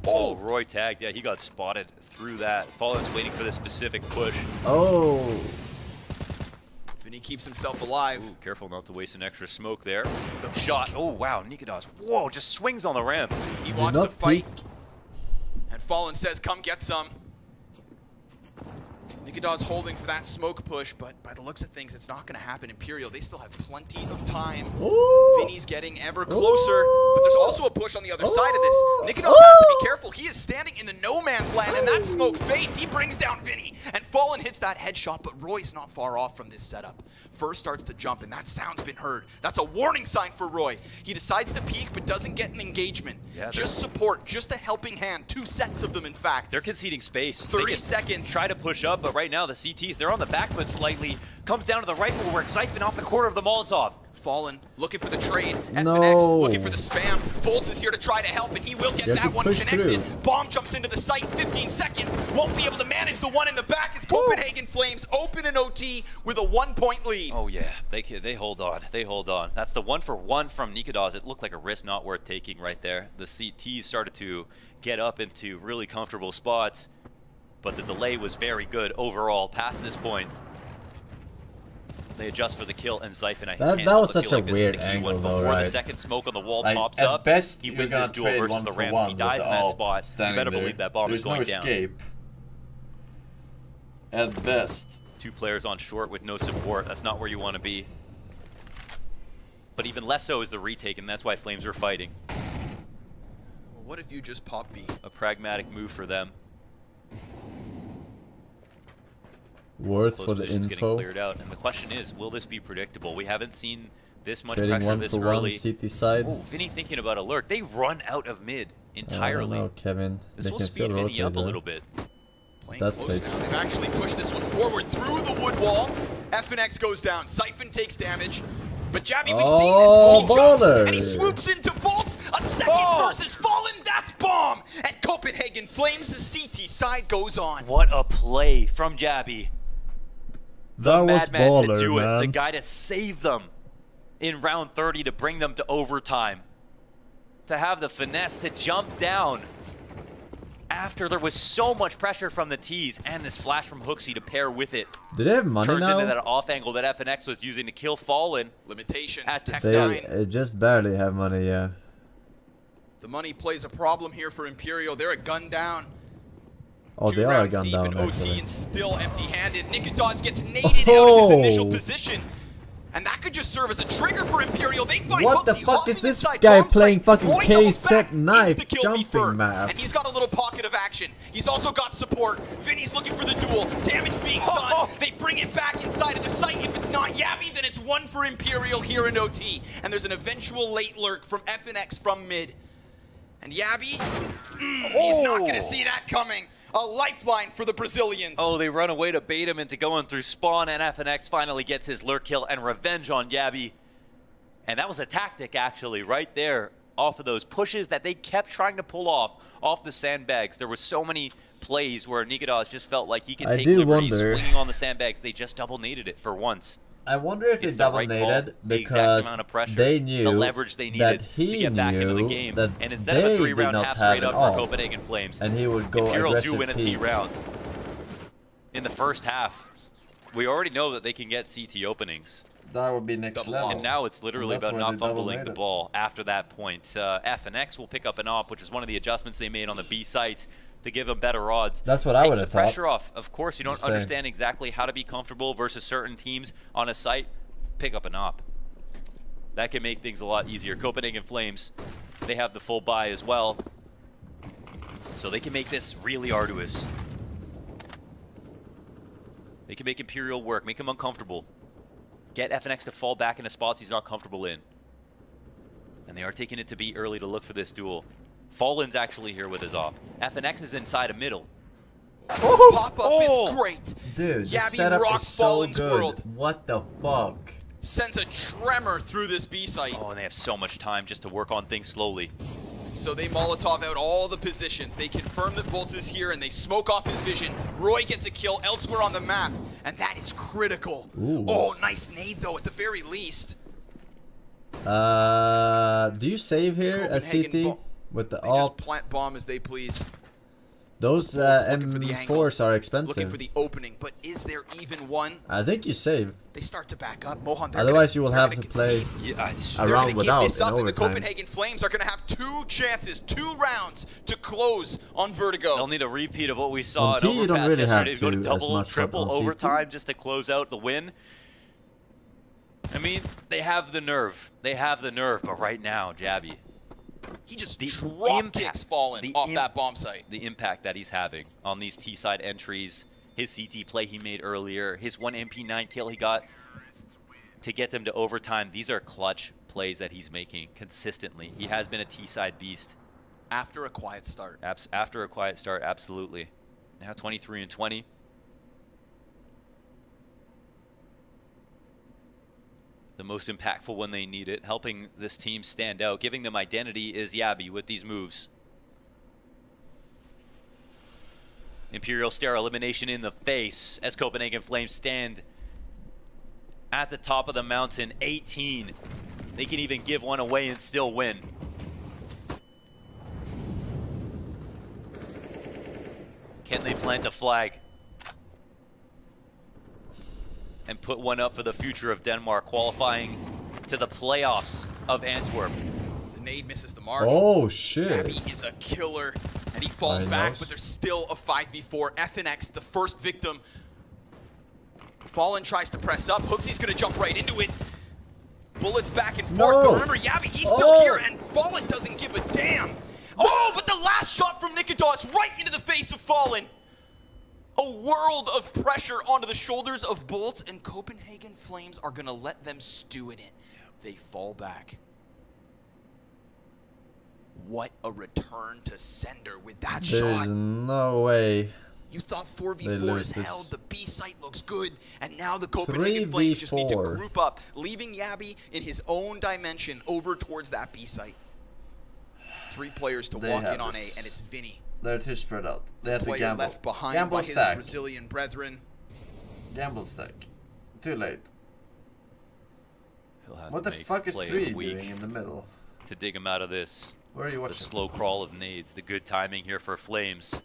Oh, Roy tagged. Yeah, he got spotted through that. Fallen's waiting for the specific push. Oh, Vinny he keeps himself alive. Ooh, careful not to waste an extra smoke there. The shot. Oh, wow. Nikodas. Whoa, just swings on the ramp. He wants to fight. And Fallen says, come get some. Nikodas holding for that smoke push, but by the looks of things, it's not going to happen. Imperial, they still have plenty of time. Ooh. Vinny's getting ever closer, but there's also a push on the other side of this. Nikodas has to be careful. He is standing in the no man's land, and that smoke fades. He brings down Vinny, and Fallen hits that headshot, but Roy's not far off from this setup. First starts to jump, and that sound's been heard. That's a warning sign for Roy. He decides to peek, but doesn't get an engagement. Yeah, just support, just a helping hand. 2 sets of them, in fact. They're conceding space. 30 seconds. Try to push up, but right now the CTs, they're on the back foot slightly. Comes down to the rifle work. Siphon off the corner of the Molotov. Fallen, looking for the trade. No. FNX looking for the spam. Bolts is here to try to help, and he will get that one connected. Through. Bomb jumps into the site, 15 seconds. Won't be able to manage the one in the back as Copenhagen Flames open an OT with a 1-point lead. Oh yeah, they hold on. They hold on. That's the 1-for-1 from Nikodas. It looked like a risk not worth taking right there. The CTs started to get up into really comfortable spots, but the delay was very good overall past this point. They adjust for the kill, and Siphon, That was such a weird angle though, before right? the second smoke on the wall Like, pops at up, best, he you're wins gonna his duel trade versus 1 the for ramp. 1 He dies with in the that AWP spot. You standing better there. believe that bomb is going There's no down. escape. At best. 2 players on short with no support. That's not where you want to be. But even less so is the retake, and that's why Flames are fighting. Well, what if you just pop B? A pragmatic move for them. Worth Close for the position's getting info. cleared out, and the question is, will this be predictable? We haven't seen this much Trading pressure 1 this for 1 early. CT side. Oh, Vinny thinking about a lurk. They run out of mid entirely. No, Kevin. This They will can speed still Vinny rotate up a there. little bit. Playing That's close fake. now. They've actually pushed this one forward through the wood wall. FNX goes down. Siphon takes damage. But Jabby, we've seen this. He jumps baller. and he swoops into Bolts. A second versus Fallen. That's bomb. And Copenhagen Flames. The CT side goes on. What a play from Jabby. That was Madman baller, to do it. The man. guy to save them in round 30 to bring them to overtime. To have the finesse to jump down after there was so much pressure from the T's and this flash from Hooksy to pair with it. Do they have money Turns now? into that off angle that FNX was using to kill Fallen. Limitations. At Tech They 9. just barely have money, yeah. The money plays a problem here for Imperial. They're a gun down. Oh, 2 they are rounds gun deep down, in OT actually. and still empty-handed. Nikodas gets naded out of his initial position. And that could just serve as a trigger for Imperial. They find What the Hooksy fuck hopping is this inside guy bomb playing site. fucking Roy K doubles set back, knife insta-kill jumping V-Fur, map? And he's got a little pocket of action. He's also got support. Vinny's looking for the duel. Damage being done. They bring it back inside of the site. If it's not Yabby, then it's 1 for Imperial here in OT. And there's an eventual late lurk from FNX from mid. And Yabby, he's not going to see that coming. A lifeline for the Brazilians. Oh, they run away to bait him into going through spawn, and FNX finally gets his lurk kill and revenge on Yabby. And that was a tactic, actually, right there, off of those pushes that they kept trying to pull off the sandbags. There were so many plays where Nikodas just felt like he could I take do liberties wonder- swinging on the sandbags. They just double naded it for once. I wonder if they It's the right double call, naded the exact because amount of pressure, they the knew leverage they that needed he to get back into the knew game. that And instead of a they 3-round did not half have straight it up all. for Copenhagen Flames, and he would go Imperial do aggressive win a T peak. round. In the first half, we already know that they can get CT openings. That would be next level. And now it's literally And that's about why not they double fumbling the naded. ball after that point. FNX will pick up an op, which is one of the adjustments they made on the B site to give them better odds. That's what I Takes would the have thought. pressure off. Of course, you don't Just saying. understand exactly how to be comfortable versus certain teams on a site. Pick up an op. That can make things a lot easier. Copenhagen Flames, they have the full buy as well. So they can make this really arduous. They can make Imperial work, make him uncomfortable. Get FNX to fall back into spots he's not comfortable in. And they are taking it to B early to look for this duel. Fallen's actually here with his op. FNX is inside a middle. Pop-up is great. Dude, the Yabby setup rocks is so Fallen's good. world. What the fuck? Sends a tremor through this B site. Oh, and they have so much time just to work on things slowly. So they Molotov out all the positions. They confirm that Bolts is here and they smoke off his vision. Roy gets a kill elsewhere on the map, and that is critical. Ooh. Oh, nice nade though, at the very least. Do you save here as Copenhagen CT with the They just op? plant bomb as they please. Those Looking for the angle, M4s are looking expensive. for the opening, but is there even one? I think you save. They start to back up. Mohan, Otherwise, you will have to play They're around give without this in up, and the overtime. Copenhagen Flames are going to have 2 chances, 2 rounds to close on Vertigo. They'll need a repeat of what we saw On in T, you don't Overpass really have yesterday. Go to to as double, much, but triple on CT? overtime just to close out the win. I mean, they have the nerve. They have the nerve, but right now, Jabby. He just drop kicks Fallen off that bomb site. The impact that he's having on these T-side entries, his CT play he made earlier, his 1 MP9 kill he got to get them to overtime. These are clutch plays that he's making consistently. He has been a T-side beast. After a quiet start. After a quiet start, absolutely. Now 23 and 20. The most impactful when they need it, helping this team stand out, giving them identity is Yabby with these moves. Imperial Star elimination in the face as Copenhagen Flames stand at the top of the mountain, 18. They can even give one away and still win. Can they plant a flag and put one up for the future of Denmark, qualifying to the playoffs of Antwerp? The nade misses the mark. Oh shit. Gabby is a killer, and he falls back, but there's still a 5v4. FNX, the first victim. Fallen tries to press up. Hooksy's gonna jump right into it. Bullets back and forth. But remember, Yabby, he's still here, and Fallen doesn't give a damn. Oh, but the last shot from Nikodos right into the face of Fallen. A world of pressure onto the shoulders of Bolts, and Copenhagen Flames are gonna let them stew in it. They fall back. What a return to sender with that shot. There's no way. You thought 4v4 is held, the B site looks good, and now the Copenhagen 3v4. Flames just need to group up, leaving Yabby in his own dimension over towards that B site. 3 players to walk in on A, and it's Vinny. They're too spread out. They have to Player gamble. left behind Gamble by his stack. Brazilian brethren. Gamble stack. Too late. He'll have What to the make fuck is play of 3 the week doing in the middle? to dig him out of this. Where are you The watching? slow crawl of nades. The good timing here for Flames.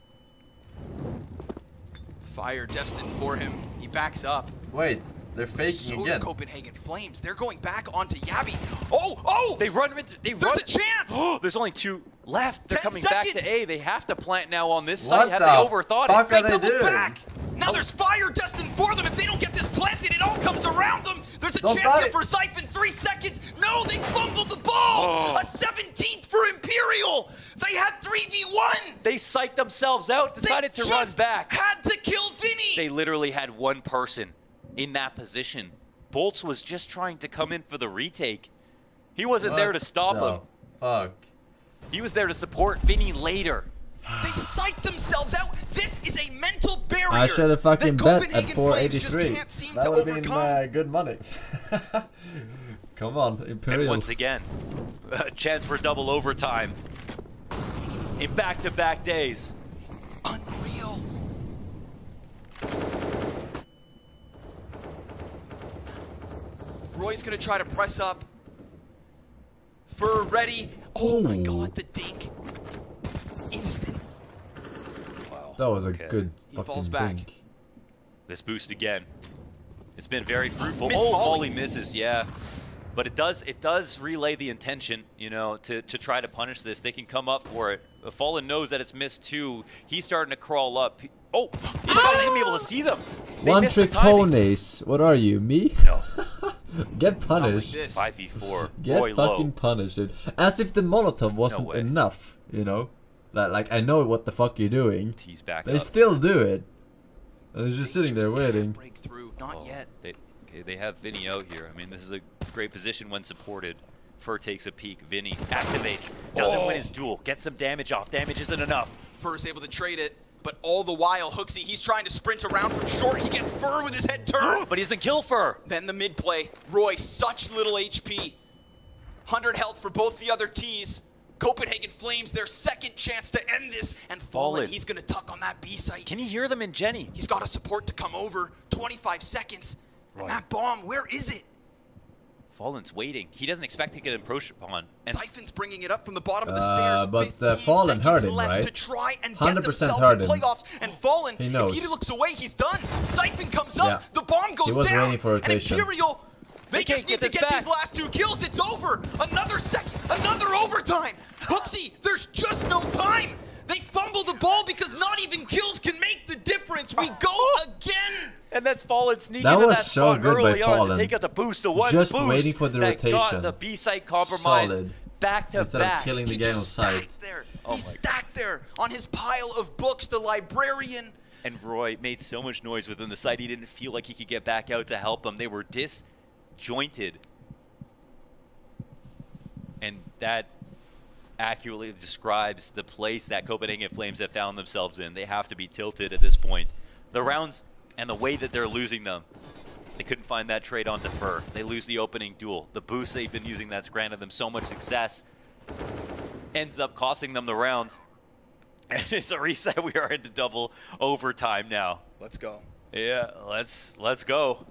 Fire destined for him. He backs up. Wait, they're faking So again. do Copenhagen Flames. They're going back onto Yabby. Oh! They run into. There's a chance! There's only 2 left. They're 10 coming back seconds. to A. They have to plant now on this What side. Have the they overthought fuck it? are they double doing? back! Now there's fire destined for them. If they don't get this planted, it all comes around them. There's a Don't chance die. here for Siphon. 3 seconds. No, they fumbled the ball. A 17th for Imperial. They had 3v1. They psyched themselves out, decided They to run just back. had to kill Vinny. They literally had one person in that position. Bolts was just trying to come in for the retake. He wasn't there to stop him. Fuck. He was there to support Vinny later. They psyched themselves out. This is a mental barrier. I should have fucking that bet at Copenhagen Flames just 483. can't seem That to would have overcome. been good money. Come on, Imperial. And once again, a chance for double overtime in back-to-back days. Unreal. Roy's gonna try to press up. Fur ready. Oh my god, the dink. Instant. Wow. That was a Okay. good He fucking falls back. dink. This boost again. It's been very fruitful. Missed Oh, volley. volley misses, yeah. But it does relay the intention, you know, to try to punish this. They can come up for it. Fallen knows that it's missed too. He's starting to crawl up. Oh, he's not even gonna be able to see them. They One missed the trick timing. ponies. What are you, me? No. Get punished. this. 5v4. Get Roy fucking low. punished, dude. As if the Molotov wasn't way. enough, you know? Like, I know what the fuck you're doing. He's back They up. still do it. And it's just sitting there Just can't waiting. break through. Not Oh, yet. They have Vinny out here. I mean, this is a great position when supported. Fur takes a peek. Vinny activates. Doesn't win his duel. Gets some damage off. Damage isn't enough. Fur's able to trade it, but all the while, Hooksy, he's trying to sprint around from short. He gets Fur with his head turned. But he doesn't kill Fur. Then the mid play. Roy, such little HP. 100 health for both the other T's. Copenhagen Flames, their second chance to end this. And Fallen, he's going to tuck on that B site. Can you hear them in Jenny? He's got a support to come over. 25 seconds. And that bomb, where is it? Fallen's waiting. He doesn't expect to get approached upon. And Zyphon's bringing it up from the bottom of the stairs. But 15 Fallen heard him, left right? to try and 100% get themselves heard in him. playoffs. And Fallen, He knows. if he looks away, he's done. Zyphon comes up, Yeah. the bomb goes He was down. waiting for rotation. And Imperial, they just need to get these last 2 kills. It's over. Another second, another overtime. Hooksy, there's just no time. They fumble the ball because not even kills can make the difference. We go again. And that's Fallen sneaking That into was that so spot good by early on to Fallen. take out the boost. The one Just boost waiting for the that got rotation. the B site compromised Solid. back to Instead back. of killing the He game on just site. stacked there. He's stacked there on his pile of books, the librarian. And Roy made so much noise within the site, he didn't feel like he could get back out to help them. They were disjointed. And that accurately describes the place that Copenhagen Flames have found themselves in. They have to be tilted at this point. The rounds and the way that they're losing them, they couldn't find that trade on Defer. They lose the opening duel. The boost they've been using that's granted them so much success ends up costing them the rounds. And it's a reset. We are into double overtime now. Let's go. Yeah, let's go.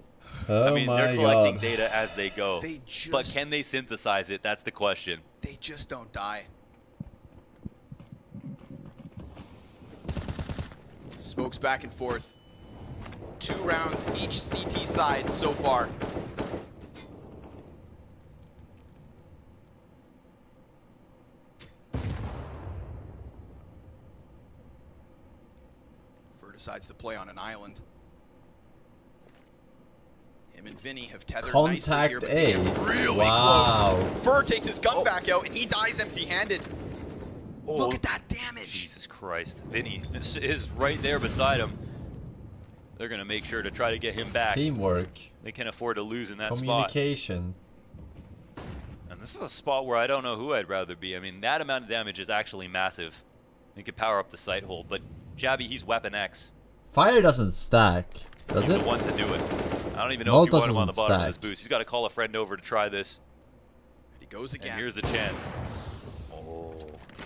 Oh I mean, my they're collecting god. data as they go. They just, but can they synthesize it? That's the question. They just don't die. Smokes back and forth. 2 rounds each CT side so far. Fur decides to play on an island. Him and Vinny have tethered nicely here, but they Contact get A. really Wow. close. Fur takes his gun back out, and he dies empty-handed. Look at that damage. Jesus Christ. Vinny is right there beside him. They're going to make sure to try to get him back. Teamwork. They can't afford to lose in that spot. Communication. And this is a spot where I don't know who I'd rather be. I mean, that amount of damage is actually massive. They could power up the sight hold, but Jabby, he's Weapon X. Fire doesn't stack, does He's it? the one to do it. I don't even know Molotov if you want him on the doesn't bottom of this stack. boost. He's got to call a friend over to try this. He goes again. And here's the chance.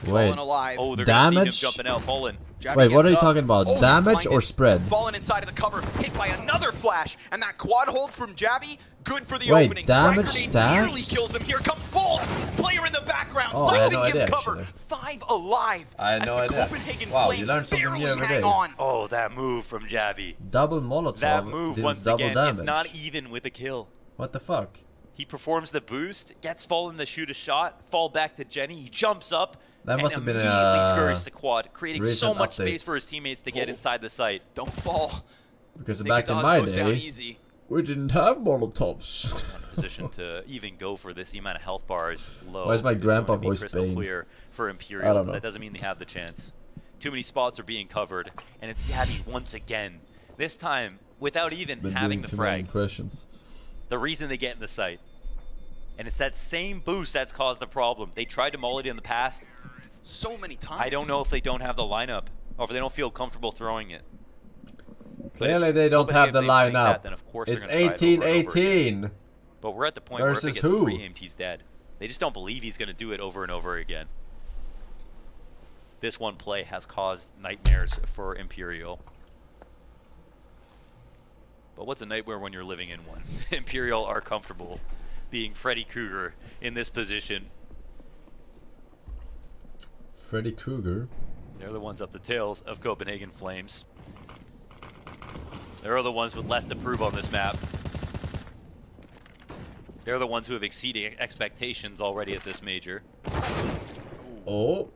Wait. Fallen alive. Oh, they're going to Damage? see him jumping out. Fallen. Jabby Wait, what gets are you up. talking about? Oh, he's Damage blinded. or spread? Fallen inside of the cover, hit by another flash, and that quad hold from Jabby, good for the Wait, opening. damage Frag grenade nearly stacks? kills him. Here comes Bolts, player in the background. Oh, I had Zyphon no gives idea, cover. actually. 5 alive. I had as no the idea. Copenhagen Wow, you Flames learn something barely new every hang day. on. Oh, that move from Jabby. Double Molotov. That move, deals once double again, damage. it's not even with a kill. What the fuck? He performs the boost, gets Fallen to shoot a shot, fall back to Jenny. He jumps up That must have and been immediately a scurries to quad, creating so recent much update. space for his teammates to get inside the site. Don't fall. Because back in Nicodas my goes down day, easy. we didn't have Molotovs. In a position to even go for this. The amount of health bar is low. Why is my It's grandpa going to be voice crystal playing? clear for I Imperial. don't know. That doesn't mean they have the chance. Too many spots are being covered, and it's Yabby once again. This time, without even Been having doing the too many frag. impressions. The reason they get in the site. And it's that same boost that's caused the problem. They tried to mull it in the past. So many times. I don't know if they don't have the lineup, or if they don't feel comfortable throwing it. Clearly they don't have the lineup. Then of course It's they're gonna try it over and over again. 18-18. But we're at the point where if it Versus gets who? pre-aimed, he's dead. They just don't believe he's going to do it over and over again. This one play has caused nightmares for Imperial. But what's a nightmare when you're living in one? Imperial are comfortable being Freddy Krueger in this position. Freddy Krueger. They're the ones up the tails of Copenhagen Flames. They're the ones with less to prove on this map. They're the ones who have exceeded expectations already at this major. Oh.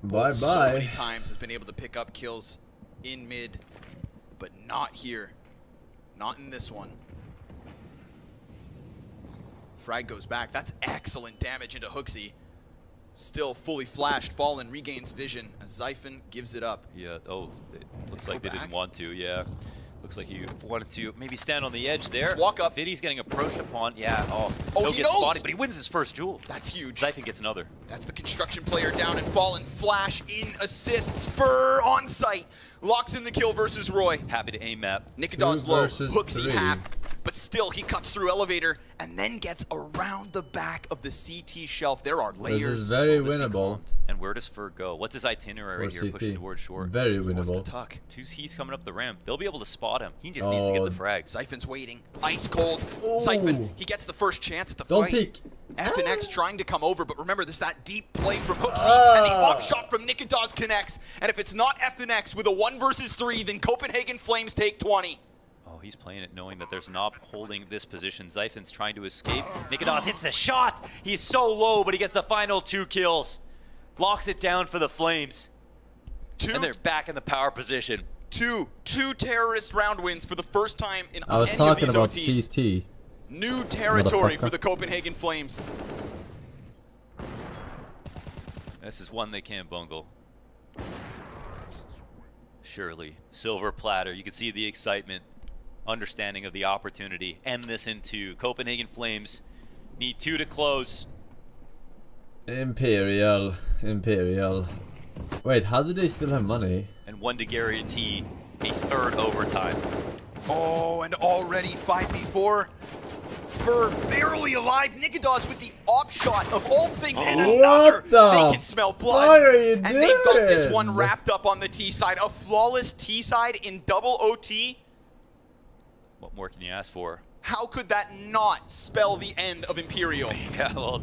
Bye So many bye. times has been able to pick up kills in mid, but not here. Not in this one. Frag goes back. That's excellent damage into Hooksy. Still fully flashed. Fallen regains vision as Zyphon gives it up. Yeah, oh, it looks like they back. didn't want to, yeah. Looks like he wanted to maybe stand on the edge there. Just walk up. Viddy's getting approached upon, yeah, oh. Oh, He'll he get knows! spotted, but he wins his first duel. That's huge. Zyphon gets another. That's the construction player down and Fallen. Flash in assists. Fur on site. Locks in the kill versus Roy. Happy to aim map. Nicodas 2 low. versus Hooksy 3. half. but still he cuts through elevator and then gets around the back of the CT shelf. There are layers. This is very Will this be winnable. called? And where does Fur go? What's his itinerary For here? CT. Pushing towards short. Very Wants the winnable. tuck. He's coming up the ramp. They'll be able to spot him. He just needs to get the frag. Siphon's waiting. Ice cold. Oh. Siphon, he gets the first chance at the Don't fight. peek. FNX trying to come over, but remember, there's that deep play from Hooksy, and the off shot from Nikodas connects. And if it's not FNX with a 1 versus 3, then Copenhagen Flames take 20. Oh, he's playing it knowing that there's an op holding this position. Zyphon's trying to escape. Nikodas hits the shot. He's so low, but he gets the final 2 kills. Locks it down for the Flames. And they're back in the power position. Two terrorist round wins for the first time in I was any talking of about these OTs. CT. New territory Motherfucker. for the Copenhagen Flames. This is one they can't bungle. Surely. Silver platter. You can see the excitement, understanding of the opportunity. End this in 2. Copenhagen Flames need 2 to close. Imperial. Wait, how do they still have money? And 1 to guarantee a 3rd overtime. Oh, and already 5v4. Fur barely alive. Nikodas with the op shot of all things, and another. What the They can smell blood. fuck are you and they've got this doing? one wrapped up on the T side. A flawless T side in double OT. What more can you ask for? How could that not spell the end of Imperial? Yeah, well,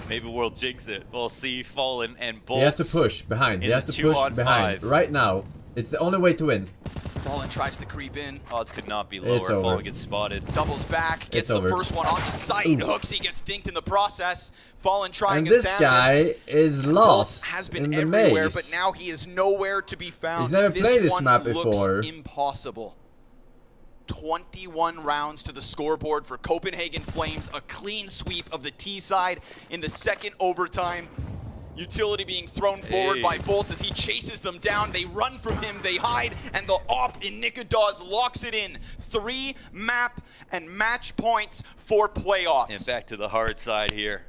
maybe we'll jinx it. We'll see Fallen and Bolts. He has to push behind. He in has the to push 2-on-5. behind. Right now. It's the only way to win. Fallen tries to creep in. Odds could not be lower. It's over. Fallen gets spotted. Doubles back, It's gets the over. first one off his sight. Ooh. Hooksy gets dinked in the process. Fallen trying And his this damnedest. guy is lost Has been in the everywhere, maze. but now he is nowhere to be found. He's never played this one map looks before. Impossible. 21 rounds to the scoreboard for Copenhagen Flames. A clean sweep of the T side in the second overtime. Utility being thrown forward by Bolts as he chases them down. They run from him, they hide, and the op in Nikodas locks it in. 3 map and match points for playoffs. And back to the hard side here.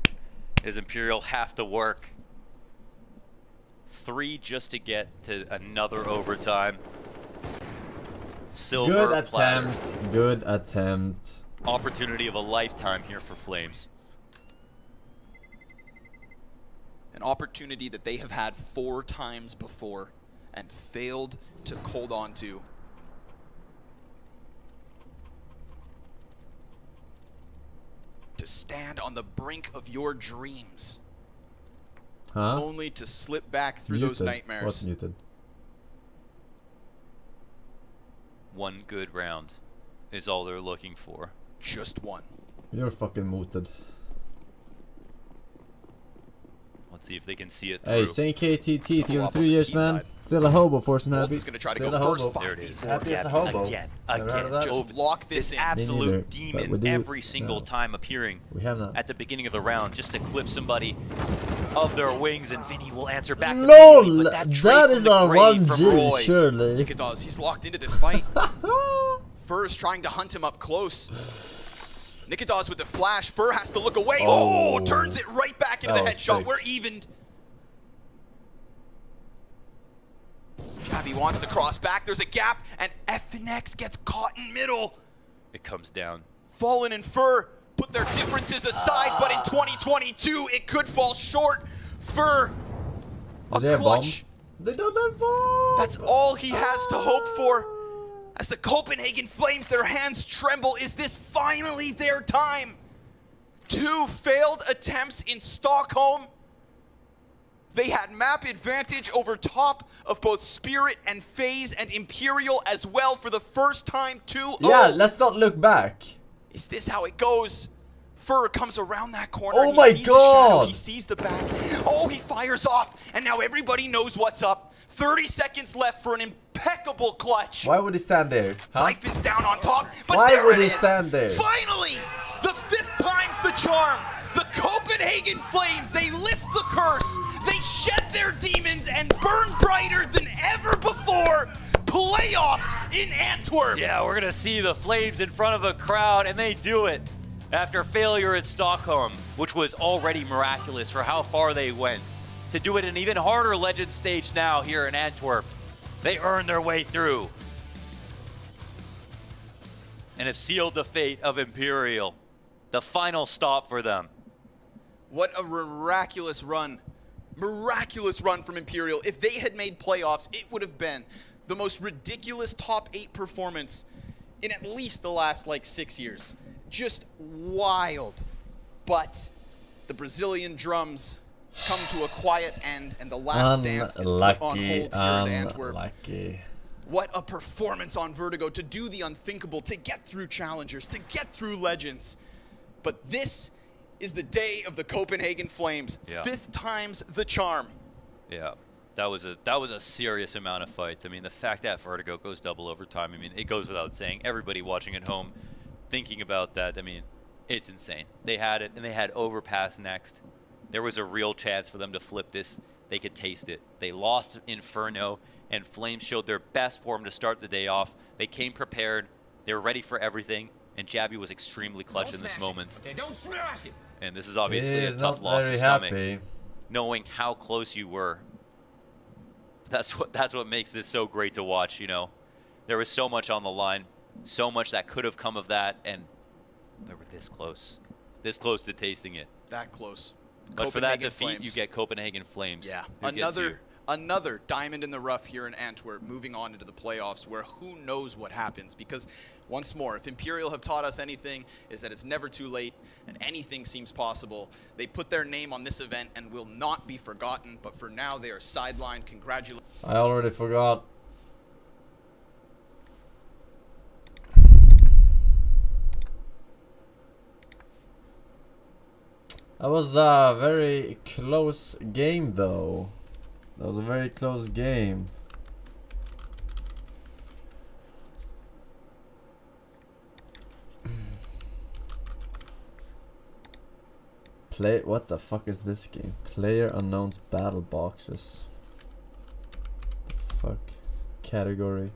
Does Imperial have to work? 3 just to get to another overtime. Silver Good platter. attempt. Good attempt. Opportunity of a lifetime here for Flames. An opportunity that they have had 4 times before and failed to hold on to. To stand on the brink of your dreams, Huh? only to slip back through those nightmares. What's muted? 1 good round is all they're looking for. Just 1. You're fucking muted. Let's see if they can see it through. Hey, Saint KTT, give him up 3 on the years, T man. side. Still a hobo, Force and Bolts Happy. is going to try to Still go a first. hobo. 5v4. There it is. Happy as a hobo. Again. Never heard of that? Just lock this in. Absolute neither, but demon we do- every single no. time appearing We have not. at the beginning of the round just to clip somebody of their wings, and Vinny will answer back. LOL! immediately, but That trade is from the our grave from 1G, Roy. surely. Nikodas, he's locked into this fight. Fur is trying to hunt him up close. Nikodas with the flash. Fur has to look away. Oh, turns it right back into That the was headshot. sick. We're evened. Javi wants to cross back. There's a gap, and FNX gets caught in middle. It comes down. Fallen and Fur put their differences aside, but in 2022, it could fall short. Fur, a Did they have bomb? clutch. They don't have bomb! That's all he has to hope for. As the Copenhagen Flames, their hands tremble. Is this finally their time? 2 failed attempts in Stockholm. They had map advantage over top of both Spirit and FaZe and Imperial as well for the first time 2-0. Yeah, let's not look back. Is this how it goes? Fur comes around that corner. Oh He my sees the shadow, God. he sees the back. Oh, he fires off. And now everybody knows what's up. 30 seconds left for an impeccable clutch. Why would he stand there? Huh? Siphon's down on top. But Why there would it he is. stand there? Finally, the 5th time's the charm. The Copenhagen Flames, they lift the curse. They shed their demons and burn brighter than ever before. Playoffs in Antwerp. Yeah, we're going to see the Flames in front of a crowd, and they do it after failure at Stockholm, which was already miraculous for how far they went. To do it in an even harder Legend stage now here in Antwerp. They earned their way through. and have sealed the fate of Imperial. The final stop for them. What a miraculous run. Miraculous run from Imperial. If they had made playoffs, it would have been the most ridiculous top 8 performance in at least the last, like, 6 years. Just wild. But the Brazilian drums come to a quiet end, and the last dance is put on hold here in Antwerp. Unlucky. What a performance on Vertigo to do the unthinkable, to get through challengers, to get through legends. But this is the day of the Copenhagen Flames. Yeah. 5th time's the charm. Yeah, that was a serious amount of fights. I mean, the fact that Vertigo goes double overtime, I mean, it goes without saying. Everybody watching at home thinking about that, I mean, it's insane. They had it, and they had Overpass next. There was a real chance for them to flip this. They could taste it. They lost Inferno, and Flames showed their best form to start the day off. They came prepared. They were ready for everything, and Jabby was extremely clutch in this moment. Don't smash it. And this is obviously a He's tough not loss very to stomach, happy. knowing how close you were. That's what makes this so great to watch, you know. There was so much on the line, so much that could have come of that, and they were this close to tasting it. That close. But for that Copenhagen defeat, Flames. you get Copenhagen Flames. Yeah, who gets here. another diamond in the rough here in Antwerp, moving on into the playoffs, where who knows what happens. Because once more, if Imperial have taught us anything, is that it's never too late and anything seems possible. They put their name on this event and will not be forgotten. But for now, they are sidelined. Congratulations. I already forgot. That was a very close game, though. That was a very close game. What the fuck is this game? Player unknown's battle boxes. The fuck? Category.